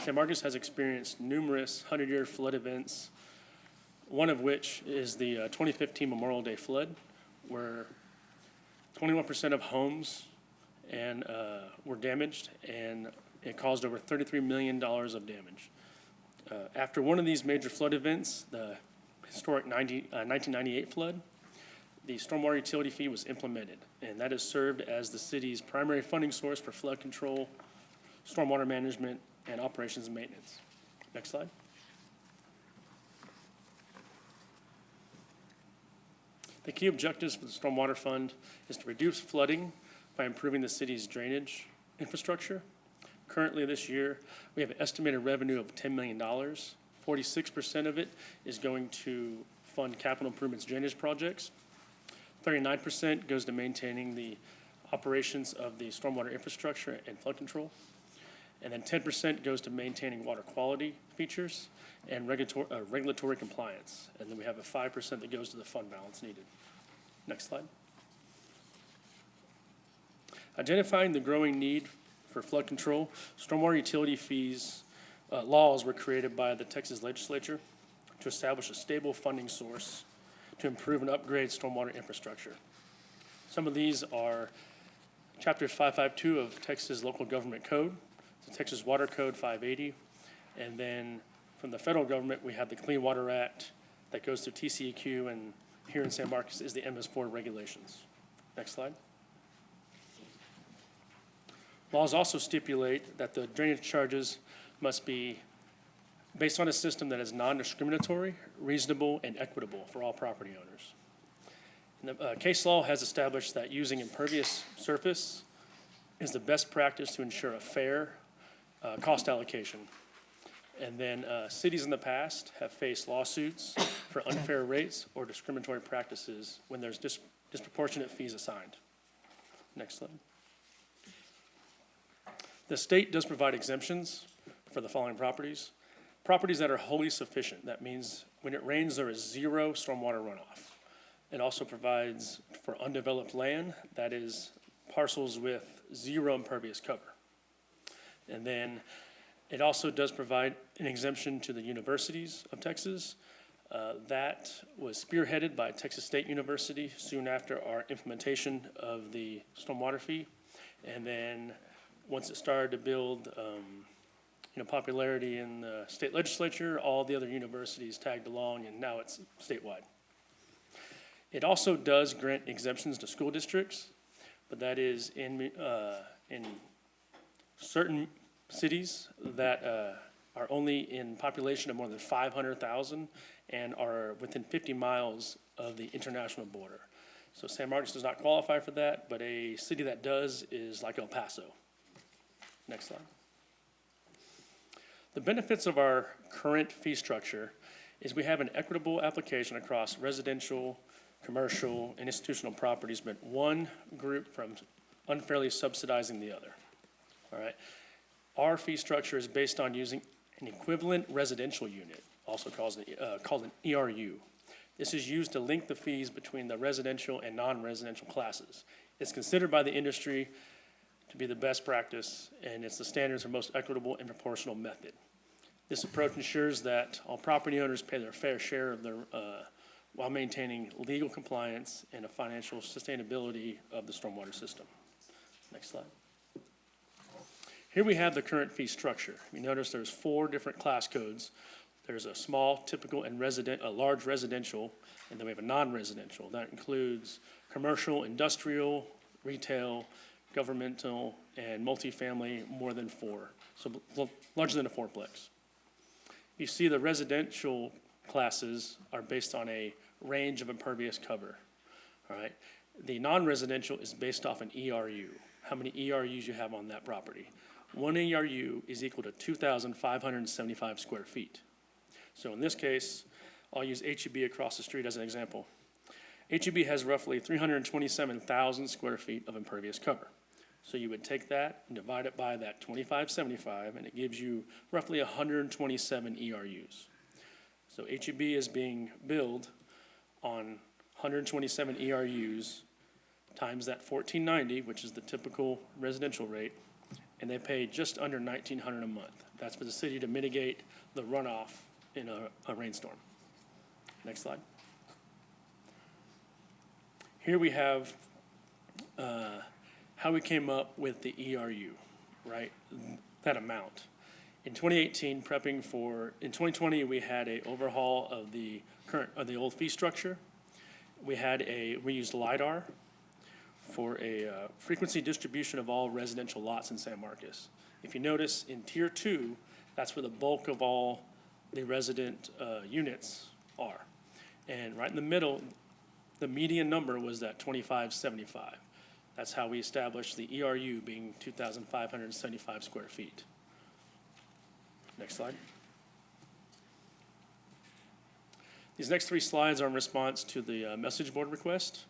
San Marcos has experienced numerous 100-year flood events, one of which is the 2015 Memorial Day flood, where 21% of homes were damaged, and it caused over $33 million of damage. After one of these major flood events, the historic 1998 flood, the stormwater utility fee was implemented, and that has served as the city's primary funding source for flood control, stormwater management, and operations and maintenance. Next slide. The key objectives for the Stormwater Fund is to reduce flooding by improving the city's drainage infrastructure. Currently this year, we have an estimated revenue of $10 million. 46% of it is going to fund capital improvements drainage projects. 39% goes to maintaining the operations of the stormwater infrastructure and flood control. And then 10% goes to maintaining water quality features and regulatory compliance. And then we have a 5% that goes to the fund balance needed. Next slide. Identifying the growing need for flood control, stormwater utility fees laws were created by the Texas legislature to establish a stable funding source to improve and upgrade stormwater infrastructure. Some of these are Chapter 552 of Texas Local Government Code, the Texas Water Code 580, and then from the federal government, we have the Clean Water Act that goes through TCEQ, and here in San Marcos is the MS4 regulations. Next slide. Laws also stipulate that the drainage charges must be based on a system that is non-discriminatory, reasonable, and equitable for all property owners. And the case law has established that using impervious surface is the best practice to ensure a fair cost allocation. And then cities in the past have faced lawsuits for unfair rates or discriminatory practices when there's disproportionate fees assigned. Next slide. The state does provide exemptions for the following properties. Properties that are wholly sufficient. That means when it rains, there is zero stormwater runoff. It also provides for undeveloped land, that is parcels with zero impervious cover. And then it also does provide an exemption to the universities of Texas. That was spearheaded by Texas State University soon after our implementation of the stormwater fee. And then once it started to build popularity in the state legislature, all the other universities tagged along, and now it's statewide. It also does grant exemptions to school districts, but that is in certain cities that are only in population of more than 500,000 and are within 50 miles of the international border. So San Marcos does not qualify for that, but a city that does is like El Paso. Next slide. The benefits of our current fee structure is we have an equitable application across residential, commercial, and institutional properties, but one group from unfairly subsidizing the other. All right. Our fee structure is based on using an equivalent residential unit, also called an ERU. This is used to link the fees between the residential and non-residential classes. It's considered by the industry to be the best practice, and it's the standards or most equitable and proportional method. This approach ensures that all property owners pay their fair share of their, while maintaining legal compliance and a financial sustainability of the stormwater system. Next slide. Here we have the current fee structure. You notice there's 4 different class codes. There's a small, typical, and a large residential, and then we have a non-residential. That includes commercial, industrial, retail, governmental, and multifamily, more than 4, so larger than a 4-plex. You see the residential classes are based on a range of impervious cover, all right? The non-residential is based off an ERU, how many ERUs you have on that property. One ERU is equal to 2,575 square feet. So in this case, I'll use HEB across the street as an example. HEB has roughly 327,000 square feet of impervious cover. So you would take that and divide it by that 2,575, and it gives you roughly 127 ERUs. So HEB is being billed on 127 ERUs times that 1,490, which is the typical residential rate, and they pay just under $1,900 a month. That's for the city to mitigate the runoff in a rainstorm. Next slide. Here we have how we came up with the ERU, right? That amount. In 2018, in 2020, we had a overhaul of the old fee structure. We used LiDAR for a frequency distribution of all residential lots in San Marcos. If you notice, in Tier 2, that's where the bulk of all the resident units are. And right in the middle, the median number was that 2,575. That's how we established the ERU being 2,575 square feet. Next slide. These next 3 slides are in response to the message board request.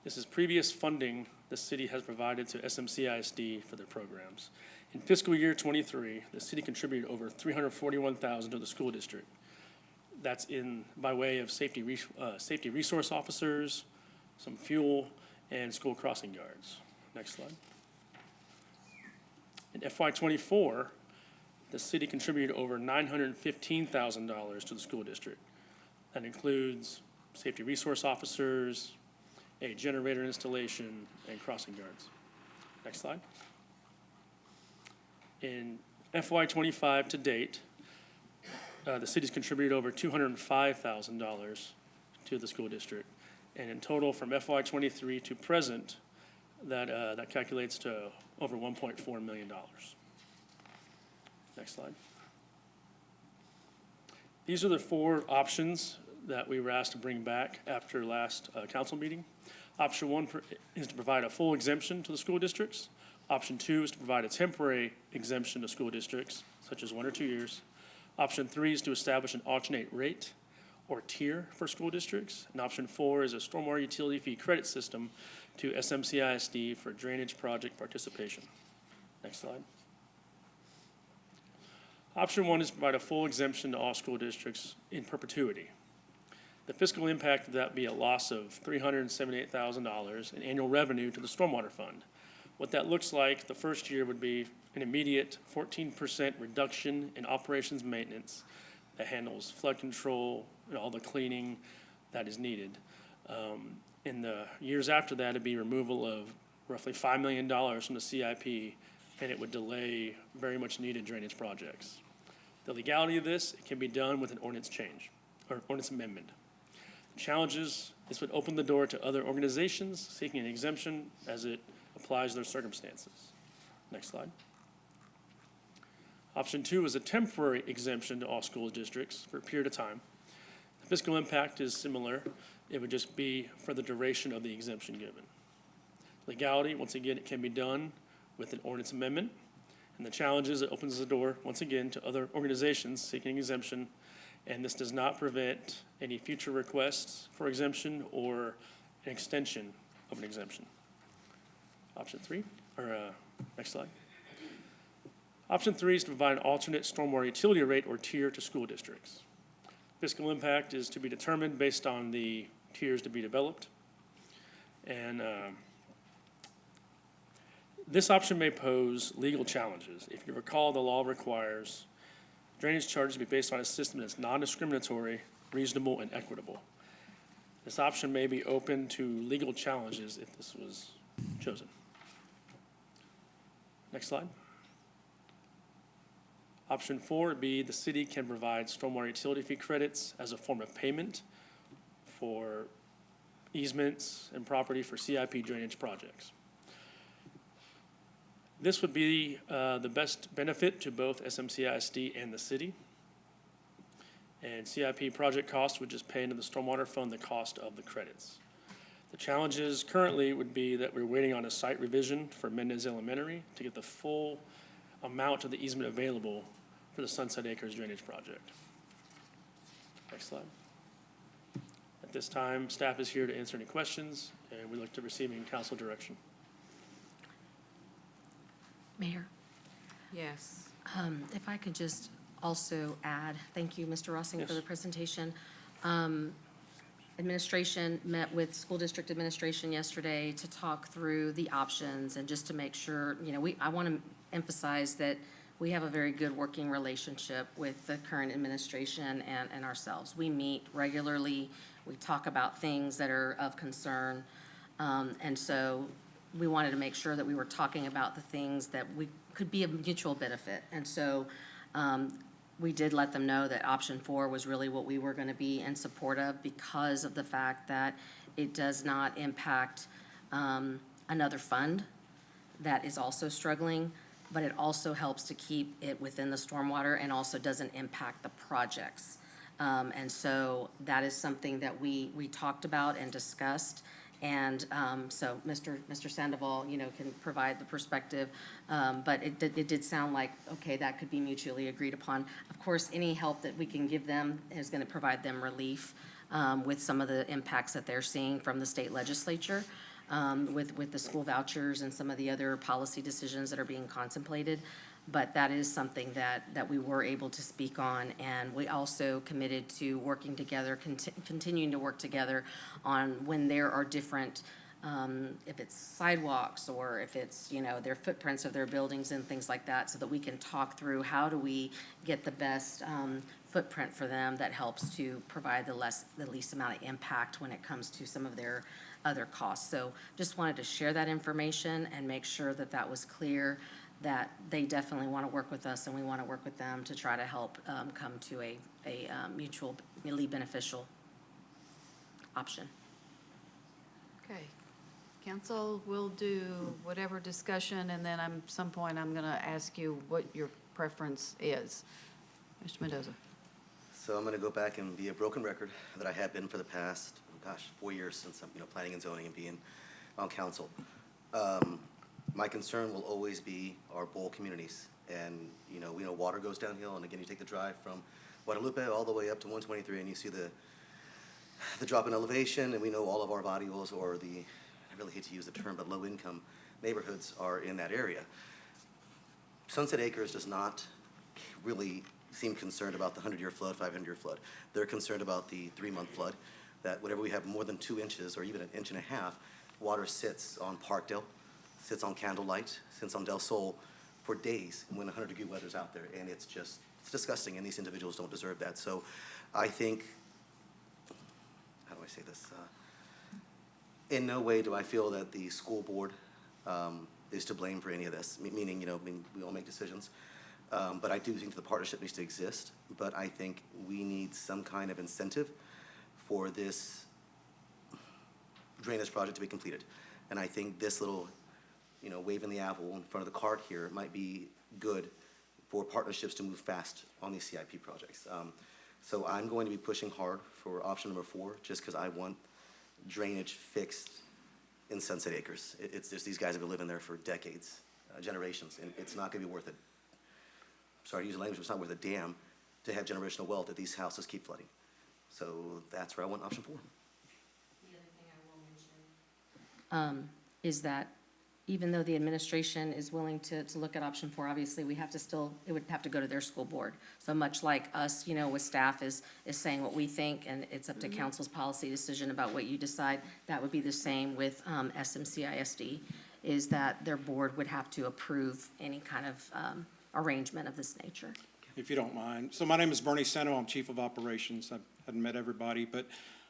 This is previous funding the city has provided to SMCISD for their programs. In fiscal year 23, the city contributed over $341,000 to the school district. That's by way of safety resource officers, some fuel, and school crossing guards. Next slide. In FY24, the city contributed over $915,000 to the school district. That includes safety resource officers, a generator installation, and crossing guards. Next slide. In FY '25 to date, the city's contributed over $205,000 to the school district. And in total, from FY '23 to present, that calculates to over $1.4 million. Next slide. These are the 4 options that we were asked to bring back after last council meeting. Option 1 is to provide a full exemption to the school districts. Option 2 is to provide a temporary exemption to school districts, such as 1 or 2 years. Option 3 is to establish an alternate rate or tier for school districts. And option 4 is a stormwater utility fee credit system to SMCISD for drainage project participation. Next slide. Option 1 is to provide a full exemption to all school districts in perpetuity. The fiscal impact of that be a loss of $378,000 in annual revenue to the stormwater fund. What that looks like, the first year would be an immediate 14% reduction in operations maintenance that handles flood control and all the cleaning that is needed. In the years after that, it'd be removal of roughly $5 million from the CIP, and it would delay very much needed drainage projects. The legality of this, it can be done with an ordinance change, or ordinance amendment. Challenges, this would open the door to other organizations seeking an exemption as it applies to their circumstances. Next slide. Option 2 is a temporary exemption to all school districts for a period of time. The fiscal impact is similar. It would just be for the duration of the exemption given. Legality, once again, it can be done with an ordinance amendment. And the challenge is it opens the door, once again, to other organizations seeking exemption, and this does not prevent any future requests for exemption or an extension of an exemption. Option 3, next slide. Option 3 is to provide an alternate stormwater utility rate or tier to school districts. Fiscal impact is to be determined based on the tiers to be developed. And this option may pose legal challenges. If you recall, the law requires drainage charges to be based on a system that's non-discriminatory, reasonable, and equitable. This option may be open to legal challenges if this was chosen. Next slide. Option 4 would be the city can provide stormwater utility fee credits as a form of payment for easements and property for CIP drainage projects. This would be the best benefit to both SMCISD and the city. And CIP project costs would just pay into the stormwater fund the cost of the credits. The challenges currently would be that we're waiting on a site revision for Mendez Elementary to get the full amount of the easement available for the Sunset Acres drainage project. Next slide. At this time, staff is here to answer any questions, and we look to receiving council direction. Mayor, Yes. if I could just also add, thank you, Mr. Rossing, for Yes. the presentation. Administration met with school district administration yesterday to talk through the options and just to make sure, I want to emphasize that we have a very good working relationship with the current administration and ourselves. We meet regularly. We talk about things that are of concern. And so we wanted to make sure that we were talking about the things that we could be of mutual benefit. And so we did let them know that option 4 was really what we were going to be in support of because of the fact that it does not impact another fund that is also struggling, but it also helps to keep it within the stormwater and also doesn't impact the projects. And so that is something that we talked about and discussed. And so Mr. Sandoval, can provide the perspective, but it did sound like, okay, that could be mutually agreed upon. Of course, any help that we can give them is going to provide them relief with some of the impacts that they're seeing from the state legislature, with the school vouchers and some of the other policy decisions that are being contemplated. But that is something that we were able to speak on, and we also committed to working together, continuing to work together on when there are different, if it's sidewalks or if it's, their footprints of their buildings and things like that, so that we can talk through how do we get the best footprint for them that helps to provide the least amount of impact when it comes to some of their other costs. So just wanted to share that information and make sure that that was clear, that they definitely want to work with us and we want to work with them to try to help come to a mutually beneficial option. Okay. Council will do whatever discussion, and then some point I'm going to ask you what your preference is. Mr. Mendoza. So I'm going to go back and be a broken record that I have been for the past, 4 years since I'm, planning and zoning and being on council. My concern will always be our bowl communities. And, we know water goes downhill, and again, you take the drive from Guadalupe all the way up to 123, and you see the drop in elevation, and we know all of our barrios, or I really hate to use the term, but low-income neighborhoods are in that area. Sunset Acres does not really seem concerned about the 100-year flood, 500-year flood. They're concerned about the 3-month flood, that whenever we have more than 2 inches, or even 1.5 inches, water sits on Parkdale, sits on Candlelight, sits on Del Sol for days when 100-degree weather's out there, and it's disgusting, and these individuals don't deserve that. So I think, how do I say this? In no way do I feel that the school board is to blame for any of this, meaning, we all make decisions. But I do think the partnership needs to exist, but I think we need some kind of incentive for this drainage project to be completed. And I think this little, waving the apple in front of the cart here might be good for partnerships to move fast on these CIP projects. So I'm going to be pushing hard for option number 4, just because I want drainage fixed in Sunset Acres. It's just, these guys have been living there for decades, generations, and it's not gonna be worth it. Sorry to use the language, but it's not worth a damn to have generational wealth if these houses keep flooding. So that's where I want option 4. The other thing I will mention is that even though the administration is willing to look at option 4, obviously we have to it would have to go to their school board. So much like us, with staff is saying what we think, and it's up to council's policy decision about what you decide, that would be the same with SMCISD, is that their board would have to approve any kind of arrangement of this nature. If you don't mind. So my name is Bernie Seno, I'm Chief of Operations. I hadn't met everybody, but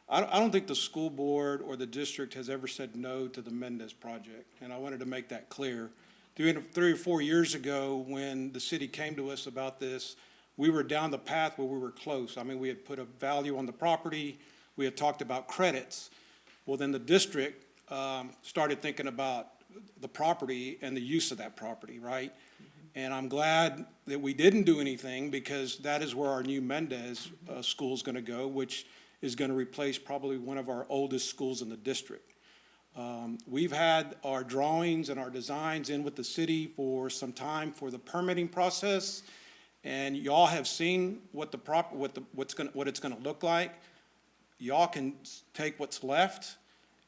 I don't think the school board or the district has ever said no to the Mendez project, and I wanted to make that clear. 3 or 4 years ago, when the city came to us about this, we were down the path where we were close. I mean, we had put a value on the property, we had talked about credits. Well, then the district started thinking about the property and the use of that property, right? And I'm glad that we didn't do anything, because that is where our new Mendez school is going to go, which is going to replace probably one of our oldest schools in the district. We've had our drawings and our designs in with the city for some time for the permitting process, and y'all have seen what it's going to look like. Y'all can take what's left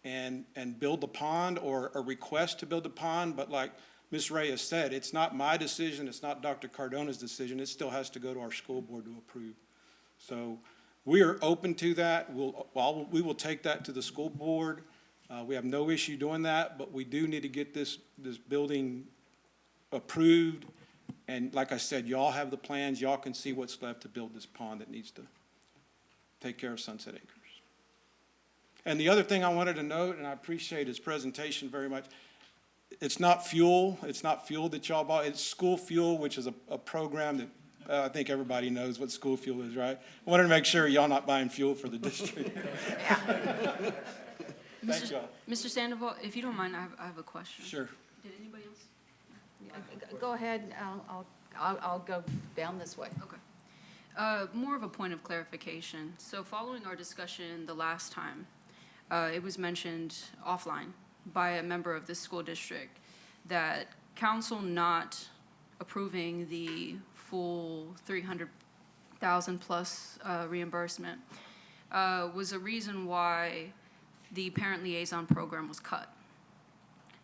and build the pond, or a request to build the pond, but like Ms. Reyes said, it's not my decision, it's not Dr. Cardona's decision, it still has to go to our school board to approve. So we are open to that. We will take that to the school board. We have no issue doing that, but we do need to get this building approved. And like I said, y'all have the plans, y'all can see what's left to build this pond that needs to take care of Sunset Acres. And the other thing I wanted to note, and I appreciate his presentation very much, it's not fuel that y'all bought, it's school fuel, which is a program that I think everybody knows what school fuel is, right? I wanted to make sure y'all not buying fuel for the district. Thank y'all. Mr. Sandoval, if you don't mind, I have a question. Sure. Did anybody else? Go ahead, I'll go down this way. Okay. More of a point of clarification. So following our discussion the last time, it was mentioned offline by a member of this school district that council not approving the full $300,000 plus reimbursement was a reason why the parent liaison program was cut.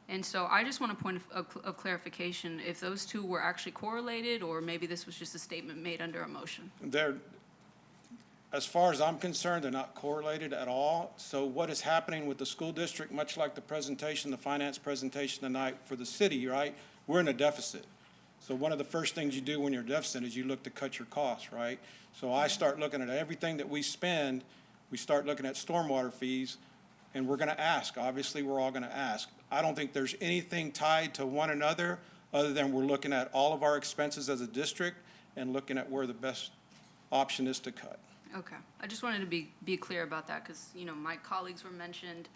And so I just want a point of clarification if those two were actually correlated, or maybe this was just a statement made under a motion. As far as I'm concerned, they're not correlated at all. So what is happening with the school district, much like the presentation, the finance presentation tonight for the city, right? We're in a deficit. So one of the first things you do when you're deficit is you look to cut your costs, right? So I start looking at everything that we spend, we start looking at stormwater fees, and we're gonna ask, obviously, we're all gonna ask. I don't think there's anything tied to one another, other than we're looking at all of our expenses as a district and looking at where the best option is to cut. Okay, I just wanted to be clear about that, because, you know, my colleagues were mentioned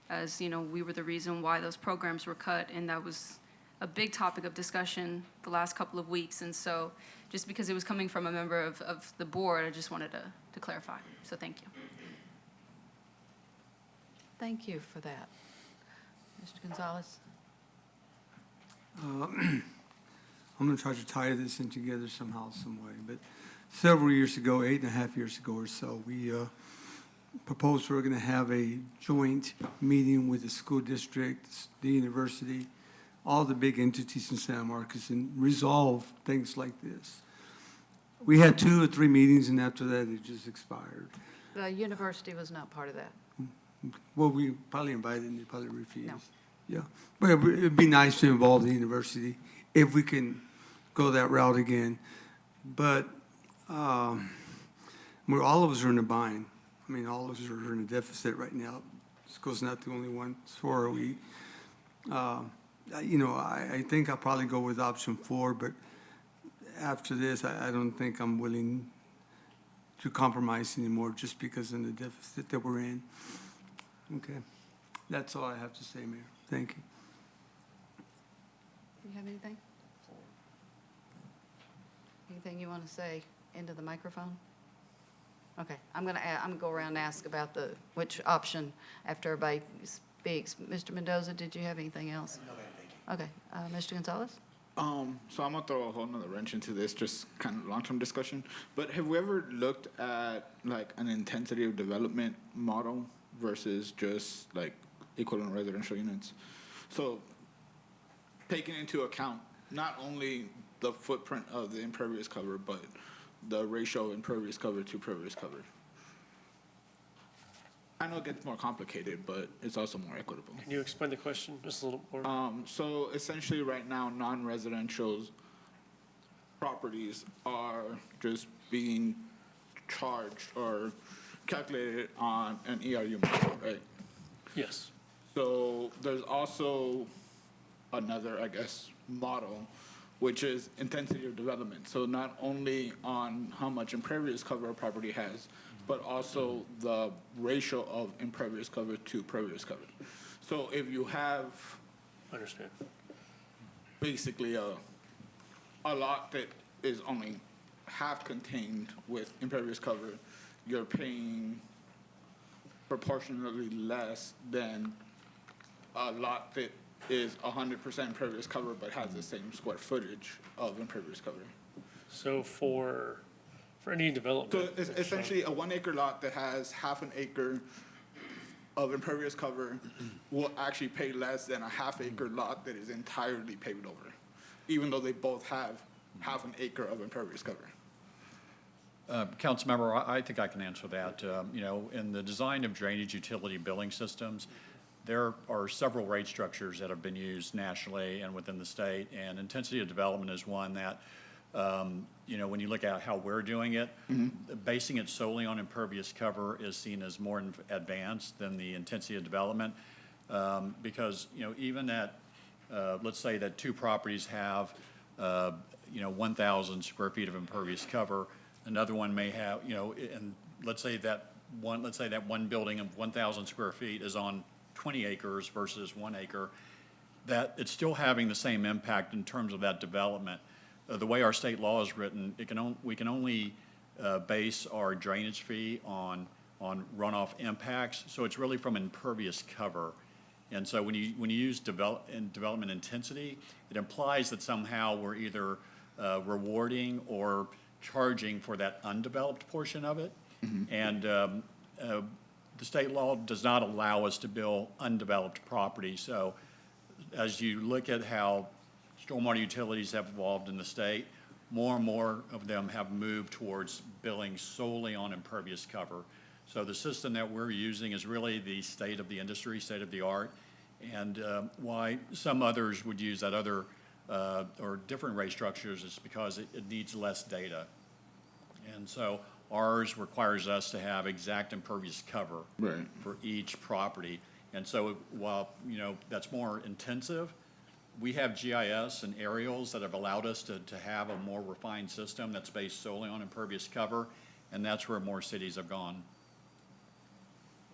as, you know, we were the reason why those programs were cut, and that was a big topic of discussion the last couple of weeks, and so, just because it was coming from a member of the board, I just wanted to clarify, so thank you. Thank you for that. Mr. Gonzalez? I'm gonna try to tie this in together somehow, some way, but several years ago, 8.5 years ago or so, we proposed we were gonna have a joint meeting with the school district, the university, all the big entities in San Marcos, and resolve things like this. We had 2 or 3 meetings, and after that, it just expired. The university was not part of that. Well, we probably invited, and they probably refused. No. Yeah, but it'd be nice to involve the university if we can go that route again. But all of us are in a bind. I mean, all of us are in a deficit right now. School's not the only one, so are we. You know, I think I'll probably go with option 4, but after this, I don't think I'm willing to compromise anymore just because of the deficit that we're in. Okay, that's all I have to say, Mayor. Thank you. Do you have anything? Anything you want to say into the microphone? Okay, I'm gonna go around and ask about which option after everybody speaks. Mr. Mendoza, did you have anything else? No, thank you. Okay, Mr. Gonzalez? So I'm gonna throw a whole nother wrench into this, just kind of long-term discussion. But have we ever looked at like an intensity of development model versus just like equivalent residential units? So taking into account not only the footprint of the impervious cover, but the ratio of impervious cover to pervious cover. I know it gets more complicated, but it's also more equitable. Can you explain the question just a little more? So essentially right now, non-residential properties are just being charged or calculated on an ERU model, right? Yes. So there's also another, I guess, model, which is intensity of development. So not only on how much impervious cover a property has, but also the ratio of impervious cover to pervious cover. So if you have Understand. basically a lot that is only half contained with impervious cover, you're paying proportionately less than a lot that is 100% impervious cover but has the same square footage of impervious cover. So for any development. So it's essentially a 1 acre lot that has half an acre of impervious cover will actually pay less than a half acre lot that is entirely paved over, even though they both have half an acre of impervious cover. Councilmember, I think I can answer that. You know, in the design of drainage utility billing systems, there are several rate structures that have been used nationally and within the state, and intensity of development is one that, you know, when you look at how we're doing it, basing it solely on impervious cover is seen as more advanced than the intensity of development, because, you know, even at, let's say that 2 properties have, you know, 1,000 square feet of impervious cover, another one may have, you know, and let's say that one building of 1,000 square feet is on 20 acres versus 1 acre, that it's still having the same impact in terms of that development. The way our state law is written, we can only base our drainage fee on runoff impacts, so it's really from impervious cover. And so when you use development intensity, it implies that somehow we're either rewarding or charging for that undeveloped portion of it. And the state law does not allow us to bill undeveloped property. So as you look at how stormwater utilities have evolved in the state, more and more of them have moved towards billing solely on impervious cover. So the system that we're using is really the state of the industry, state of the art, and why some others would use that other or different rate structures is because it needs less data. And so ours requires us to have exact impervious cover Right. for each property. And so while, that's more intensive, we have GIS and aerials that have allowed us to have a more refined system that's based solely on impervious cover, and that's where more cities have gone.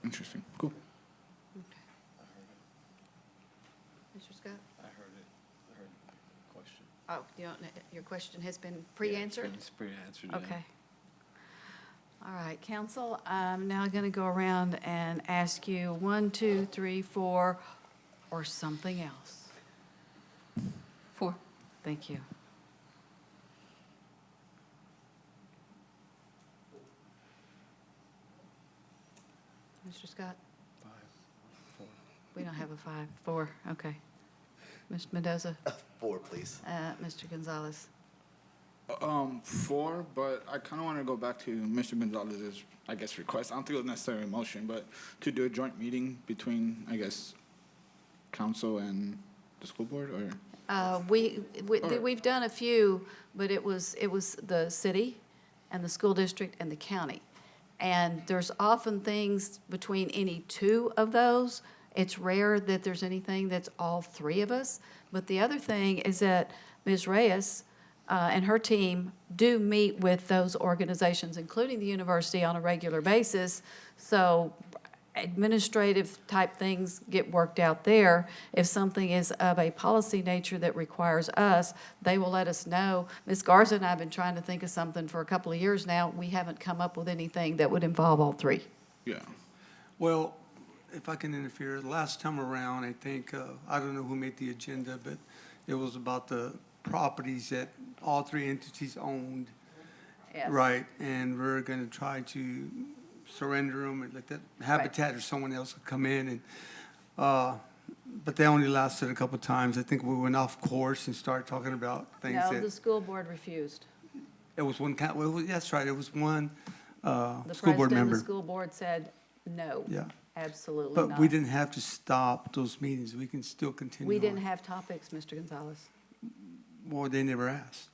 Interesting. Cool. Mr. Scott? I heard the question. Oh, your question has been pre-answered? It's pre-answered, yeah. Okay. All right, council, I'm now going to go around and ask you 1, 2, 3, 4, or something else. 4. Thank you. Mr. Scott? 5, 4. We don't have a 5. 4, okay. Mr. Mendoza? 4, please. Mr. Gonzalez? 4, but I kind of want to go back to Mr. Gonzalez's, I guess, request. I don't think it was necessarily a motion, but to do a joint meeting between, I guess, council and the school board, or? We've done a few, but it was the city and the school district and the county. And there's often things between any two of those. It's rare that there's anything that's all three of us. But the other thing is that Ms. Reyes and her team do meet with those organizations, including the university, on a regular basis. So administrative type things get worked out there. If something is of a policy nature that requires us, they will let us know. Ms. Garza and I have been trying to think of something for a couple of years now. We haven't come up with anything that would involve all three. Yeah. Well, if I can interfere, last time around, I think, I don't know who made the agenda, but it was about the properties that all three entities owned. Yes. Right, and we're gonna try to surrender them, and let that Habitat or someone else could come in and, but they only lasted a couple times. I think we went off course and started talking about things No, the that, school board refused. it was one, well, that's right, it was one, The school board president of the member. school board said, no. Yeah. Absolutely But not. we didn't have to stop those meetings, we can still continue We didn't on. have topics, Mr. Gonzalez. Well, they never asked.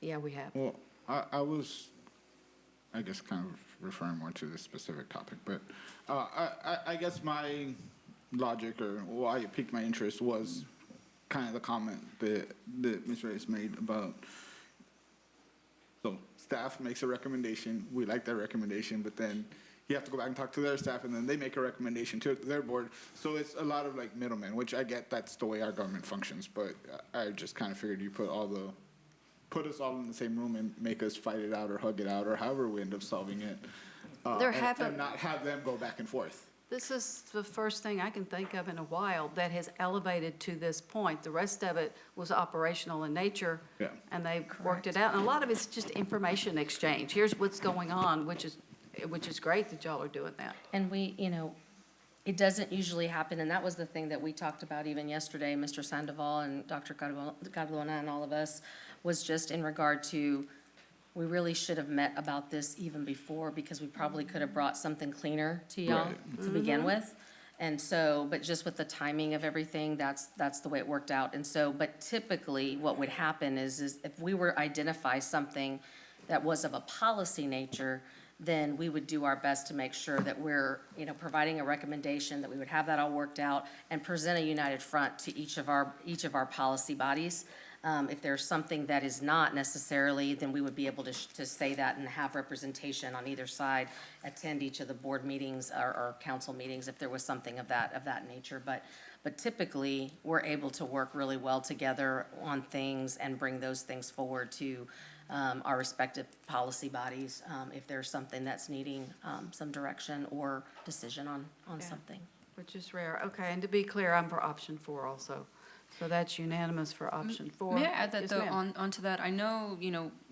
Yeah, we have. Well, I was, I guess, kind of referring more to this specific topic, but I guess my logic or why it piqued my interest was kind of the comment that Ms. Reyes made about, so staff makes a recommendation, we like that recommendation, but then you have to go back and talk to their staff, and then they make a recommendation to their board. So it's a lot of like middlemen, which I get that's the way our government functions, but I just kind of figured you put us all in the same room and make us fight it out or hug it out or however we end up solving it. And not have them go back and forth. This is the first thing I can think of in a while that has elevated to this point. The rest of it was operational in nature. Yeah. And they worked it out. And a lot of it's just information exchange. Here's what's going on, which is great that y'all are doing that. And we, it doesn't usually happen, and that was the thing that we talked about even yesterday, Mr. Sandoval and Dr. Catalona and all of us, was just in regard to, we really should have met about this even before, because we probably could have brought something cleaner to y'all to begin with. And so, but just with the timing of everything, that's the way it worked out. And so, but typically, what would happen is if we were to identify something that was of a policy nature, then we would do our best to make sure that we're, providing a recommendation, that we would have that all worked out and present a united front to each of our policy bodies. If there's something that is not necessarily, then we would be able to say that and have representation on either side, attend each of the board meetings or council meetings if there was something of that nature. But typically, we're able to work really well together on things and bring those things forward to our respective policy bodies, if there's something that's needing some direction or decision on something. Which is rare. Okay, and to be clear, I'm for option 4 also. So that's unanimous for option 4. May I add that Yes, though, ma'am. onto that? I know,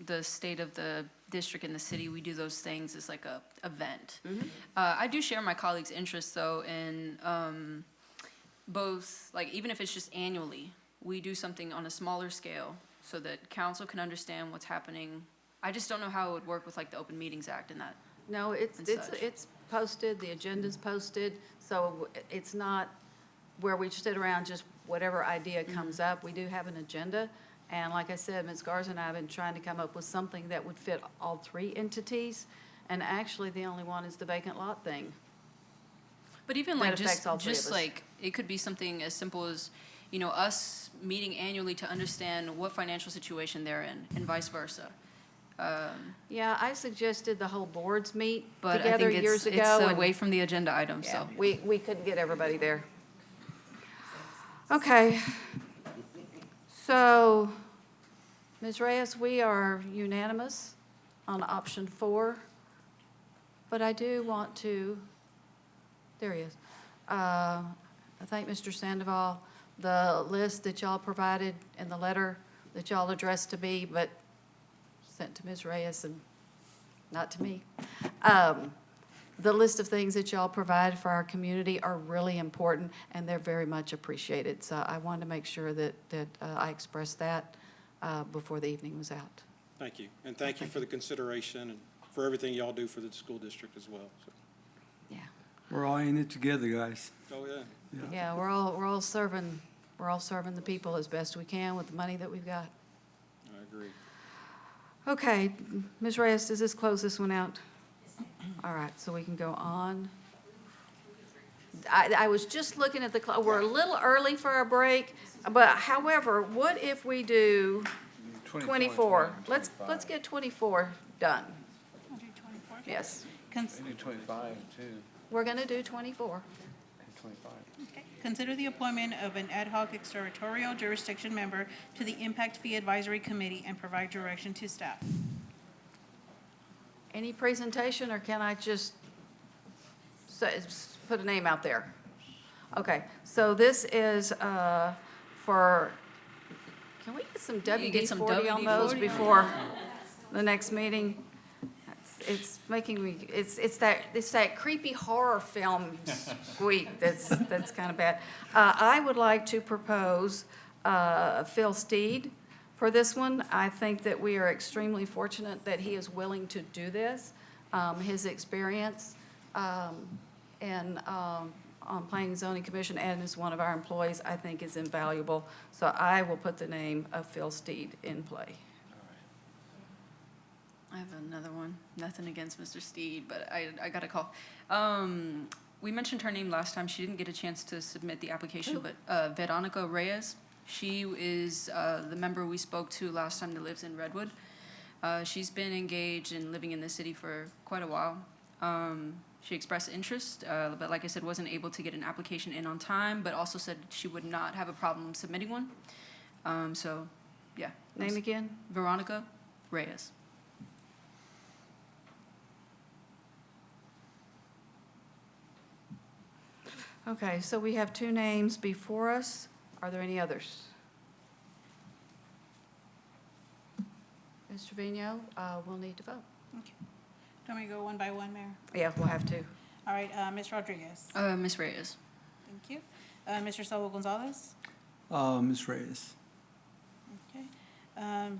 the state of the district and the city, we do those things as like a event. I do share my colleagues' interest though in both, like even if it's just annually, we do something on a smaller scale so that council can understand what's happening. I just don't know how it would work with like the Open Meetings Act and that. No, it's and such. posted, the agenda's posted, so it's not where we sit around, just whatever idea comes up. We do have an agenda, and like I said, Ms. Garza and I have been trying to come up with something that would fit all three entities, and actually, the only one is the vacant lot thing. But even That like affects all three of just us. like, it could be something as simple as, you know, us meeting annually to understand what financial situation they're in and vice versa. Yeah, I suggested the whole boards meet But I together think years it's ago. and- away from the agenda item, Yeah, so. we couldn't get everybody there. Okay. So, Ms. Reyes, we are unanimous on option 4, but I do want to, there he is. I thank Mr. Sandoval, the list that y'all provided and the letter that y'all addressed to me, but sent to Ms. Reyes and not to me. The list of things that y'all provide for our community are really important, and they're very much appreciated. So I wanted to make sure that I expressed that before the evening was out. Thank you. And thank you for the consideration and for everything y'all do for the school district as well. So, Yeah. We're all in it together, guys. oh, yeah. Yeah, we're all serving the people as best we can with the money that we've got. I agree. Okay, Ms. Reyes, does this close this one out? All right, so we can go on. I was just looking at the clock. We're a little early for our break, but however, what if we do 24? Let's get 24 done. I'll do 24. Yes, We do 25 too, we're gonna do 24. and 25. Okay. Consider the appointment of an ad hoc extraterritorial jurisdiction member to the Impact Fee Advisory Committee and provide direction to staff. Any presentation, or can I just put a name out there? Okay, so this is for, can we get some get some WD-40 on those WD-40 before the next meeting? It's making me, it's that creepy horror film squeak that's kind of bad. I would like to propose Phil Steed for this one. I think that we are extremely fortunate that he is willing to do this. His experience on Planning and Zoning Commission and as one of our employees, I think is invaluable. So I will put the name of Phil Steed in play. I have another one. Nothing against Mr. Steed, but I got a call. We mentioned her name last time. She didn't get a chance to submit the application, Who? but Veronica Reyes. She is the member we spoke to last time that lives in Redwood. She's been engaged and living in the city for quite a while. She expressed interest, but like I said, wasn't able to get an application in on time, but also said she would not have a problem submitting one. So, yeah. Name again? Veronica Reyes. Okay, so we have 2 names before us. Are there any others? Ms. Trevino, we'll need to vote. Okay. Do you want me to go one by one, Mayor? Yeah, we'll have to. All right, Ms. Rodriguez. Ms. Reyes. Thank you. Mr. Saul Gonzalez. Ms. Reyes. Okay.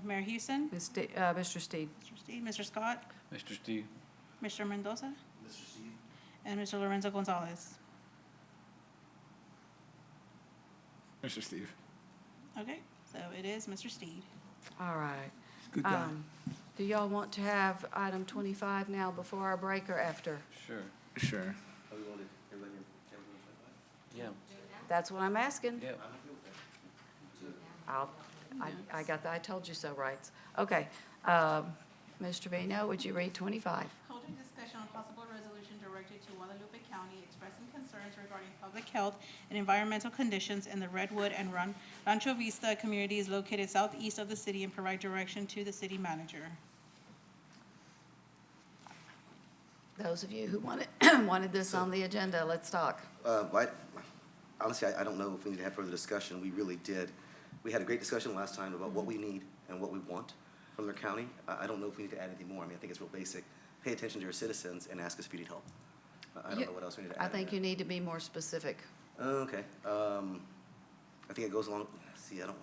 Mayor Houston. Mr. Steed. Mr. Steve. Mr. Scott. Mr. Steve? Mr. Mendoza. Mr. Steve. And Mr. Lorenzo Gonzalez. Mr. Steve. Okay, so it is Mr. Steed. All right. Good guy. Do y'all want to have item 25 now before our break or after? Sure. Sure. Yeah. That's what I'm asking. Yeah. I got that, I told you so rights. Okay. Ms. Trevino, would you read 25? Holding discussion on possible resolution directed to Guadalupe County expressing concerns regarding public health and environmental conditions in the Redwood and Rancho Vista communities located southeast of the city and provide direction to the city manager. Those of you who wanted this on the agenda, let's talk. Honestly, I don't know if we need to have further discussion. We really did. We had a great discussion last time about what we need and what we want from their county. I don't know if we need to add anything more. I mean, I think it's real basic. Pay attention to your citizens and ask us if you need help. I don't know what else we need to add. I think you need to be more specific. Okay. I think it goes along, see, I don't,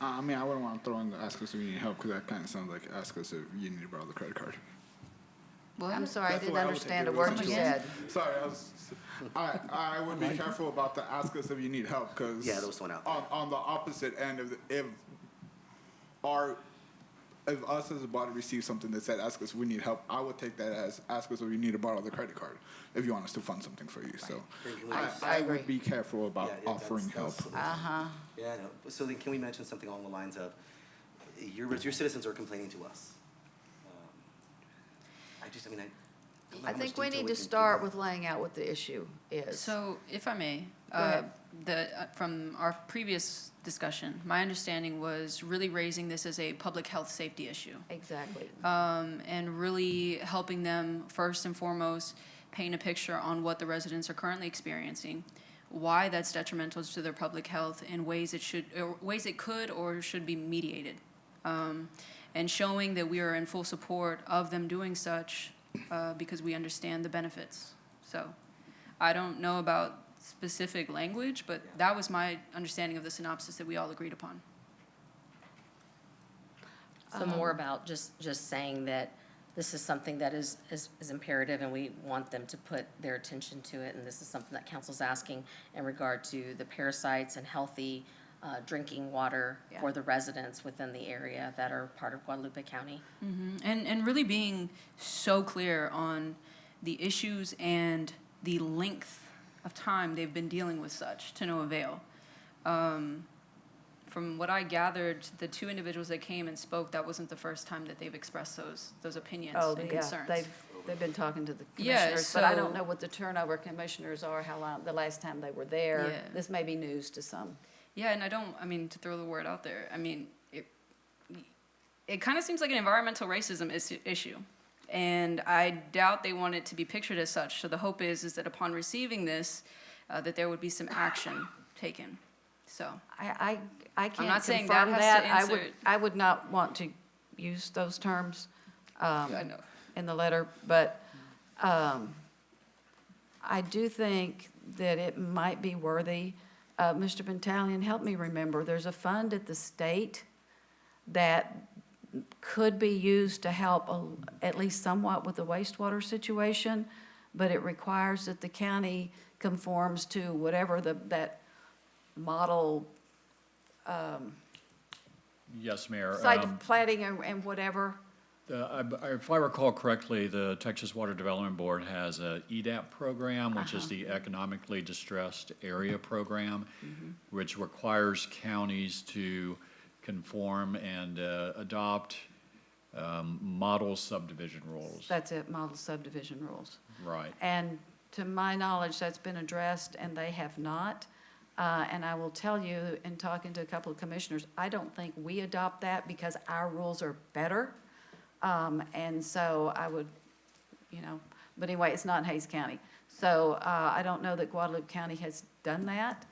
I mean, I wouldn't want to throw in the ask us if you need help, because that kind of sounds like ask us if you need to borrow the credit card. I'm sorry, I That's the didn't way I would understand a take it. word you said. Sorry, I was, I would be careful about the ask us if you need help, because. Yeah, there was one out there. On the opposite end of, if us as a body receive something that said, ask us if we need help, I would take that as, ask us if you need to borrow the credit card, if you want us to fund something for you, so. I agree. would be careful about Yeah, offering help. Yeah, I know. So then can we mention something along the lines of, your citizens are complaining to us? I don't know I how think much we detail need to can start give. with laying out what the issue is. So, if I may, ahead. from our previous discussion, my understanding was really raising this as a public health safety issue. Exactly. And really helping them, first and foremost, paint a picture on what the residents are currently experiencing, why that's detrimental to their public health, and ways it could or should be mediated. And showing that we are in full support of them doing such, because we understand the benefits. So I don't know about specific language, but that was my understanding of the synopsis that we all agreed upon. So more about just saying that this is something that is imperative, and we want them to put their attention to it, and this is something that council's asking in regard to the parasites and healthy drinking water for the residents within the area that are part of Guadalupe County. And really being so clear on the issues and the length of time they've been dealing with such to no avail. From what I gathered, the two individuals that came and spoke, that wasn't the first time that they've expressed those opinions Oh, and yeah, concerns. they've been talking to the Yeah, commissioners, but I don't so- know what the turnover commissioners are, how long, the last time they were there. Yeah. This may be news to some. Yeah, and to throw the word out there, it kind of seems like an environmental racism issue. And I doubt they want it to be pictured as such. So the hope is that upon receiving this, that there would be some action taken. So, I can't not saying confirm that that. has to answer- I would not want to use those terms I know. in the letter, but I do think that it might be worthy. Mr. Pentalion, help me remember, there's a fund at the state that could be used to help at least somewhat with the wastewater situation, but it requires that the county conforms to whatever that model Yes, Mayor. site plating and whatever. If I recall correctly, the Texas Water Development Board has a EDAP program, which is the Economically Distressed Area Program, which requires counties to conform and adopt model subdivision rules. That's it, model subdivision rules. Right. And to my knowledge, that's been addressed, and they have not. And I will tell you, in talking to a couple of commissioners, I don't think we adopt that because our rules are better. And so I would, but anyway, it's not in Hays County. So I don't know that Guadalupe County has done that,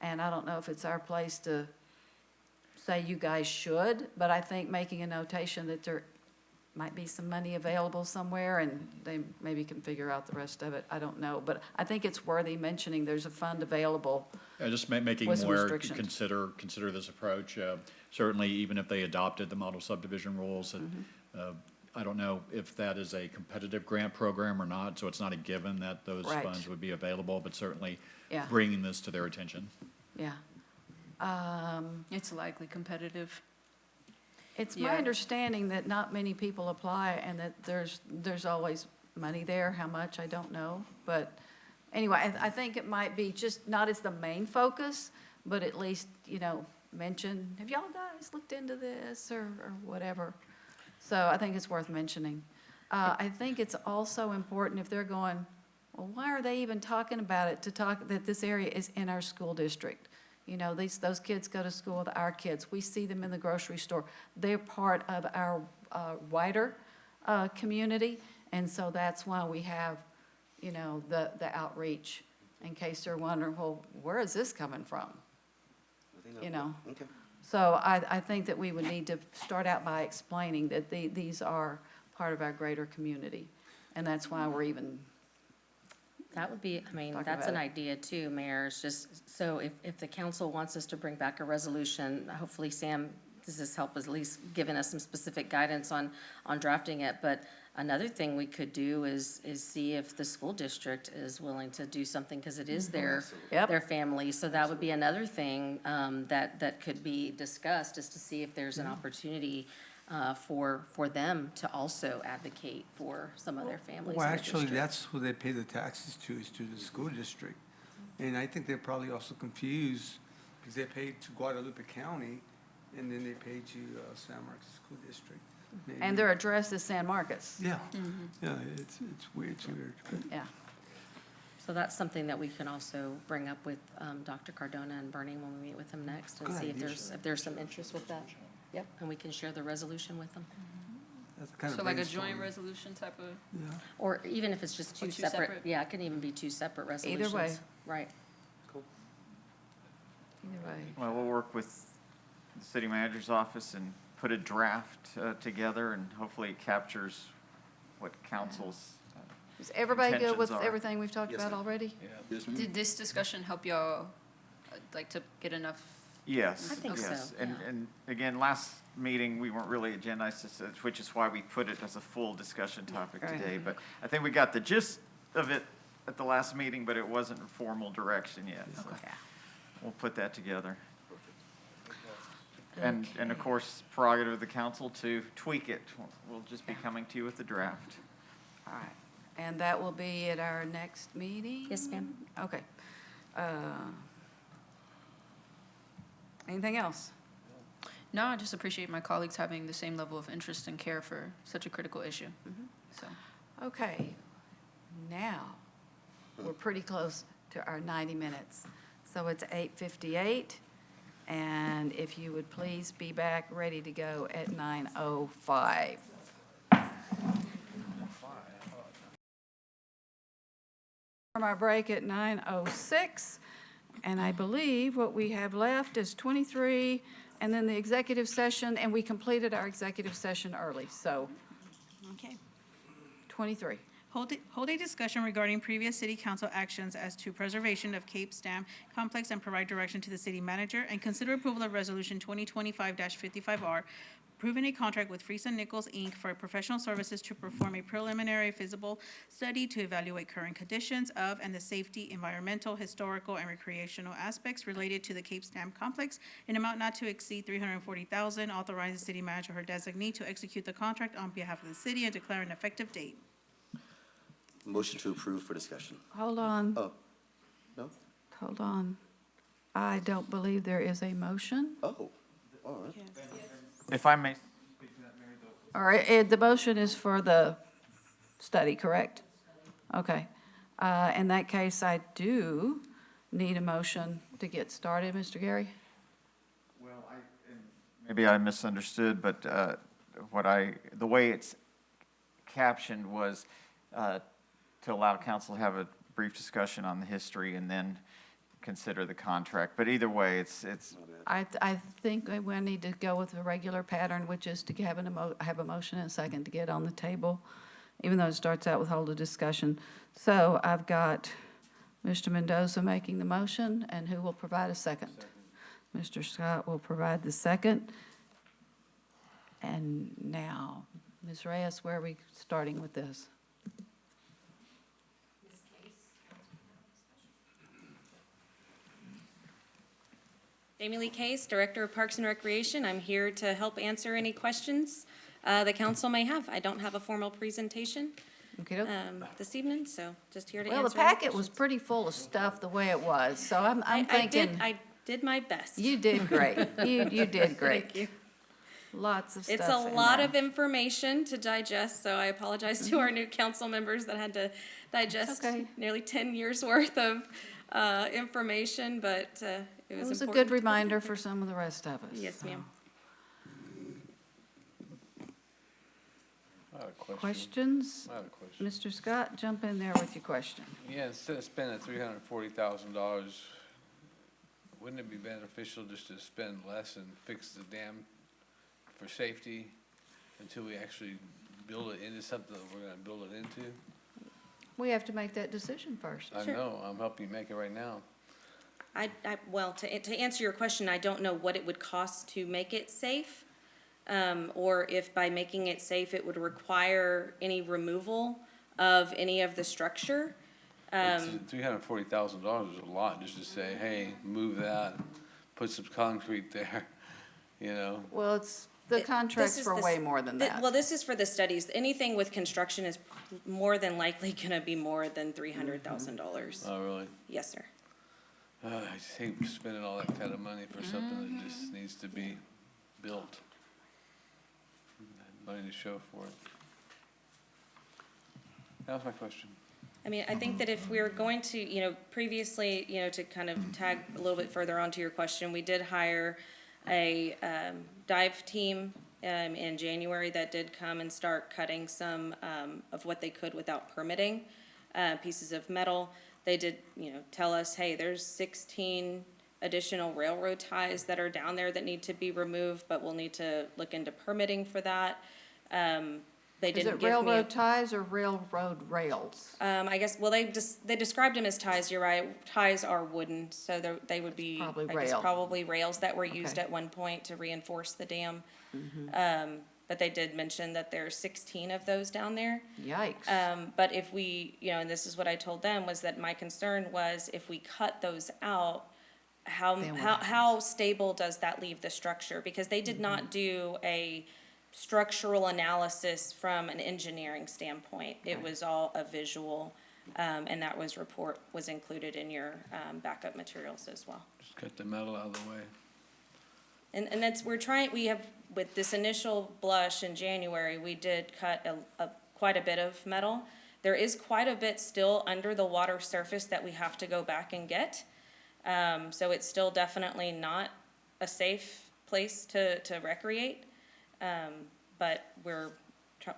and I don't know if it's our place to say you guys should, but I think making a notation that there might be some money available somewhere, and they maybe can figure out the rest of it, I don't know. But I think it's worthy mentioning there's a fund available. Just making with some more, restrictions. consider this approach. Certainly, even if they adopted the model subdivision rules, I don't know if that is a competitive grant program or not, so it's not a given that those Right. funds would be available, but certainly Yeah. bringing this to their attention. Yeah. It's likely competitive. It's my Yeah. understanding that not many people apply and that there's always money there. How much, I don't know. But anyway, I think it might be just not as the main focus, but at least, mention, have y'all guys looked into this or whatever? So I think it's worth mentioning. I think it's also important if they're going, well, why are they even talking about it, that this area is in our school district? Those kids go to school with our kids. We see them in the grocery store. They're part of our wider community, and so that's why we have, the outreach, in case they're wondering, well, where is this coming from? Okay. So I think that we would need to start out by explaining that these are part of our greater community, and that's why we're even. That would be, Talk that's about an it. idea too, Mayor, it's just, so if the council wants us to bring back a resolution, hopefully Sam, this has helped at least giving us some specific guidance on drafting it, but Another thing we could do is see if the school district is willing to do something, because it is their, Yep. their family. So that would be another thing that could be discussed, is to see if there's an opportunity for them to also advocate for some of their families Well, in the actually, district. that's who they pay the taxes to, is to the school district. And I think they're probably also confused, because they pay to Guadalupe County, and then they pay to San Marcos School District. Maybe. And their address is San Marcos. Yeah, yeah, it's weird, it's weird. Yeah. So that's something that we can also bring up with Dr. Cardona and Bernie when we meet with them next, and Good see if idea. there's some interest with that. Yep, and we can share the resolution with them. That's kind of So like a joint brainstorming. resolution type of, Yeah. Or even if it's just two two separate, separate? yeah, it can even be two separate resolutions. way. Right. Either way. Well, we'll work with the city manager's office and put a draft together, and hopefully it captures what council's Is everybody good with intentions are. everything we've talked Yes, about ma'am. already? did this discussion help y'all, like, to get enough? Yes. I think yes. so, And, yeah. and again, last meeting, we weren't really agendized, which is why we put it as a full discussion topic Right. today. But I think we got the gist of it at the last meeting, but it wasn't formal direction yet. So we'll put that together. And of course, prerogative of the council to tweak it. We'll just be coming to you with the draft. All right. And that will be at our next meeting? Yes, ma'am. Okay. Anything else? No, I just appreciate my colleagues having the same level of interest and care for such a critical issue. So, Okay. Now, we're pretty close to our 90 minutes. So it's 8:58, and if you would please be back ready to go at 9:05. From our break at 9:06, and I believe what we have left is 23, and then the executive session, and we completed our executive session early, so Okay. 23. Hold a discussion regarding previous city council actions as to preservation of Cape Stam complex and provide direction to the city manager, and consider approval of resolution 2025-55R, approving a contract with Friesen Nichols, Inc. for professional services to perform a preliminary feasible study to evaluate current conditions of and the safety, environmental, historical, and recreational aspects related to the Cape Stam complex in amount not to exceed $340,000. Authorize the city manager or designee to execute the contract on behalf of the city and declare an effective date. Motion to approve for discussion. Hold on. Oh, no? Hold on. I don't believe there is a motion. Oh, all right. If I may, All right, Ed, the motion is for the study, correct? Okay. In that case, I do need a motion to get started, Mr. Gary. maybe I misunderstood, but the way it's captioned was to allow council to have a brief discussion on the history and then consider the contract. But either way, it's I think we need to go with the regular pattern, which is to have have a motion and a second to get on the table, even though it starts out with hold a discussion. So I've got Mr. Mendoza making the motion, and who will provide a second? Mr. Scott will provide the second. And now, Ms. Reyes, where are we starting with this? Jamie Lee Case, Director of Parks and Recreation. I'm here to help answer any questions the council may have. I don't have a formal presentation this evening, so just here to answer. Well, the any packet was questions. pretty full of stuff the way it was, so I'm thinking. I did my best. You did great. You did great. Thank you. Lots of stuff It's a in lot there. of information to digest, so I apologize to our new council members that had to digest okay. nearly 10 years' worth of information, but it was It was a important. good reminder for some of the rest of us. Yes, ma'am. I have a question. Questions? I have a question. Mr. Scott, jump in there with your question. Yeah, instead of spending $340,000, wouldn't it be beneficial just to spend less and fix the dam for safety until we actually build it into something that we're gonna build it into? We have to make that decision first. I know, I'm helping you make it right now. Well, to answer your question, I don't know what it would cost to make it safe. or if by making it safe, it would require any removal of any of the structure. $340,000 is a lot, just to say, hey, move that, put some concrete there, you know? Well, the contract's This is for the way s- more than the- that. Well, this is for the studies. Anything with construction is more than likely gonna be more than $300,000. Oh, really? Yes, sir. I just hate spending all that kind of money for something that just needs to be built. Money to show for it. That was my question. I mean, I think that if we're going to, previously, to kind of tag a little bit further onto your question, we did hire a dive team in January that did come and start cutting some of what they could without permitting, pieces of metal. They did, tell us, hey, there's 16 additional railroad ties that are down there that need to be removed, but we'll need to look into permitting for that. They Is didn't it give me a- railroad ties or railroad rails? I guess, well, they described them as ties, you're right. Ties are wooden, so they would be, Probably I guess, rail. probably rails that were used Okay. at one point to reinforce the dam. Mm-hmm. But they did mention that there's 16 of those down there. Yikes. But if we, and this is what I told them, was that my concern was if we cut those out, Then what how stable does that leave the structure? Because they did not do a structural analysis from an engineering standpoint. It was all a visual, and that report was included in your backup materials as well. Just cut the metal out of the way. And that's, we have, with this initial blush in January, we did cut quite a bit of metal. There is quite a bit still under the water surface that we have to go back and get. So it's still definitely not a safe place to recreate. But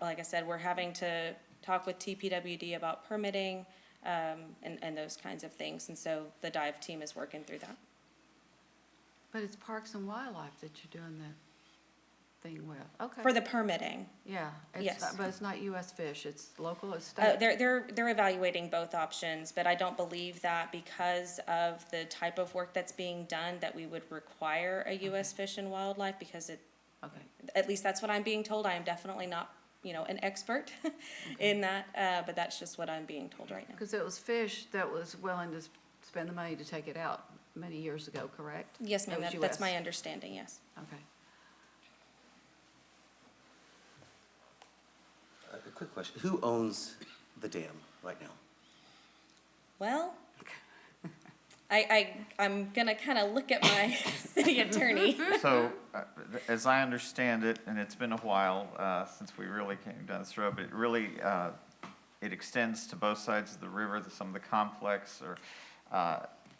like I said, we're having to talk with TPWD about permitting, and those kinds of things. And so the dive team is working through that. But it's Parks and Wildlife that you're doing the thing with. Okay. For the permitting. Yeah. Yes. But it's not US Fish, it's local, it's state. They're evaluating both options, but I don't believe that because of the type of work that's being done, that we would require a US Fish and Wildlife, because Okay. at least that's what I'm being told. I am definitely not, an expert in that, but that's just what I'm being told right now. Because it was Fish that was willing to spend the money to take it out many years ago, correct? Yes, ma'am, It was that's US. my understanding, yes. Okay. A quick question. Who owns the dam right now? Well, I'm gonna kind of look at my city attorney. So, as I understand it, and it's been a while since we really came down this road, but it really, it extends to both sides of the river, some of the complex, or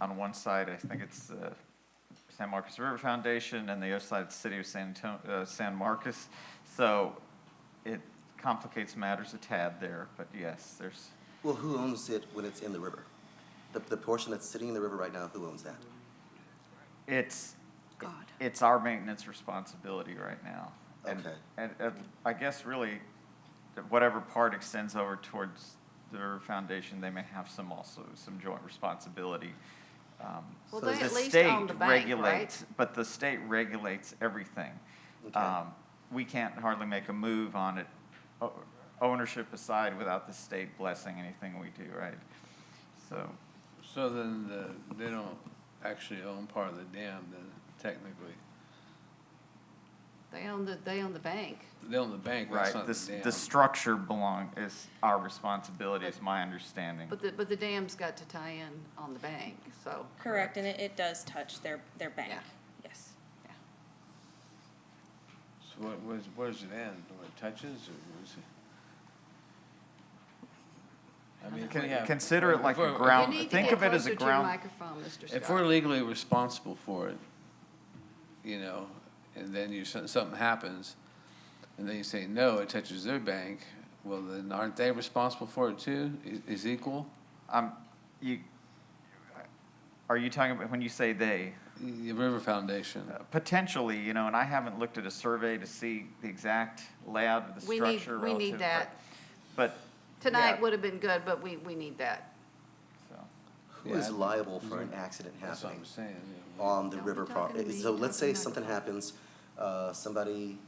on one side, I think it's the San Marcos River Foundation, and the other side, the city of San Marcos. So it complicates matters a tad there, but yes, there's. Well, who owns it when it's in the river? The portion that's sitting in the river right now, who owns that? It's our maintenance responsibility right now. And- Okay. And I guess really, whatever part extends over towards the River Foundation, they may have some joint responsibility. Well, So they the at least state own the bank, regulates- right? But the state regulates everything. Okay. We can't hardly make a move on it, ownership aside, without the state blessing anything we do, right? So then they don't actually own part of the dam then, technically. They own the bank. They own the bank, but it's Right, not the dam. the structure is our responsibility, is my understanding. But the dam's got to tie in on the bank, so. Correct, and it does touch their bank, Yeah. yes. So where does it end? Where it touches, or is it? I mean, if we have. Consider it like if a we're- ground, You need to think get of it as closer a to your ground. microphone, Mr. If Scott. we're legally responsible for it, and then something happens, and then you say, no, it touches their bank, well, then aren't they responsible for it too? Is equal? Are you talking about, when you say they? The River Foundation. Potentially, and I haven't looked at a survey to see the exact layout of the We need- structure. we need relative, that. But. Tonight yeah, would have been good, but we need that. so. Who is liable for an accident That's what happening I'm saying. on the Don't river be talking to property? me, So you're let's talking say to something happens, somebody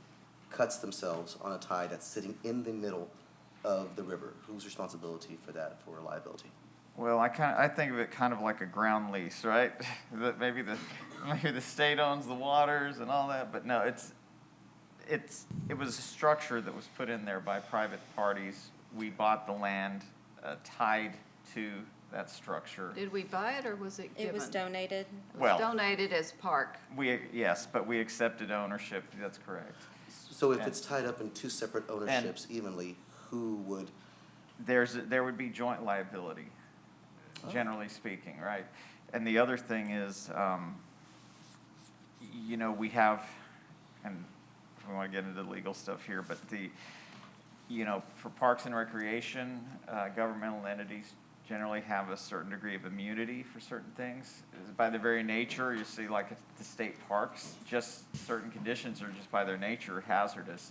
cuts themselves on a tie that's sitting in the middle of the river, whose responsibility for that, for liability? Well, I think of it kind of like a ground lease, right? That maybe the state owns the waters and all that, but no, it was a structure that was put in there by private parties. We bought the land tied to that structure. Did we buy it or was it given? It was donated. It was Well- donated as park. Yes, but we accepted ownership, that's correct. So if And- it's tied up in two separate ownerships evenly, who would? There would be joint liability, generally speaking, right? And the other thing is, we have, and we want to get into legal stuff here, but for Parks and Recreation, governmental entities generally have a certain degree of immunity for certain things. By their very nature, you see like at the state parks, just certain conditions are just by their nature hazardous.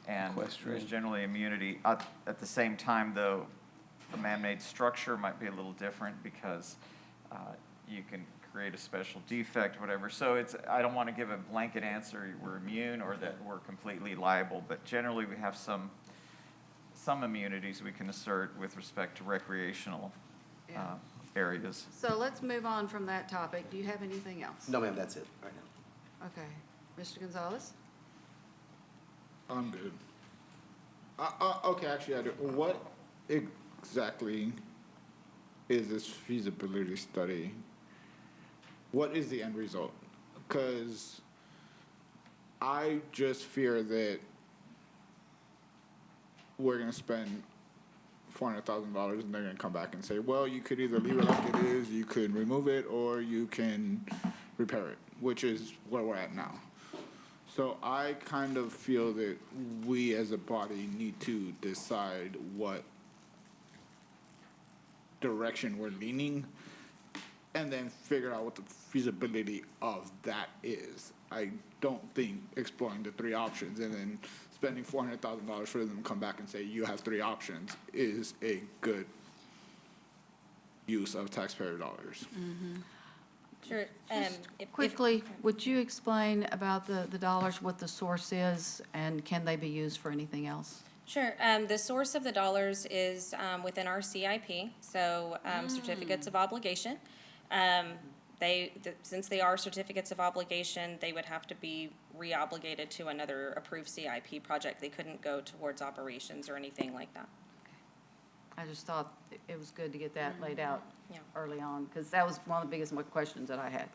And there's generally immunity. At the same time, though, the man-made structure might be a little different because you can create a special defect, whatever. So I don't want to give a blanket answer, we're immune or that we're completely liable, but generally we have some immunities we can assert with respect to recreational areas. So let's move on from that topic. Do you have anything else? No, ma'am, that's it right now. Okay. Mr. Gonzalez? I'm good. Okay, actually, I do. What exactly is this feasibility study? What is the end result? Because I just fear that we're going to spend $400,000 and they're going to come back and say, well, you could either leave it like it is, you could remove it, or you can repair it, which is where we're at now. So I kind of feel that we as a body need to decide what direction we're leaning and then figure out what the feasibility of that is. I don't think exploring the three options and then spending $400,000 for them to come back and say you have three options is a good use of taxpayer dollars. Sure. Quickly, would you explain about the dollars, what the source is, and can they be used for anything else? Sure. The source of the dollars is within our CIP, so certificates of obligation. Since they are certificates of obligation, they would have to be re-obligated to another approved CIP project. They couldn't go towards operations or anything like that. I just thought it was good to get that laid out Yeah. early on, because that was one of the biggest questions that I had.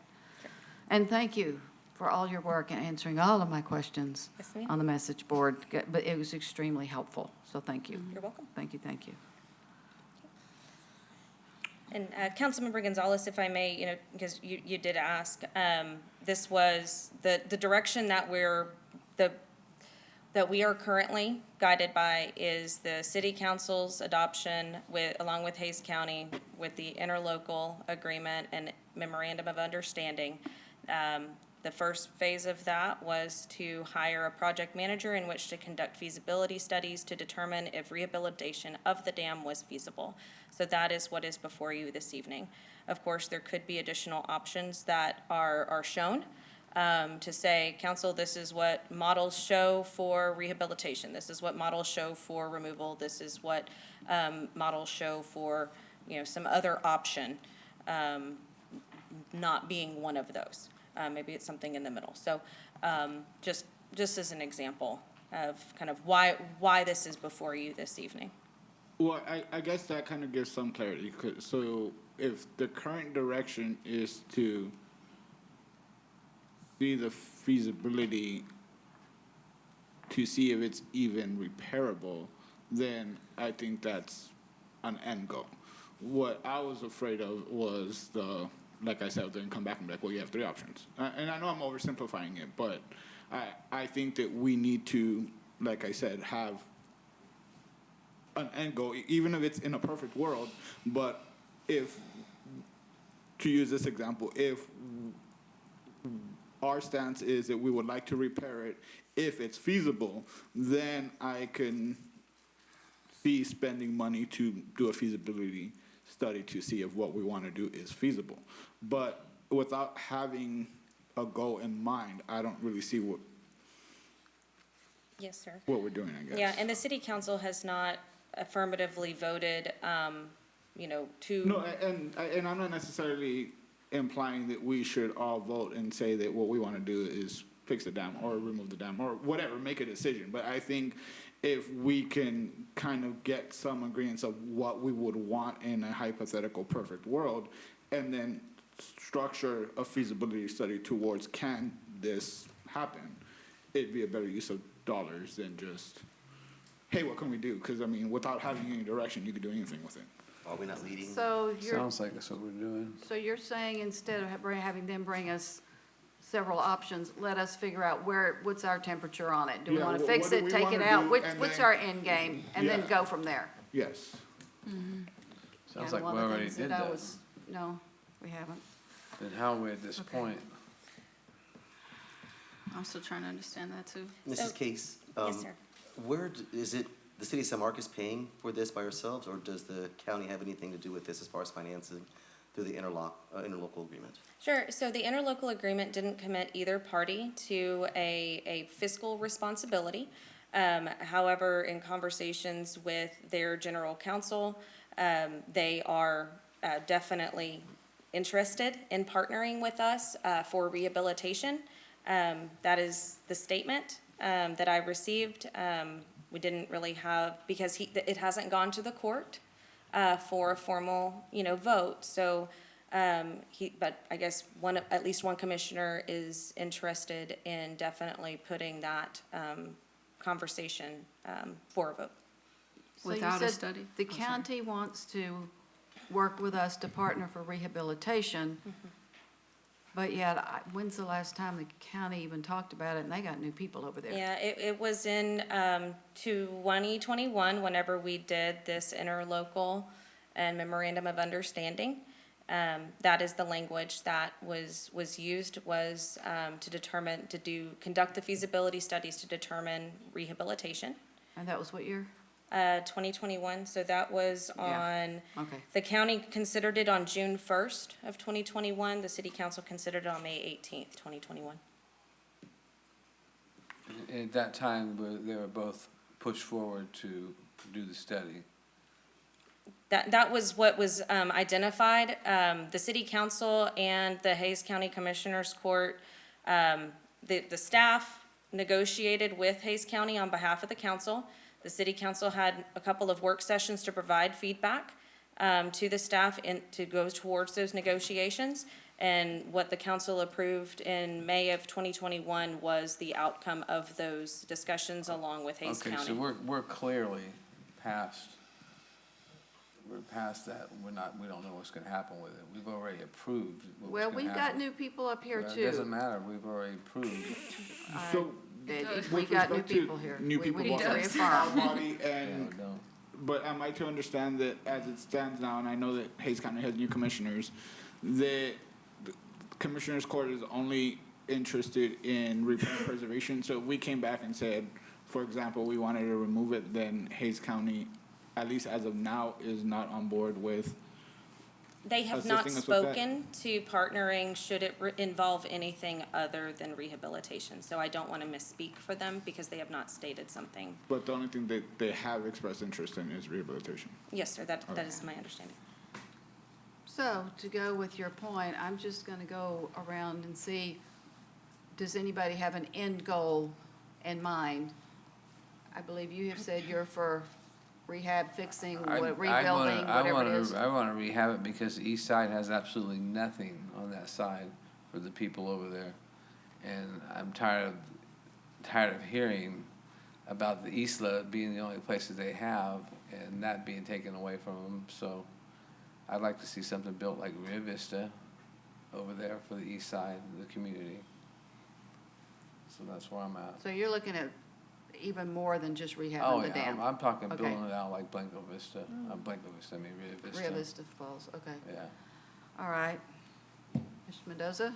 And thank you for all your work in answering all of my questions Yes, ma'am. on the message board, but it was extremely helpful, so thank you. You're welcome. Thank you, thank you. And Councilmember Gonzalez, if I may, because you did ask, this was the direction that we are currently guided by is the city council's adoption along with Hays County with the interlocal agreement and memorandum of understanding. The first phase of that was to hire a project manager in which to conduct feasibility studies to determine if rehabilitation of the dam was feasible. So that is what is before you this evening. Of course, there could be additional options that are shown to say, council, this is what models show for rehabilitation. This is what models show for removal. This is what models show for, some other option, not being one of those. Maybe it's something in the middle. So just as an example of kind of why this is before you this evening. Well, I guess that kind of gives some clarity. So if the current direction is to see the feasibility to see if it's even repairable, then I think that's an end goal. What I was afraid of was like I said, then come back and be like, well, you have three options. And I know I'm oversimplifying it, but I think that we need to, like I said, have an end goal, even if it's in a perfect world. But if, to use this example, if our stance is that we would like to repair it, if it's feasible, then I can see spending money to do a feasibility study to see if what we want to do is feasible. But without having a goal in mind, I don't really see Yes, sir. what we're doing, I guess. Yeah, and the city council has not affirmatively voted, to. No, and I'm not necessarily implying that we should all vote and say that what we want to do is fix the dam or remove the dam or whatever, make a decision. But I think if we can kind of get some agreements of what we would want in a hypothetical perfect world, and then structure a feasibility study towards can this happen, it'd be a better use of dollars than just, hey, what can we do? Because, I mean, without having any direction, you could do anything with it. Are we not leading? So Sounds like that's what we're doing. so you're saying instead of having them bring us several options, let us figure out what's our temperature on it? Do we Yeah, want to what fix do it, we take it wanna out? do, and What's then- our end game? And then Yeah. go from there. Yes. Sounds And like one we of the already things did I that. was- No, we haven't. Then how are we at this Okay. point? I'm still trying to understand that too. Mrs. Case? Yes, sir. Is it the city of San Marcos paying for this by ourselves, or does the county have anything to do with this as far as financing through the interlocal agreement? Sure, so the interlocal agreement didn't commit either party to a fiscal responsibility. However, in conversations with their general counsel, they are definitely interested in partnering with us for rehabilitation. That is the statement that I received. We didn't really have, because it hasn't gone to the court for a formal, vote. So, but I guess at least one commissioner is interested in definitely putting that conversation for a vote. So you Without a said study? The I'm sorry. county wants to work with us to partner for rehabilitation. But yet, when's the last time the county even talked about it, and they got new people over there? Yeah, it was in 2021, whenever we did this interlocal and memorandum of understanding. That is the language that was used, was conduct the feasibility studies to determine rehabilitation. And that was what year? 2021, so that was Yeah. on, Okay. the county considered it on June 1st of 2021, the city council considered it on May 18th, 2021. At that time, they were both pushed forward to do the study. That was what was identified. The city council and the Hays County Commissioners Court, the staff negotiated with Hays County on behalf of the council. The city council had a couple of work sessions to provide feedback to the staff and to go towards those negotiations. And what the council approved in May of 2021 was the outcome of those discussions along with Hays Okay, County. so we're clearly past, that. We don't know what's gonna happen with it. We've already approved what was Well, gonna we've got happen. new people up here Well, too. It doesn't matter, we've already approved. So, We with got new respect to people here. new people We need to walking reaffirm. our body Yeah, and we don't. But am I to understand that as it stands now, and I know that Hays County has new commissioners, that the Commissioners Court is only interested in repair and preservation? So if we came back and said, for example, we wanted to remove it, then Hays County, at least as of now, is not on board with They have not assisting us with that? spoken to partnering should it involve anything other than rehabilitation. So I don't want to misspeak for them because they have not stated something. But the only thing that they have expressed interest in is rehabilitation. Yes, sir, that is my understanding. So, to go with your point, I'm just gonna go around and see, does anybody have an end goal in mind? I believe you have said you're for rehab, fixing, rebuilding, whatever it is. I wanna rehab it because the east side has absolutely nothing on that side for the people over there. And I'm tired of hearing about the east load being the only places they have and that being taken away from them. So I'd like to see something built like Rio Vista over there for the east side of the community. So that's where I'm at. So you're looking at even more than just Oh, rehabbing the yeah, dam? I'm talking Okay. building it out like Blanco Vista. Blanco Vista, I mean Rio Vista. Rio Vista Falls, okay. Yeah. All right. Mr. Mendoza?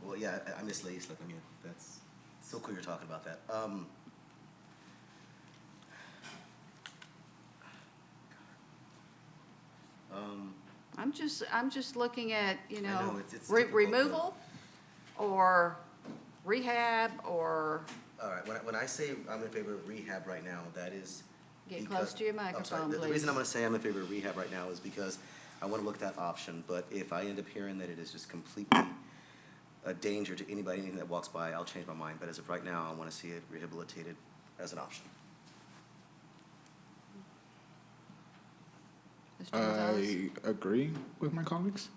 Well, yeah, I miss Lady Slip. I mean, that's so cool you're talking about that. I'm just looking at, know, it's difficult, removal or rehab or All right, when I say I'm in favor of rehab right now, that is. get because- close to your I'm sorry, microphone, the please? reason I'm gonna say I'm in favor of rehab right now is because I wanna look at that option, but if I end up hearing that it is just completely a danger to anybody, anything that walks by, I'll change my mind, but as of right now, I wanna see it rehabilitated as an option. Mr. Gonzalez? I agree with my colleagues.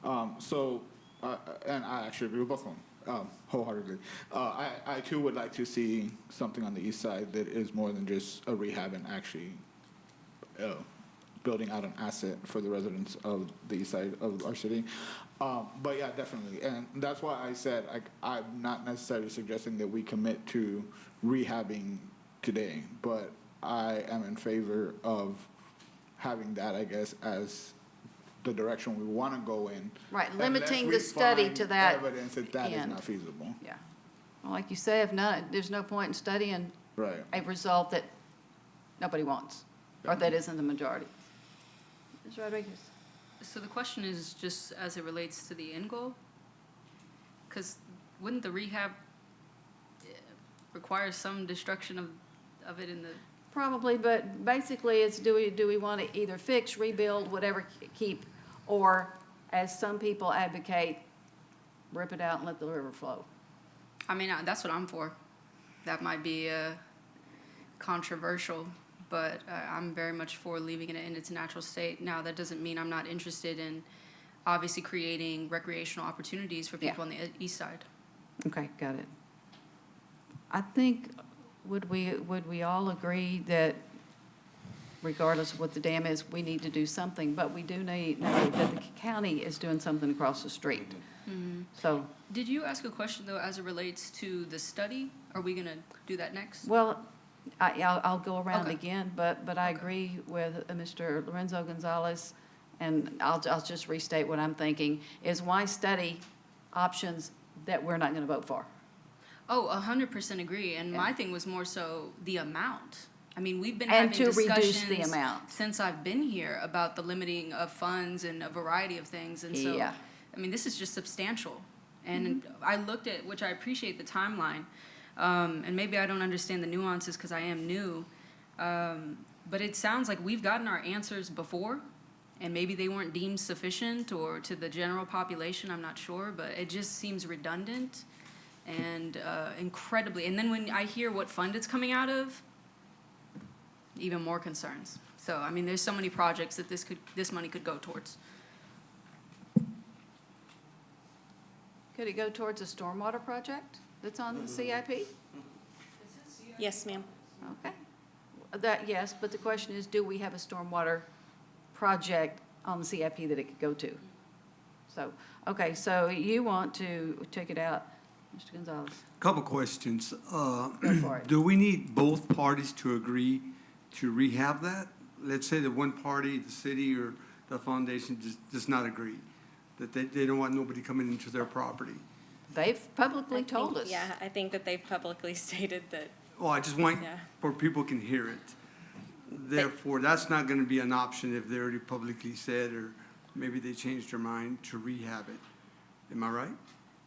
And I actually agree with both of them wholeheartedly. I too would like to see something on the east side that is more than just a rehab and actually building out an asset for the residents of the east side of our city. But yeah, definitely. And that's why I said I'm not necessarily suggesting that we commit to rehabbing today, but I am in favor of having that, I guess, as the direction we want to go in. Right, unless limiting we the study find to that evidence that that is end. not feasible. Yeah. Well, like you say, if not, there's no point in studying Right. a result that nobody wants, or that isn't the majority. Ms. Rodriguez? So the question is just as it relates to the end goal? Because wouldn't the rehab require some destruction of it in the, Probably, but basically it's do we want to either fix, rebuild, whatever, keep, or as some people advocate, rip it out and let the river flow. I mean, that's what I'm for. That might be controversial, but I'm very much for leaving it in its natural state. Now, that doesn't mean I'm not interested in obviously creating recreational opportunities for people on the east side. Okay, got it. I think, would we all agree that regardless of what the dam is, we need to do something, but we do know that the county is doing something across the street. So, Did you ask a question, though, as it relates to the study? Are we going to do that next? well, I'll go around Okay. again, but I agree with Mr. Lorenzo Gonzalez, and I'll just restate what I'm thinking, is why study options that we're not gonna vote for? Oh, 100% agree. And my thing was more so the amount. I mean, we've been And having to reduce discussions the amount. since I've been here about the limiting of funds and a variety of things. And so, Yeah. I mean, this is just substantial. And I looked at, which I appreciate the timeline, and maybe I don't understand the nuances because I am new, but it sounds like we've gotten our answers before, and maybe they weren't deemed sufficient or to the general population, I'm not sure, but it just seems redundant and incredibly, and then when I hear what fund it's coming out of, even more concerns. So, I mean, there's so many projects that this money could go towards. Could it go towards a stormwater project that's on the CIP? Yes, ma'am. Okay. Yes, but the question is, do we have a stormwater project on the CIP that it could go to? So, okay, so you want to take it out, Mr. Gonzalez? Couple questions. for it. Do we need both parties to agree to rehab that? Let's say that one party, the city or the foundation, does not agree, that they don't want nobody coming into their property. They've publicly told us. Yeah, I think that they've publicly stated that. Well, I just want, Yeah. where people can hear it. Therefore, that's not gonna be an option if they already publicly said, or maybe they changed their mind to rehab it. Am I right?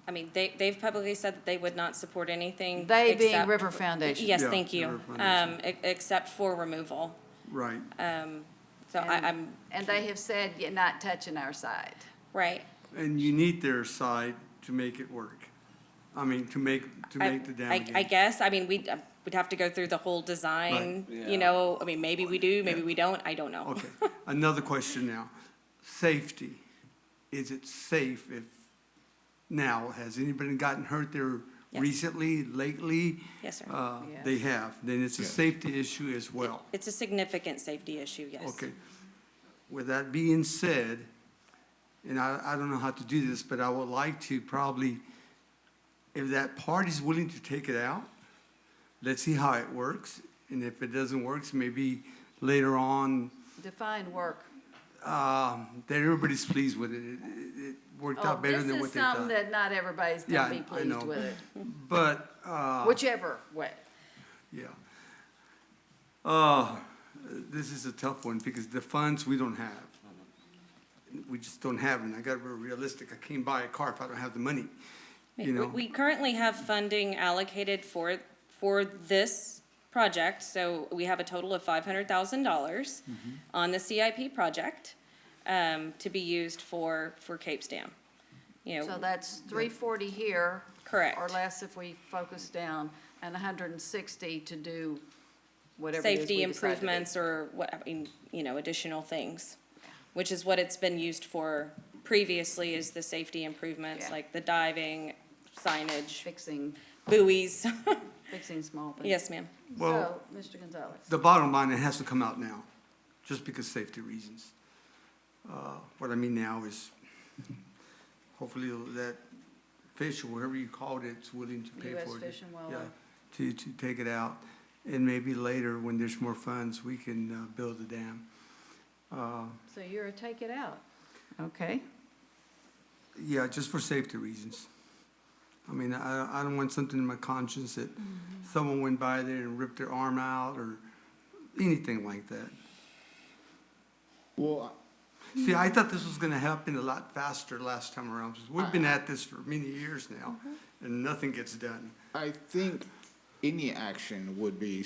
I mean, they've publicly said that they would not support anything. They being except- River Foundation. Yes, Yeah, thank you. River Foundation. Except for removal. Right. So I'm, And they have said, you're not touching our side. right. And you need their side to make it work. I mean, to make the dam I again. guess, I mean, we'd have to go through the whole design, Right. you know, I mean, maybe we do, maybe we don't, I don't know. Okay, another question now. Safety. Is it safe if, now, has anybody gotten hurt there Yes. recently, lately? Yes, sir. Yes. They have, then it's a safety issue as well. It's a significant safety issue, yes. Okay. With that being said, and I don't know how to do this, but I would like to probably, if that party's willing to take it out, let's see how it works. And if it doesn't work, maybe later on, Define work. that everybody's pleased with it. It worked out better than what they This is something thought. that not everybody's Yeah, gonna be I know. pleased with it, But, whichever way. yeah. This is a tough one because the funds we don't have. We just don't have, and I gotta be realistic. I can't buy a car if I don't have the money. you know? We currently have funding allocated for this project, so we have a total of $500,000 on the CIP project, to be used for Capes Dam. You So know, that's 340 here. Correct. Or less if we focus down, and 160 to do whatever it is safety we decide to do. improvements or what, I mean, you know, additional things, which is what it's been used for previously, is the safety improvements, Yeah. like the diving, signage, Fixing, buoys. fixing small things. Yes, ma'am. Well, So, Mr. Gonzalez. the bottom line, it has to come out now, just because safety reasons. What I mean now is, hopefully that fish, or whoever you called it's willing to pay US for it. Fish and Yeah, Wildlife. to take it out, and maybe later, when there's more funds, we can build the dam. So you're a take it out. Okay. Yeah, just for safety reasons. I mean, I don't want something in my conscience that someone went by there and ripped their arm out or anything like that. Well, See, I thought this was gonna happen a lot faster last time around. We've been at this for many years now, and nothing gets done. I think any action would be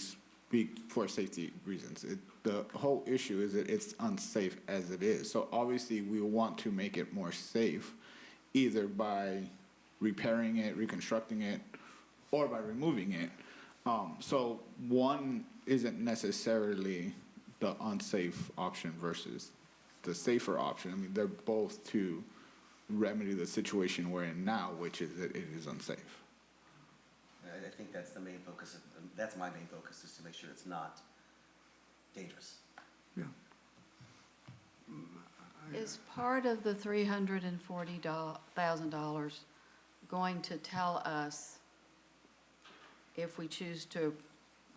for safety reasons. The whole issue is that it's unsafe as it is. So obviously, we want to make it more safe, either by repairing it, reconstructing it, or by removing it. So one isn't necessarily the unsafe option versus the safer option. I mean, they're both to remedy the situation we're in now, which is that it is unsafe. I think that's the main focus, that's my main focus, is to make sure it's not dangerous. Yeah. Is part of the $340,000 going to tell us if we choose to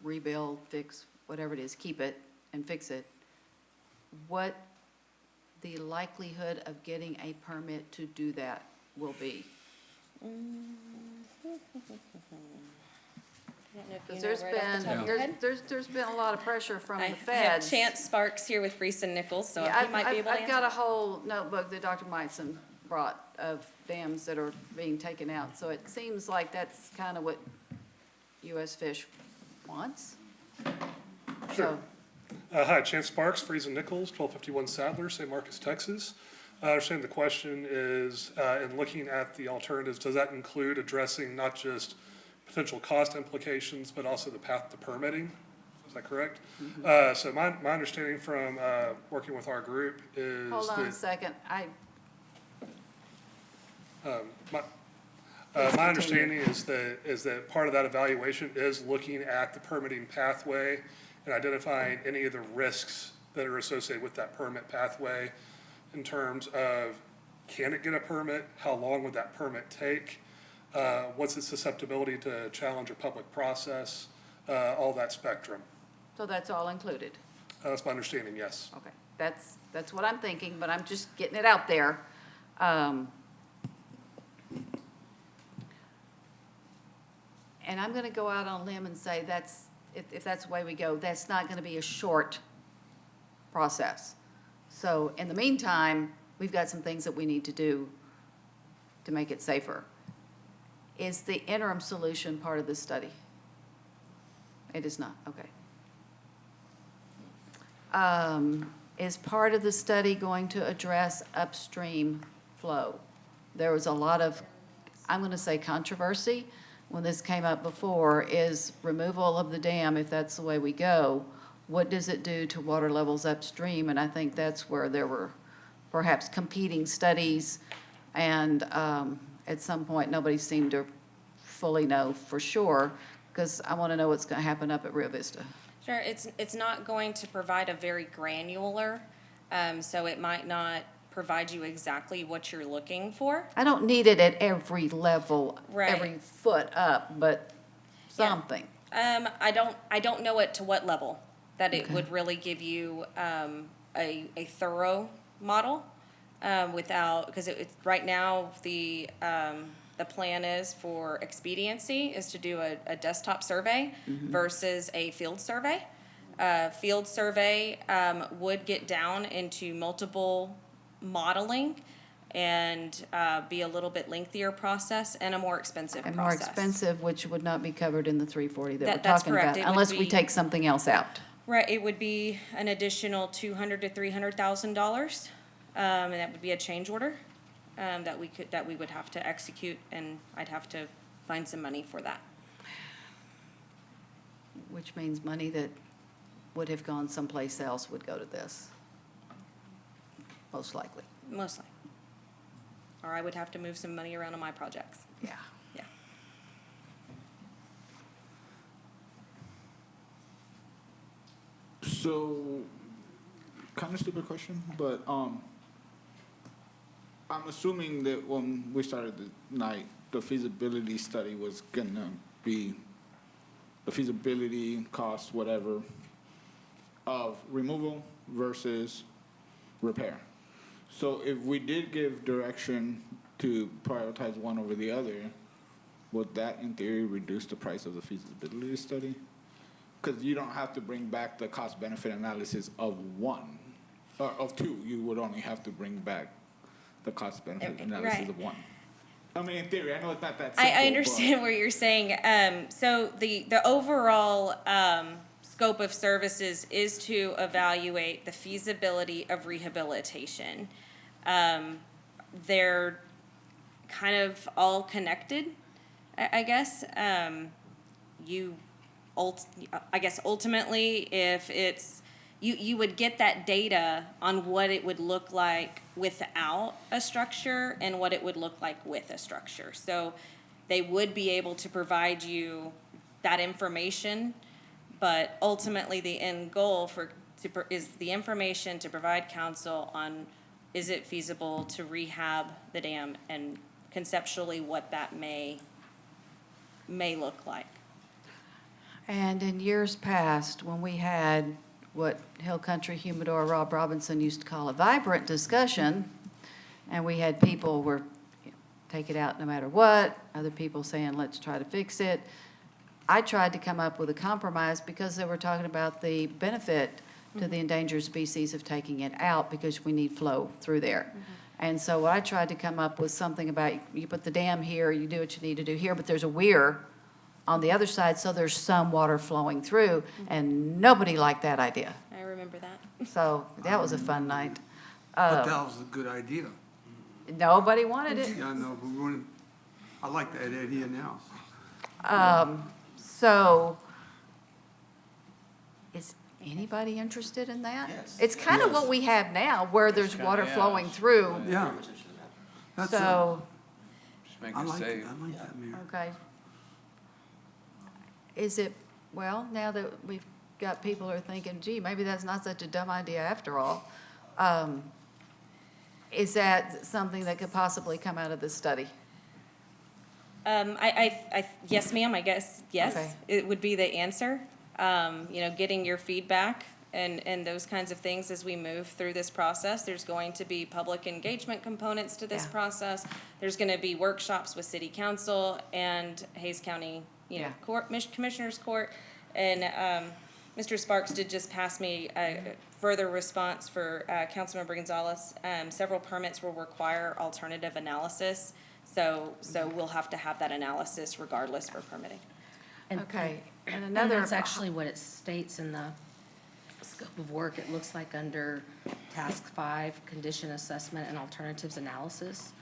rebuild, fix, whatever it is, keep it and fix it, what the likelihood of getting a permit to do that will be? Because there's been a lot of pressure from I the have feds. Chance Sparks here with Reese and Nichols, so Yeah, he might be able to I've got answer. a whole notebook that Dr. Meitzen brought of dams that are being taken out. So it seems like that's kind of what US Fish wants. Sure. Hi, Chance Sparks, Friesen Nichols, 1251 Sadler, St. Marcos, Texas. I understand the question is, in looking at the alternatives, does that include addressing not just potential cost implications, but also the path to permitting? Is that correct? So my understanding from working with our group is Hold on a that second. my understanding is that part of that evaluation is looking at the permitting pathway and identifying any of the risks that are associated with that permit pathway in terms of, can it get a permit? How long would that permit take? What's its susceptibility to challenge a public process? All that spectrum. So that's all included? That's my understanding, yes. Okay, that's what I'm thinking, but I'm just getting it out there. And I'm gonna go out on a limb and say if that's the way we go, that's not gonna be a short process. So in the meantime, we've got some things that we need to do to make it safer. Is the interim solution part of this study? It is not, okay. Is part of the study going to address upstream flow? There was a lot of, I'm gonna say controversy when this came up before, is removal of the dam, if that's the way we go, what does it do to water levels upstream? And I think that's where there were perhaps competing studies, and at some point, nobody seemed to fully know for sure, because I want to know what's going to happen up at Rio Vista. Sure, it's not going to provide a very granular, so it might not provide you exactly what you're looking for. I don't need it at every level, Right. every foot up, but something. I don't know it to what level that it would really give you a thorough model without, because it's right now the plan is for expediency is to do a desktop survey versus a field survey. Field survey would get down into multiple modeling and be a little bit lengthier process and a more expensive And process. more expensive, which would not be covered in the 340 that we're That's talking correct. about, It would unless we be- take something else out. Right, it would be an additional $200,000 to $300,000, and that would be a change order that we would have to execute, and I'd have to find some money for that. Which means money that would have gone someplace else would go to this, most likely. Most likely. Or I would have to move some money around on my projects. Yeah. Yeah. So, kind of stupid question, but I'm assuming that when we started the night, the feasibility study was gonna be the feasibility cost, whatever, of removal versus repair. So if we did give direction to prioritize one over the other, would that in theory reduce the price of the feasibility study? Because you don't have to bring back the cost benefit analysis of one, or of two. You would only have to bring back the cost benefit analysis Right. of one. I mean, in theory, I know it's not that simple. I understand what you're saying. So the overall scope of services is to evaluate the feasibility of rehabilitation. They're kind of all connected, I guess. I guess ultimately, if it's, you would get that data on what it would look like without a structure and what it would look like with a structure. So they would be able to provide you that information, but ultimately the end goal is the information to provide council on, is it feasible to rehab the dam, and conceptually what that may look like. And in years past, when we had what Hill Country Humidor Rob Robinson used to call a vibrant discussion, and we had people were, take it out no matter what, other people saying, let's try to fix it. I tried to come up with a compromise because they were talking about the benefit to the endangered species of taking it out, because we need flow through there. And so I tried to come up with something about, you put the dam here, you do what you need to do here, but there's a weir on the other side, so there's some water flowing through, and nobody liked that idea. I remember that. So that was a fun night. But that was a good idea. Nobody wanted it. Yeah, I know, but I like that idea now. So, is anybody interested in that? Yes. It's kind of what we have now, where there's water flowing through. Yeah. That's a- So, Just make I it like it, safe. I like that, Mayor. okay. Is it, well, now that we've got people who are thinking, gee, maybe that's not such a dumb idea after all, is that something that could possibly come out of this study? Yes, ma'am, I guess, yes, Okay. it would be the answer. Getting your feedback and those kinds of things as we move through this process. There's going to be public engagement components to this Yeah. process. There's gonna be workshops with city council and Hayes County, Yeah. Commissioners Court. And, Mr. Sparks did just pass me a further response for, Councilmember Gonzalez. Several permits will require alternative analysis. So we'll have to have that analysis regardless for permitting. Okay, and And another. that's actually what it states in the scope of work. It looks like under Task 5, Condition Assessment and Alternatives Analysis,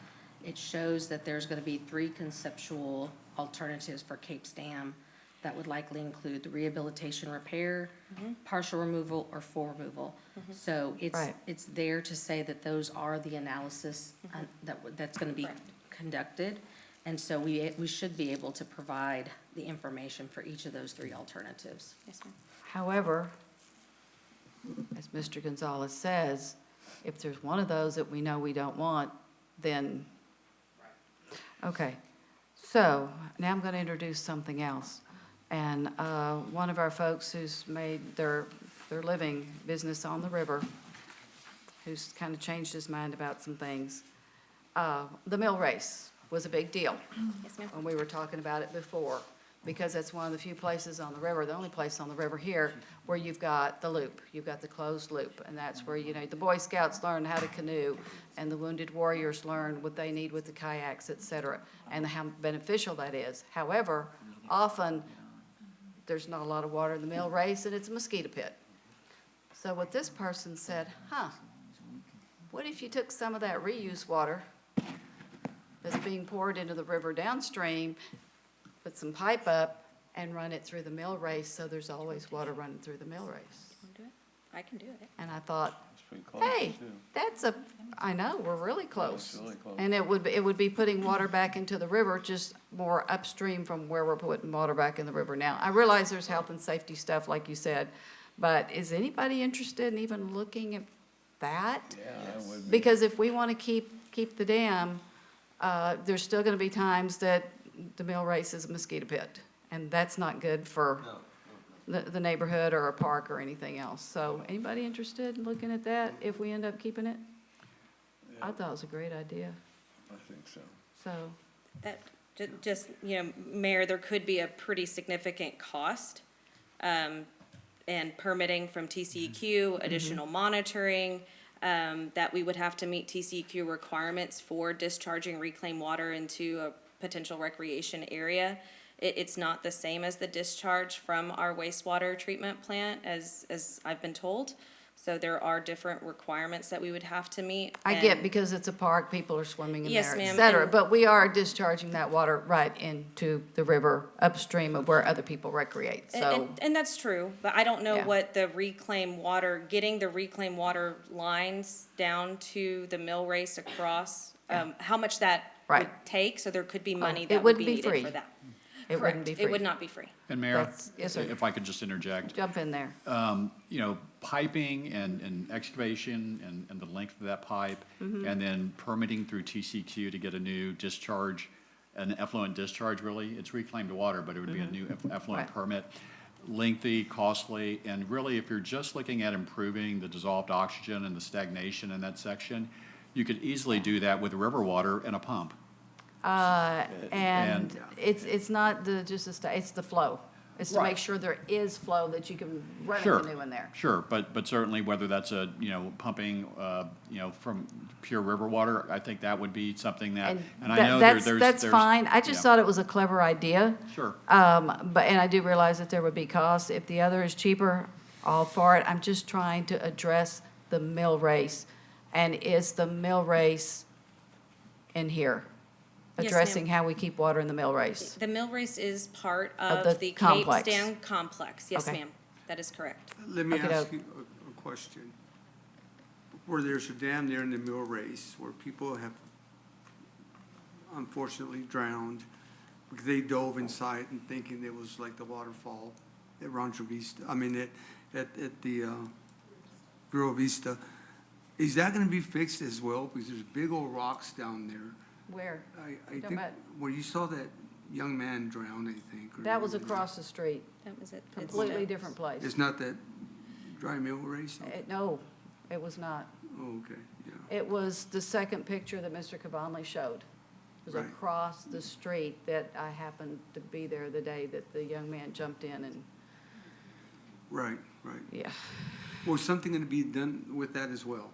it shows that there's going to be 3 conceptual alternatives for Capes Dam that would likely include the rehabilitation, repair, partial removal, or full removal. So Right. it's there to say that those are the analysis that's going to be conducted. And so we should be able to provide the information for each of those 3 alternatives. Yes, ma'am. However, as Mr. Gonzalez says, if there's one of those that we know we don't want, then, okay. So now I'm going to introduce something else. And one of our folks who's made their living business on the river, who's kind of changed his mind about some things, the mill race was a big deal. Yes, ma'am. When we were talking about it before. because it's one of the few places on the river, the only place on the river here, where you've got the loop, you've got the closed loop, and that's where, you know, the Boy Scouts learn how to canoe, and the Wounded Warriors learn what they need with the kayaks, et cetera, and how beneficial that is. However, often, there's not a lot of water in the mill race, and it's a mosquito pit. So what this person said, what if you took some of that reuse water that's being poured into the river downstream, put some pipe up, and run it through the mill race, so there's always water running through the mill race? I can do it. And I thought, It's pretty close, hey, too. I know, we're really close. It's really close. And it would be putting water back into the river, just more upstream from where we're putting water back in the river now. I realize there's health and safety stuff, like you said, but is anybody interested in even looking at that? Yeah, I would be. Because if we want to keep the dam, there's still going to be times that the mill race is a mosquito pit, and that's not good for the neighborhood or a park or anything else. So anybody interested in looking at that if we end up keeping it? I thought it was a great idea, I think so. so. That, just, you know, Mayor, there could be a pretty significant cost, and permitting from TCEQ, additional monitoring, that we would have to meet TCEQ requirements for discharging reclaimed water into a potential recreation area. It's not the same as the discharge from our wastewater treatment plant, as I've been told. So there are different requirements that we would have to meet. I get and- because it's a park, people are swimming in Yes, there, et ma'am, cetera. and- But we are discharging that water right into the river upstream of where other people recreate, so. And that's true, but I don't know Yeah. what the reclaimed water, getting the reclaimed water lines down to the mill race across, how much that would Right. take, so there could be money it that would wouldn't be be needed free. for that. It wouldn't be Correct. It would free. not be free. And Mayor, That's- yes, sir. if I could just interject, Jump in there. you know, piping and excavation and the length of that pipe, Mm-hmm. and then permitting through TCQ to get a new discharge, an effluent discharge, really, it's reclaimed water, but it would be a new effluent Mm-hmm. Right. permit. Lengthy, costly, and really, if you're just looking at improving the dissolved oxygen and the stagnation in that section, you could easily do that with river water and a pump. And And- it's not it's the flow. It's to make Right. sure there is flow that you can run a Sure, canoe in there. sure, but certainly whether that's pumping, from pure river water, I think that would be something that, and I know there's. That's fine. I just yeah. thought it was a clever idea. Sure. And I do realize that there would be costs. If the other is cheaper, all for it. I'm just trying to address the mill race. And is the mill race in here? Yes, Addressing ma'am. how we keep water in the mill race? The mill race is part Of of the the Cape complex. Stand complex. Yes, Okay. ma'am. That is correct. Let me Okay, ask you a question. Where there's a dam there in the mill race where people have unfortunately drowned because they dove inside and thinking it was like the waterfall at Rancho Vista, at the Bureau Vista. Is that gonna be fixed as well? Because there's big old rocks down there. Where? I Talking think, about- where you saw that young man drown, I think. or- That was across the street, That was it. It's completely Jones. different place. It's not that dry mill race? No, it was not. Oh, okay, yeah. It was the second picture that Mr. Cavanley showed. It was Right. across the street that I happened to be there the day that the young man jumped in and, Right, right. yeah. Was something gonna be done with that as well?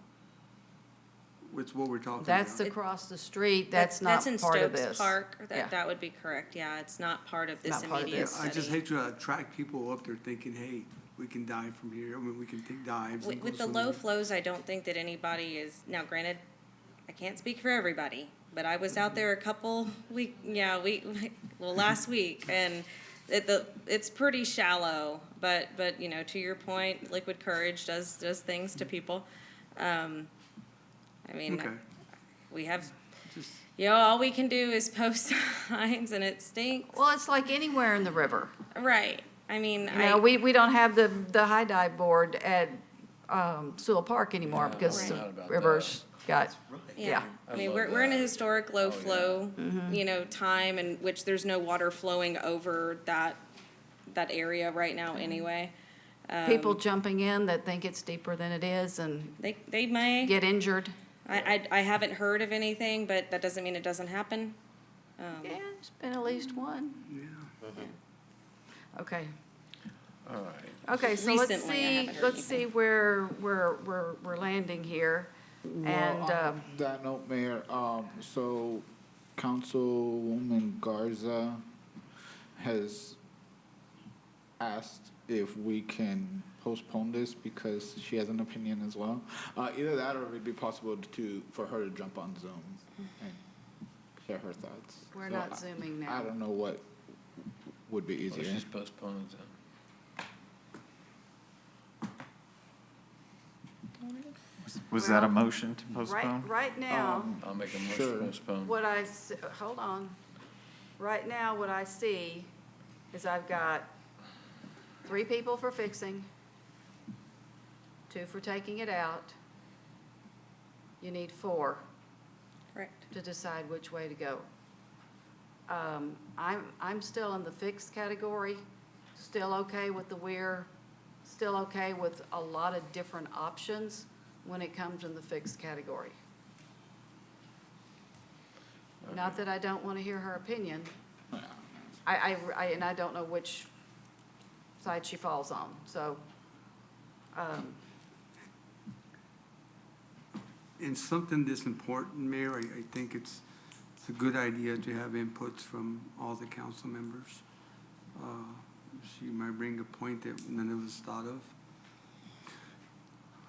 With what we're talking about? That's across the street, that's not in part of Stokes this. Park. Yeah. That would be correct. Yeah, it's not part of this Not part of immediate this. study. I just hate to attract people up there thinking, hey, we can dive from here, we can take dives. and With go the low swimming. flows, I don't think that anybody is, now granted, I can't speak for everybody, but I was out there last week, and it's pretty shallow, but, to your point, Liquid Courage does things to people. Okay. We have, Just- all we can do is post signs, and it stinks. Well, it's like anywhere in the river. Right, You know, we don't have the high dive board at Sewell Park anymore because Right. the Not about river's got, yeah. I mean, love we're in a that. historic low Oh, yeah. flow, Mm-hmm. time in which there's no water flowing over that area right now anyway. People jumping in that think it's deeper than it is and They may, get injured. I haven't heard of anything, but that doesn't mean it doesn't happen. Yeah, there's been at least one. Yeah. Okay. All right. Okay, so let's Recently, I see, haven't heard let's see where we're landing here. And, Well, on that note, Mayor, so Councilwoman Garza has asked if we can postpone this because she has an opinion as well. Either that or it'd be possible for her to jump on Zoom and share her thoughts. we're So not zooming I now. don't know what would be Let's easier. just postpone it then. Was that a Well, motion to postpone? Right now, I'll make a motion Sure. to postpone. hold on. Right now, what I see is I've got 3 people for fixing, 2 for taking it out. You need 4 Correct. to decide which way to go. I'm still in the fixed category, still okay with the Weir, still okay with a lot of different options when it comes in the fixed category. Not that I don't want to hear her opinion. And I don't know which side she falls on, so, In something this important, Mayor, I think it's a good idea to have inputs from all the council members. She might bring a point that none of us thought of.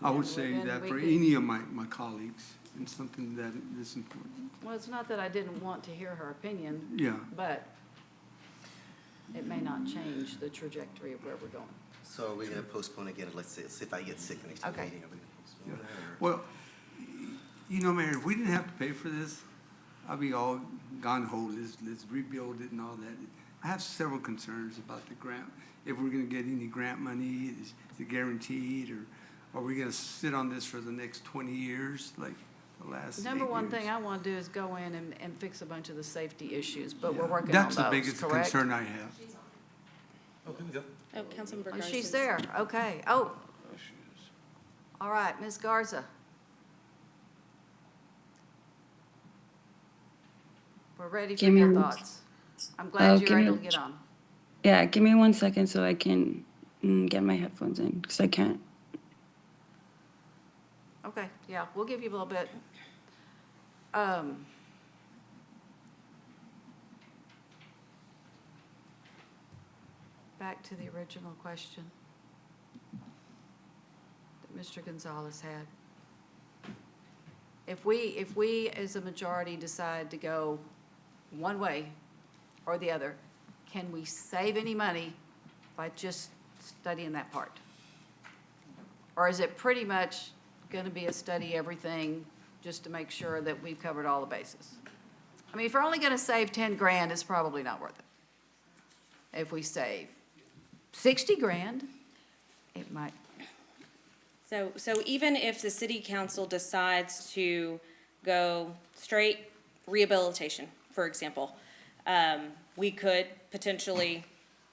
I would say Then that we for could- any of my colleagues, in something that is important. well, it's not that I didn't want to hear her opinion. Yeah. But it may not change the trajectory of where we're going. So are we gonna postpone again? Let's see if I get sick next Okay. meeting, are we gonna postpone it or? Well, you know, Mayor, if we didn't have to pay for this, I'd be all gung-ho, let's rebuild it and all that. I have several concerns about the grant. If we're gonna get any grant money, is it guaranteed, or are we gonna sit on this for the next 20 years, like the last 8 Number one years? thing I want to do is go in and fix a bunch of the safety issues, but we're Yeah. working on That's the those, biggest correct? concern I have. Oh, Councilmember Oh, Garza's. she's there, okay. Oh, Oh, she is. all right, Ms. Garza. We're ready for Give me your one- thoughts. I'm glad you're give me able a- to get on. Yeah, give me 1 second so I can get my headphones in because I can't. Okay, yeah, we'll give you a little bit. Back to the original question that Mr. Gonzalez had. If we as a majority decide to go one way or the other, can we save any money by just studying that part? Or is it pretty much going to be a study everything just to make sure that we've covered all the bases? I mean, if we're only going to save 10 grand, it's probably not worth it. If we save 60 grand, it might. So even if the city council decides to go straight rehabilitation, for example, we could potentially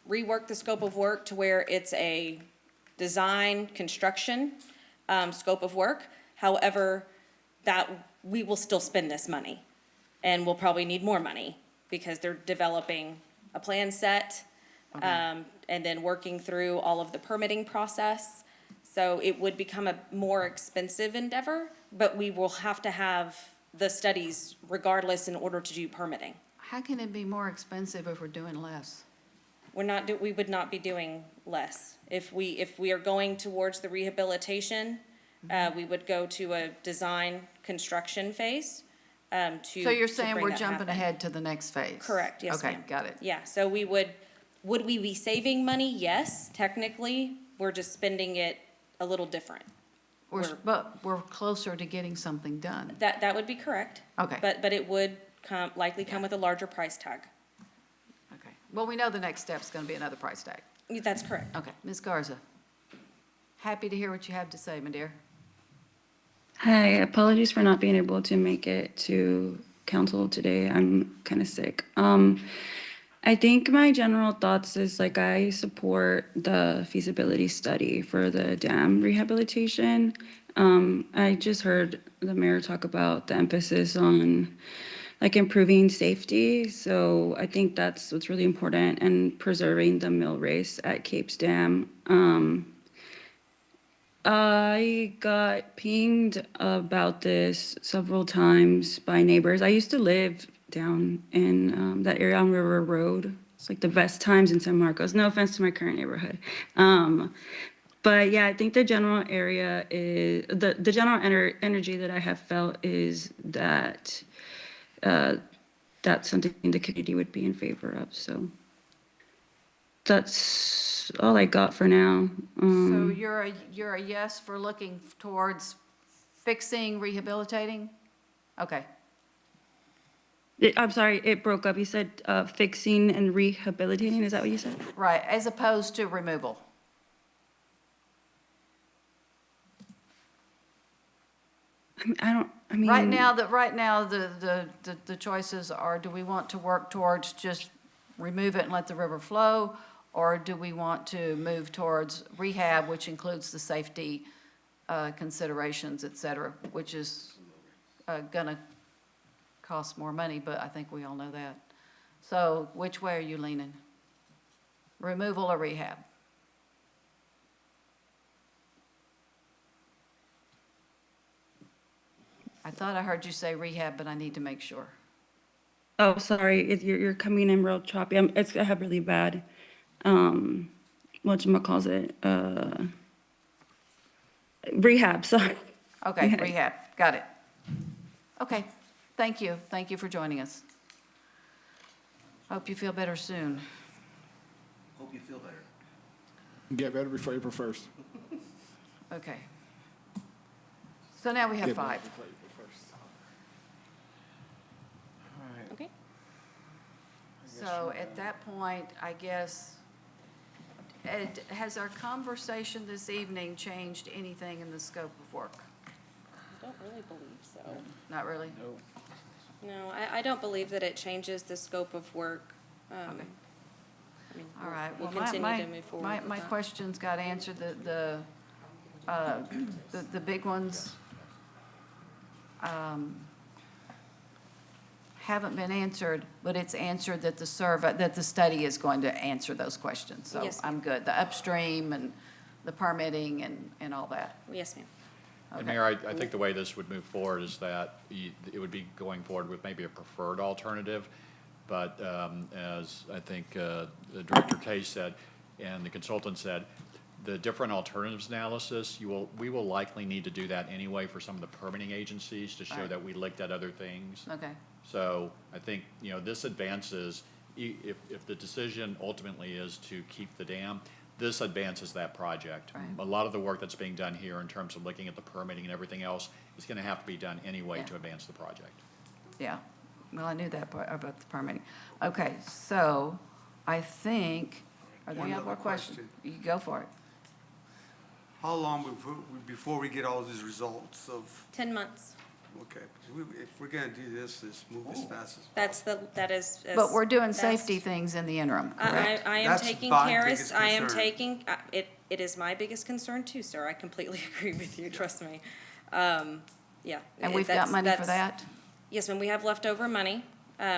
rework the scope of work to where it's a design, construction, scope of work. However, that we will still spend this money, and we'll probably need more money because they're developing a plan set, and then working through all of the permitting process. So it would become a more expensive endeavor, but we will have to have the studies regardless in order to do permitting. How can it be more expensive if we're doing less? We would not be doing less. If we are going towards the rehabilitation, we would go to a design, construction phase, to So you're to saying bring we're that jumping happen. ahead to the next phase? Correct, yes, ma'am. Okay, got it. Yeah, so would we be saving money? Yes, technically, we're just spending it a little different. But we're closer to getting something done. That would be correct. Okay. But it would likely come with a larger price tag. Okay. Well, we know the next step's going to be another price tag. That's correct. Okay, Ms. Garza. Happy to hear what you have to say, my dear. Hi, apologies for not being able to make it to council today. I'm kind of sick. I think my general thoughts is like I support the feasibility study for the dam rehabilitation. I just heard the mayor talk about the emphasis on like improving safety. So I think that's what's really important, and preserving the mill race at Capes Dam. I got pinged about this several times by neighbors. I used to live down in that area on River Road. It's like the best times in San Marcos. No offense to my current neighborhood. But yeah, I think the general area is the general energy that I have felt is that that's something the community would be in favor of. So that's all I got for now. So you're a yes for looking towards fixing, rehabilitating? Okay. I'm sorry, it broke up. You said fixing and rehabilitating. Is that what you said? Right, as opposed to removal. I mean. Right now, the choices are, do we want to work towards just remove it and let the river flow? Or do we want to move towards rehab, which includes the safety considerations, et cetera, which is gonna cost more money, but I think we all know that. So which way are you leaning? Removal or rehab? I thought I heard you say rehab, but I need to make sure. Oh, sorry, you're coming in real choppy. I have really bad, whatchamacallit, rehab, sorry. Okay, rehab, got it. Okay, thank you. Thank you for joining us. Hope you feel better soon. Hope you feel better. Get better before April 1st. Okay. So now we have Get better 5. before April 1st. Okay. So at that point, I guess, Ed, has our conversation this evening changed anything in the scope of work? I don't really believe so. Not really? No, I don't believe that it changes the scope of work. I mean, All right. we'll Well, continue to move forward with my that. questions got answered. The big ones haven't been answered, but it's answered that the study is going to answer those questions. So Yes, ma'am. I'm good. The upstream and the permitting and all that. Yes, ma'am. And Mayor, I think the way this would move forward is that it would be going forward with maybe a preferred alternative. But as I think Director Case said, and the consultant said, the different alternatives analysis, we will likely need to do that anyway for some of the permitting agencies to show Right. that we looked at other things. Okay. So I think, this advances, if the decision ultimately is to keep the dam, this advances that project. Right. A lot of the work that's being done here in terms of looking at the permitting and everything else is gonna have to be done anyway Yeah. to advance the project. Yeah. Well, I knew that part about the permitting. Okay, so I think, are there One any other more other questions? question. You go for it. How long before we get all these results of, 10 months. okay, if we're gonna do this, let's move as fast as. That is. But we're doing best. safety things in the interim, correct? I am That's taking my care of, biggest I am concern. taking, it is my biggest concern too, sir. I completely agree with you, trust me. Yeah. And we've got money for that? Yes, ma'am, we have leftover money.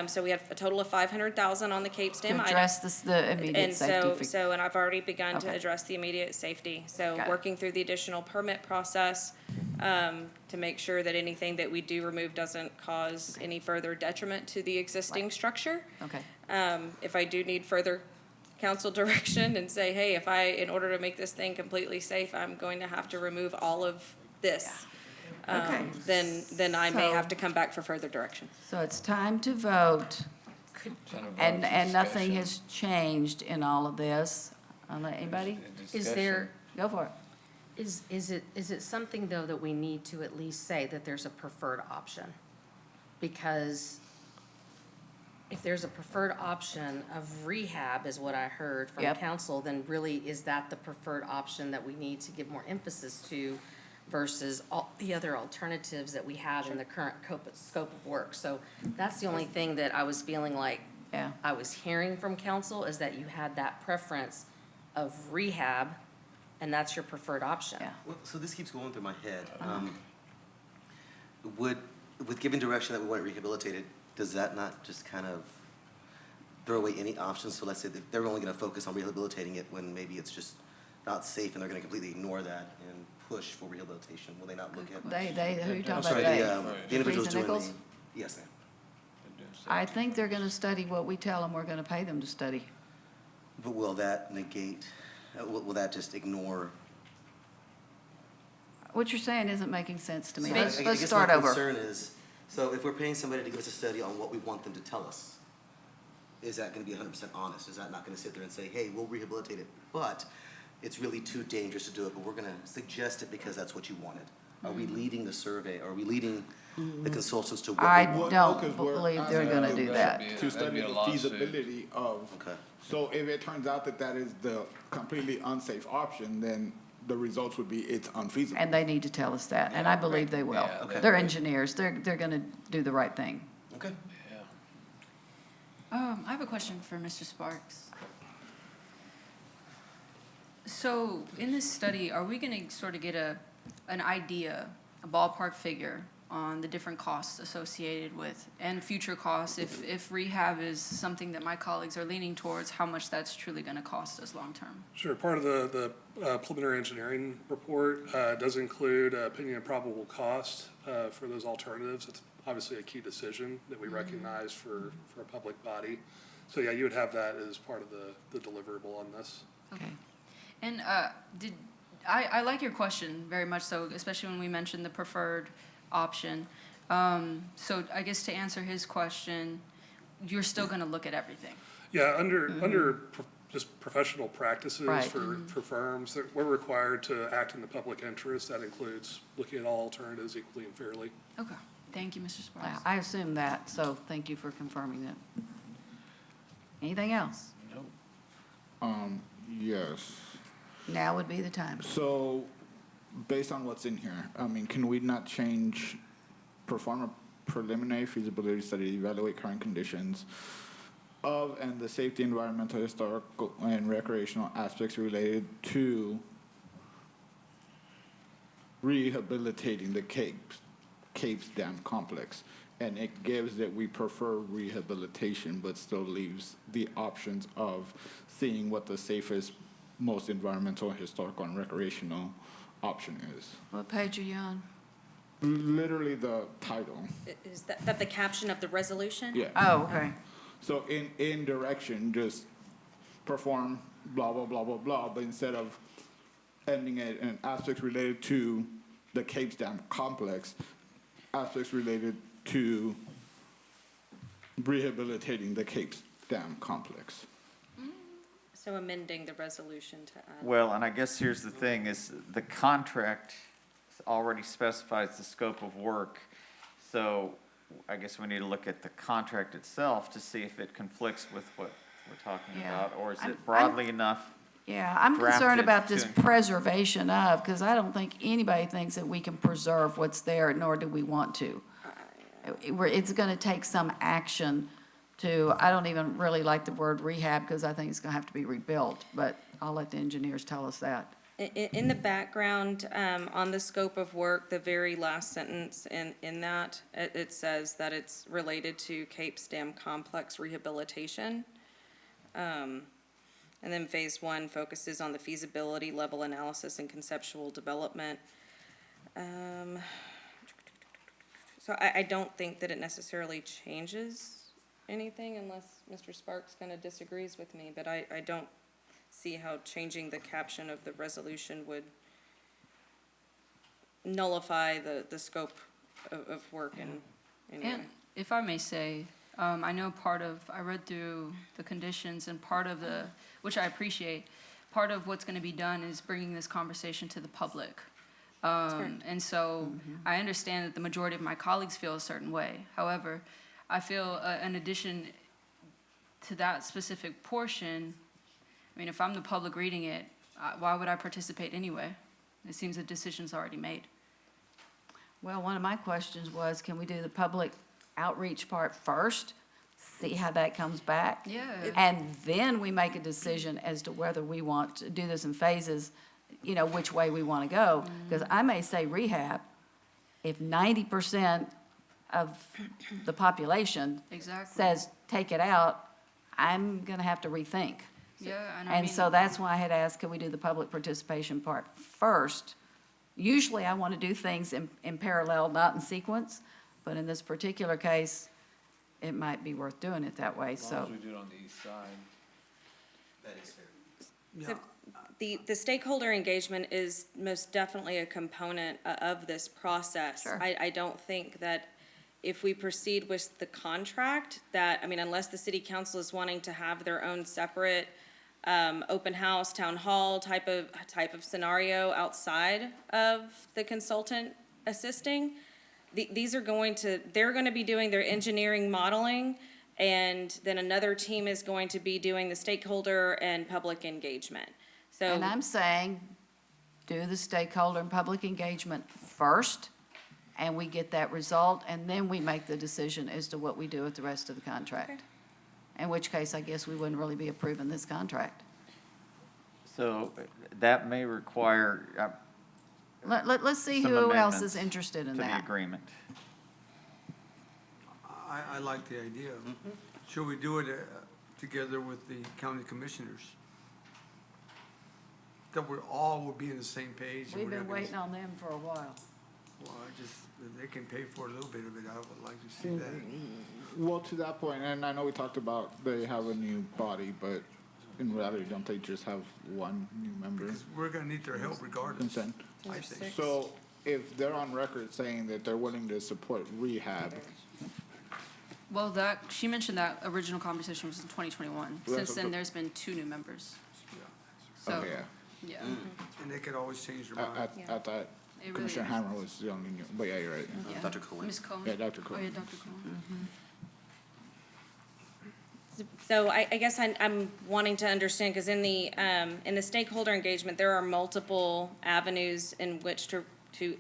So we have a total of 500,000 on the Capes Dam. To address the immediate And safety. and I've already begun to Okay. address the immediate safety. So Got it. working through the additional permit process, to make sure that anything that we do remove doesn't cause any further detriment to the existing structure. Okay. If I do need further council direction and say, hey, in order to make this thing completely safe, I'm going to have to remove all of this. Okay. Then I may So- have to come back for further direction. So it's time to vote, and nothing has changed in all of this. Anybody? Is there, Go for it. is it something, though, that we need to at least say that there's a preferred option? Because if there's a preferred option of rehab, is what I heard from Yep. council, then really is that the preferred option that we need to give more emphasis to versus all the other alternatives that we have in the current scope of work? So that's the only thing that I was feeling like Yeah. I was hearing from council, is that you had that preference of rehab, and that's your preferred option. Yeah. Well, so this keeps going through my head. Uh-huh. Would with giving direction that we want it rehabilitated, does that not just kind of throw away any options? So let's say that they're only gonna focus on rehabilitating it when maybe it's just not safe and they're gonna completely ignore that and push for rehabilitation. Will they not look at? who you I'm talking sorry, about, the individuals Reeves and doing the, Nichols? yes, ma'am. I think they're gonna study what we tell them we're gonna pay them to study. But will that negate, will that just ignore? What you're saying isn't making sense to me. So I Let's guess start my over. concern is, so if we're paying somebody to give us a study on what we want them to tell us, is that gonna be 100% honest? Is that not gonna sit there and say, hey, we'll rehabilitate it, but it's really too dangerous to do it, but we're gonna suggest it because that's what you wanted? Are we leading the survey? Are we leading the consultants to what we I want? don't believe they're gonna do that. To study the feasibility of. Okay. So if it turns out that that is the completely unsafe option, then the results would be it's unfeasible. And they need to tell us that, and I believe they will. Yeah, okay. They're engineers, they're gonna do the right thing. Okay. I have a question for Mr. Sparks. So in this study, are we gonna sort of get an idea, a ballpark figure on the different costs associated with, and future costs, if rehab is something that my colleagues are leaning towards, how much that's truly gonna cost us long-term? Sure, part of the preliminary engineering report does include opinion of probable cost for those alternatives. It's obviously a key decision that we recognize for a public body. So yeah, you would have that as part of the deliverable on this. Okay. And I like your question very much so, especially when we mentioned the preferred option. So I guess to answer his question, you're still gonna look at everything. Yeah, under just professional practices Right. for firms, that we're required to act in the public interest. That includes looking at all alternatives equally and fairly. Okay, thank you, Mr. Sparks. I assume that, so thank you for confirming that. Anything else? Yes. Now would be the time. So, based on what's in here, I mean, can we not change, perform a preliminary feasibility study, evaluate current conditions of and the safety, environmental, historical, and recreational aspects related to rehabilitating the Capes Dam complex? And it gives that we prefer rehabilitation, but still leaves the options of seeing what the safest, most environmental, historical, and recreational option is. What page are you on? Literally the title. Is that the caption of the resolution? Yeah. Oh, okay. So in direction, just perform blah, blah, blah, blah, blah, but instead of ending it in aspects related to the Capes Dam complex, aspects related to rehabilitating the Capes Dam complex. So amending the resolution to add. Well, and I guess here's the thing, is the contract already specifies the scope of work. So I guess we need to look at the contract itself to see if it conflicts with what we're talking Yeah. about, or is I'm- it broadly enough? Yeah, I'm concerned drafted about this to- preservation of, because I don't think anybody thinks that we can preserve what's there, nor do we want to. It's gonna take some action to, I don't even really like the word rehab, because I think it's gonna have to be rebuilt, but I'll let the engineers tell us that. In the background, on the scope of work, the very last sentence in that, it says that it's related to Capes Dam Complex rehabilitation. And then phase one focuses on the feasibility level analysis and conceptual development. So I don't think that it necessarily changes anything unless Mr. Sparks kind of disagrees with me, but I don't see how changing the caption of the resolution would nullify the scope of work in any way. And if I may say, I know I read through the conditions, and part of which I appreciate, part of what's gonna be done is bringing this conversation to the public. And so I understand that the majority of my colleagues feel a certain way. However, I feel in addition to that specific portion, I mean, if I'm the public reading it, why would I participate anyway? It seems the decision's already made. Well, one of my questions was, can we do the public outreach part first? See how that comes back? Yeah. And then we make a decision as to whether we want to do this in phases, you know, which way we want to go. Because I may say rehab, if 90% of the population Exactly. says, take it out, I'm gonna have to rethink. Yeah, and I And mean. so that's why I had asked, could we do the public participation part first? Usually I want to do things in parallel, not in sequence, but in this particular case, it might be worth doing it that way, As long so. as we do it on the east side. That is fair. So the stakeholder engagement is most definitely a component of this process. Sure. I don't think that if we proceed with the contract, that, I mean, unless the city council is wanting to have their own separate open house, town hall type of scenario outside of the consultant assisting, these are they're going to be doing their engineering modeling, and then another team is going to be doing the stakeholder and public engagement. So, And I'm saying, do the stakeholder and public engagement first, and we get that result, and then we make the decision as to what we do with the rest of the contract. In which case, I guess we wouldn't really be approving this contract. So that may require Let's see some who else amendments is interested in to the that. agreement. I like the idea. Should we do it together with the county commissioners? That we all will be on the same page. and We've we're been not gonna- waiting on them for a while. Well, if they can pay for a little bit of it, I would like to see that. Well, to that point, and I know we talked about they have a new body, but in reality, don't they just have one new member? Because we're gonna need their help regardless, Consent. I think. So if they're on record saying that they're willing to support rehab, Well, she mentioned that original conversation was in 2021. Well, Since that's then, okay. there's been 2 new members. So, okay, yeah. And they could always change their I, mind. I thought It really Commissioner is. Hammer was the only new, but yeah, you're right. Yeah. Dr. Cohen. Ms. Cohen? Yeah, Dr. Oh, Cohen. yeah, Dr. Cohen. so I guess I'm wanting to understand, because in the stakeholder engagement, there are multiple avenues in which to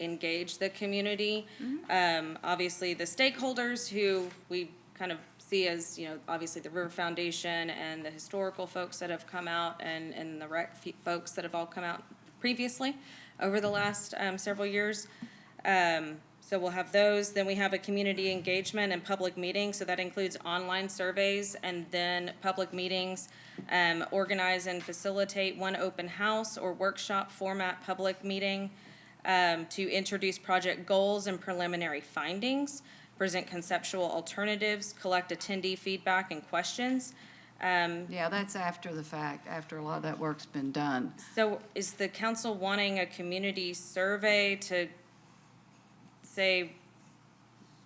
engage the community. Obviously, the stakeholders who we kind of see as, obviously the River Foundation and the historical folks that have come out and the rec folks that have all come out previously over the last several years. So we'll have those. Then we have a community engagement and public meetings. So that includes online surveys and then public meetings. Organize and facilitate one open house or workshop format public meeting to introduce project goals and preliminary findings, present conceptual alternatives, collect attendee feedback and questions. Yeah, that's after the fact, after a lot of that work's been done. So is the council wanting a community survey to say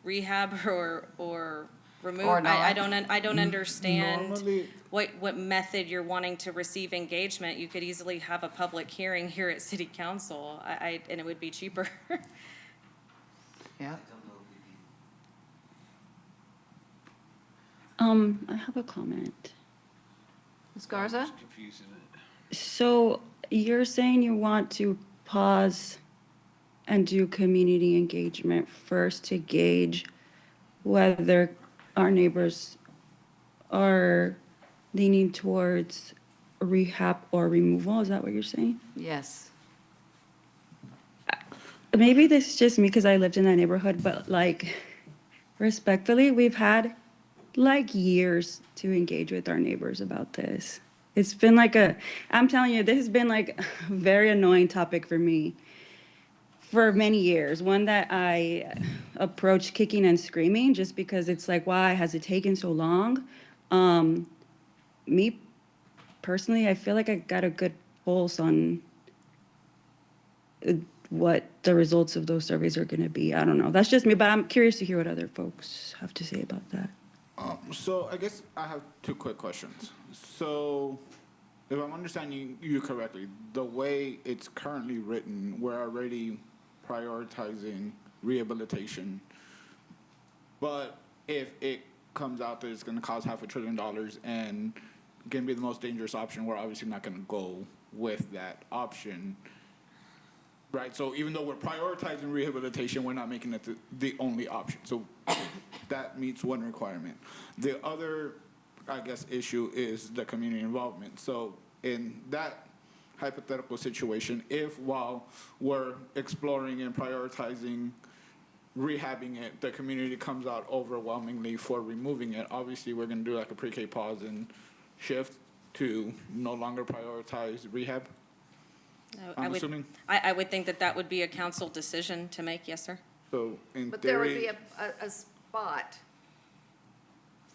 rehab or remove? Or not. I don't understand Normally- what method you're wanting to receive engagement. You could easily have a public hearing here at city council, and it would be cheaper. Yeah. I have a comment. Ms. Garza? It's confusing it. So you're saying you want to pause and do community engagement first to gauge whether our neighbors are leaning towards rehab or removal? Is that what you're saying? Yes. Maybe this is just me because I lived in that neighborhood, but like, respectfully, we've had like years to engage with our neighbors about this. It's been like I'm telling you, this has been like a very annoying topic for me for many years. One that I approached kicking and screaming just because it's like, why has it taken so long? Me personally, I feel like I got a good pulse on what the results of those surveys are going to be. I don't know. That's just me, but I'm curious to hear what other folks have to say about that. So I guess I have 2 quick questions. So if I'm understanding you correctly, the way it's currently written, we're already prioritizing rehabilitation. But if it comes out that it's going to cost $500 billion and going to be the most dangerous option, we're obviously not going to go with that option. Right, so even though we're prioritizing rehabilitation, we're not making it the only option. So that meets one requirement. The other, I guess, issue is the community involvement. So in that hypothetical situation, if while we're exploring and prioritizing rehabbing it, the community comes out overwhelmingly for removing it, obviously, we're gonna do like a pre-K pause and shift to no longer prioritize rehab? I I'm would- assuming. I would think that that would be a council decision to make, yes, sir. So in But there would be theory, a spot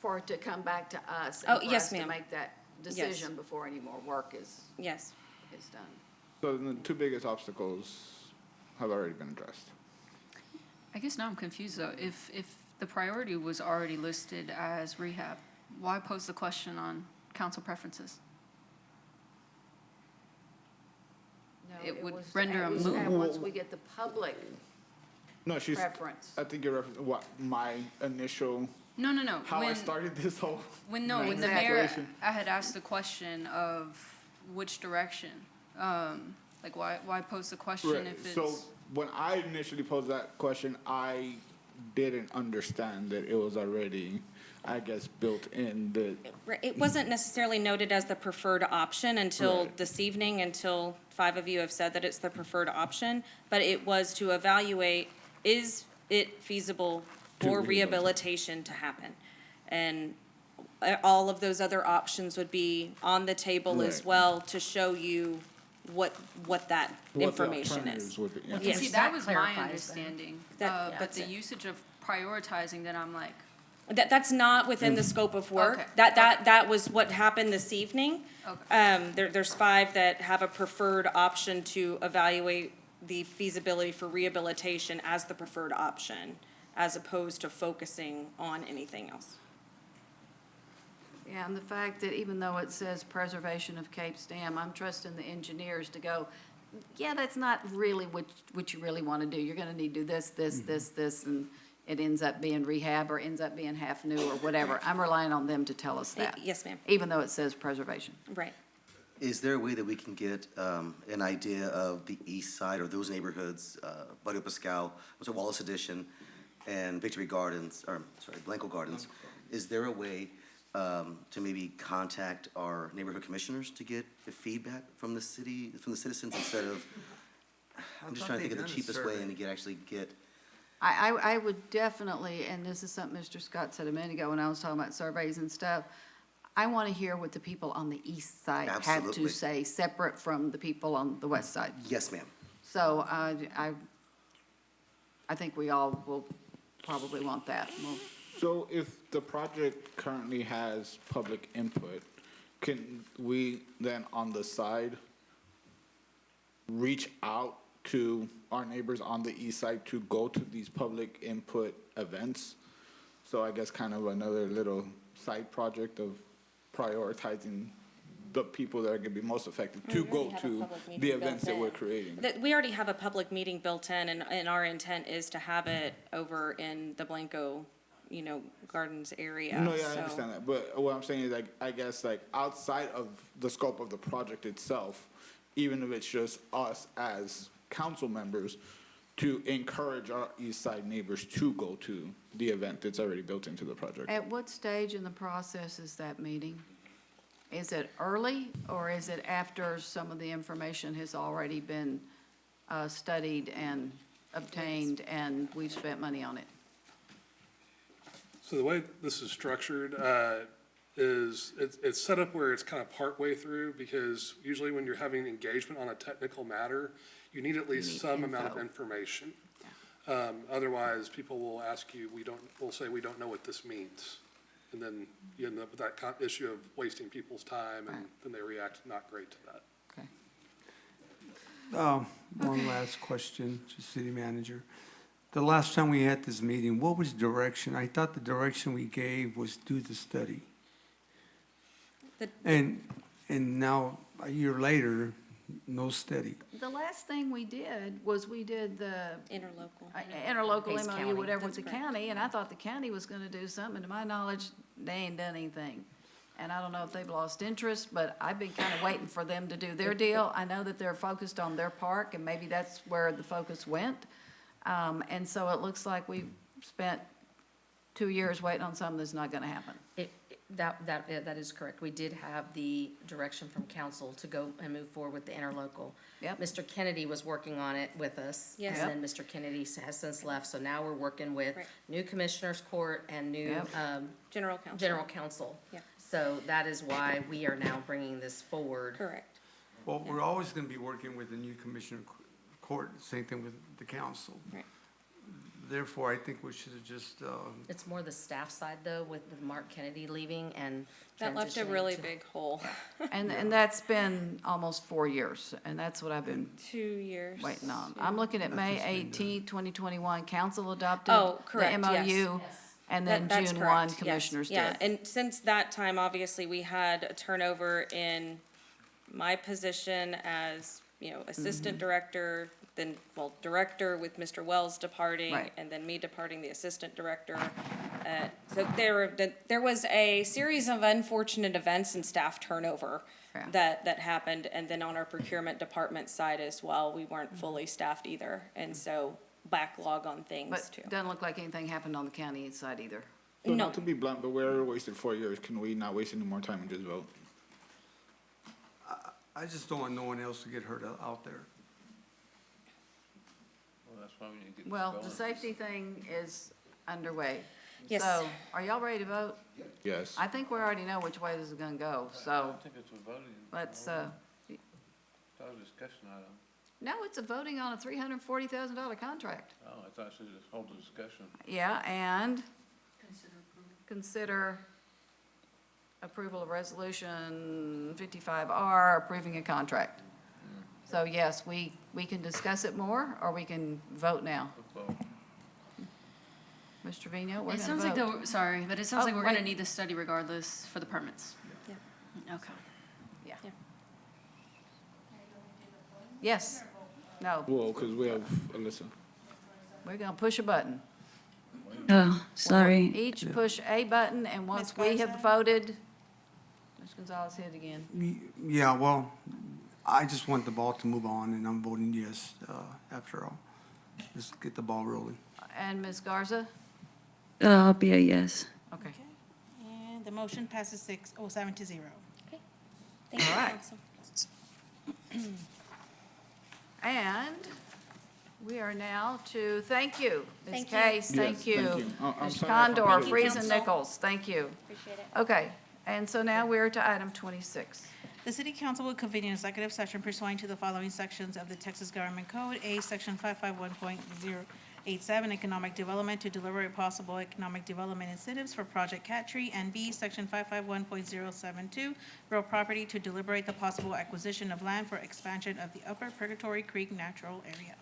for it to come back to us. Oh, and for yes, us to ma'am. make that decision before any more work is Yes. done. so the two biggest obstacles have already been addressed. I guess now I'm confused though. If the priority was already listed as rehab, why pose the question on council preferences? No, It would was- render it a was moot. Once we get the public No, she's, preference. I think you're referencing what, my initial, No, no, no. how I When- started this whole. When the Exactly. mayor, I had asked the question of which direction. Like why pose the question Right, if it's? so when I initially posed that question, I didn't understand that it was already, I guess, built in the, Right, it wasn't necessarily noted as the preferred option until Right. this evening, until 5 of you have said that it's the preferred option. But it was to evaluate, is it feasible for rehabilitation to happen? And all of those other options would be on the table as Right. well to show you what that what the information alternatives is. would be. yeah. Yes. See, That that was my clarifies then. understanding. That- But that's the it. usage of prioritizing, then I'm like, That's not within the scope of work. Okay. That was what happened this evening. okay. There's 5 that have a preferred option to evaluate the feasibility for rehabilitation as the preferred option, as opposed to focusing on anything else. Yeah, and the fact that even though it says preservation of Cape's Dam, I'm trusting the engineers to go, yeah, that's not really what you really want to do. You're going to need to do this, this, and it ends up being rehab or ends up being half new or whatever. I'm relying on them to tell us that. Yes, ma'am. Even though it says preservation. Right. Is there a way that we can get an idea of the east side or those neighborhoods, Barrio Pascal, Wallace Edition, and Victory Gardens, or, sorry, Blanco Gardens? Is there a way to maybe contact our neighborhood commissioners to get the feedback from the city, from the citizens, instead of, I'm just trying to think of the cheapest way and to actually get, I would definitely, and this is something Mr. Scott said a minute ago when I was talking about surveys and stuff, I want to hear what the people on the east side have to Absolutely. say, separate from the people on the west side. yes, ma'am. So I think we all will probably want that. So if the project currently has public input, can we then on the side reach out to our neighbors on the east side to go to these public input events? So I guess kind of another little side project of prioritizing the people that are gonna be most effective to We go already have a to public meeting the built events that in. we're creating. That, we already have a public meeting built in, and our intent is to have it over in the Blanco, Gardens area. No, yeah, I so- understand that, but what I'm saying is like, I guess like outside of the scope of the project itself, even if it's just us as council members, to encourage our east side neighbors to go to the event that's already built into the project. At what stage in the process is that meeting? Is it early, or is it after some of the information has already been studied and obtained, and we've spent money on it? So the way this is structured is it's set up where it's kind of partway through, because usually when you're having engagement on a technical matter, you need at least some amount of information. Otherwise, people will ask you, we'll say, we don't know what this means. And then you end up with that issue of wasting people's time, and then they react not great to that. One last question to city manager. The last time we had this meeting, what was direction? I thought the direction we gave was do the study. And now, a year later, no study. The last thing we did was we did the Interlocal. interlocal Hays MOU, County. whatever, with That's the correct. county, and I thought the county was gonna do something, and to my knowledge, they ain't done anything. And I don't know if they've lost interest, but I've been kind of waiting for them to do their deal. I know that they're focused on their park, and maybe that's where the focus went. And so it looks like we've spent 2 years waiting on something that's not gonna happen. That is correct. We did have the direction from council to go and move forward with the interlocal. Yep. Mr. Kennedy was working on it with us. Yes. And then Mr. Kennedy has since left, so now we're working with Right. new commissioners court and new, Yep. General counsel. general counsel. Yeah. So that is why we are now bringing this forward. Correct. Well, we're always gonna be working with the new commissioner court, same thing with the council. Right. Therefore, I think we should have just, It's more the staff side though, with Mark Kennedy leaving and That left a transitioning really to- big hole. And that's been almost 4 years, and that's what I've been 2 years. waiting on. I'm looking at May 18th, 2021, council adopted Oh, correct, the yes. MOU, and then That's June correct, 1, yes. commissioners did. Yeah, and since that time, obviously, we had a turnover in my position as, assistant Mm-hmm. director, then, director with Mr. Wells departing, Right. and then me departing, the assistant director. So there was a series of unfortunate events and staff turnover Yeah. that happened. And then on our procurement department side as well, we weren't fully staffed either. And so backlog on things But too. doesn't look like anything happened on the county side either. So No. not to be blunt, but we're wasted 4 years. Can we not waste any more time and just vote? I just don't want no one else to get hurt out there. Well, that's why we need to get this Well, going. the safety thing is underway. Yes. So, are y'all ready to vote? Yes. I think we already know which way this is gonna go, I so don't think it's a voting. let's, That was a discussion item. no, it's a voting on a $340,000 contract. Oh, I thought it was just hold the discussion. Yeah, and consider approval of resolution 55R, approving a contract. So yes, we can discuss it more, or we can vote now. Let's vote. Mr. Trevino, we're It gonna sounds like, vote. sorry, but it sounds Oh, like we're gonna wait. need the study regardless for the permits. Yeah. Okay. Yes, no, Well, because we have Alyssa. we're gonna push a button. Oh, sorry. Each push a button, and once we have Garza? voted, Ms. Gonzalez hit again. Yeah, well, I just want the ball to move on, and I'm voting yes, after all. Just get the ball rolling. And Ms. Garza? I'll be a yes. Okay. And the motion passes 7-0. Thank you, All right. council. And we are now to, thank you, Ms. Thank you. Case, thank Yes, you. thank you. I'm Ms. sorry I Condor, complicated Thank you, Friesen council. Nichols, thank you. Appreciate it. Okay, and so now we're to item 26. The city council will convene an executive session pursuant to the following sections of the Texas Government Code. A, section 551.087, economic development, to deliberate possible economic development incentives for Project Cat Tree. And B, section 551.072, real property, to deliberate the possible acquisition of land for expansion of the Upper Purgatory Creek Natural Area.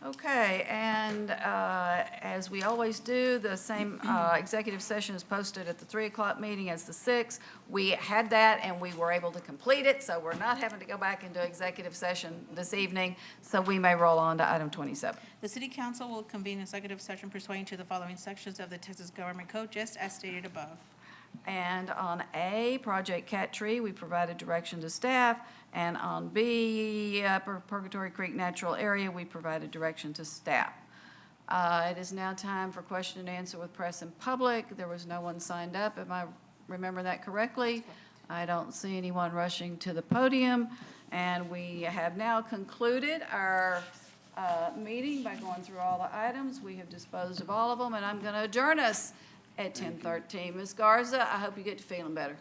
Okay, and as we always do, the same executive session is posted at the 3 o'clock meeting as the 6. We had that, and we were able to complete it, so we're not having to go back into executive session this evening, so we may roll on to item 27. The city council will convene an executive session pursuant to the following sections of the Texas Government Code, just as stated above. And on A, Project Cat Tree, we provided direction to staff. And on B, Upper Purgatory Creek Natural Area, we provided direction to staff. It is now time for question and answer with press and public. There was no one signed up. Am I remembering that correctly? I don't see anyone rushing to the podium. And we have now concluded our meeting by going through all the items. We have disposed of all of them, and I'm going to adjourn us at 10:13. Ms. Garza, I hope you get to feeling better.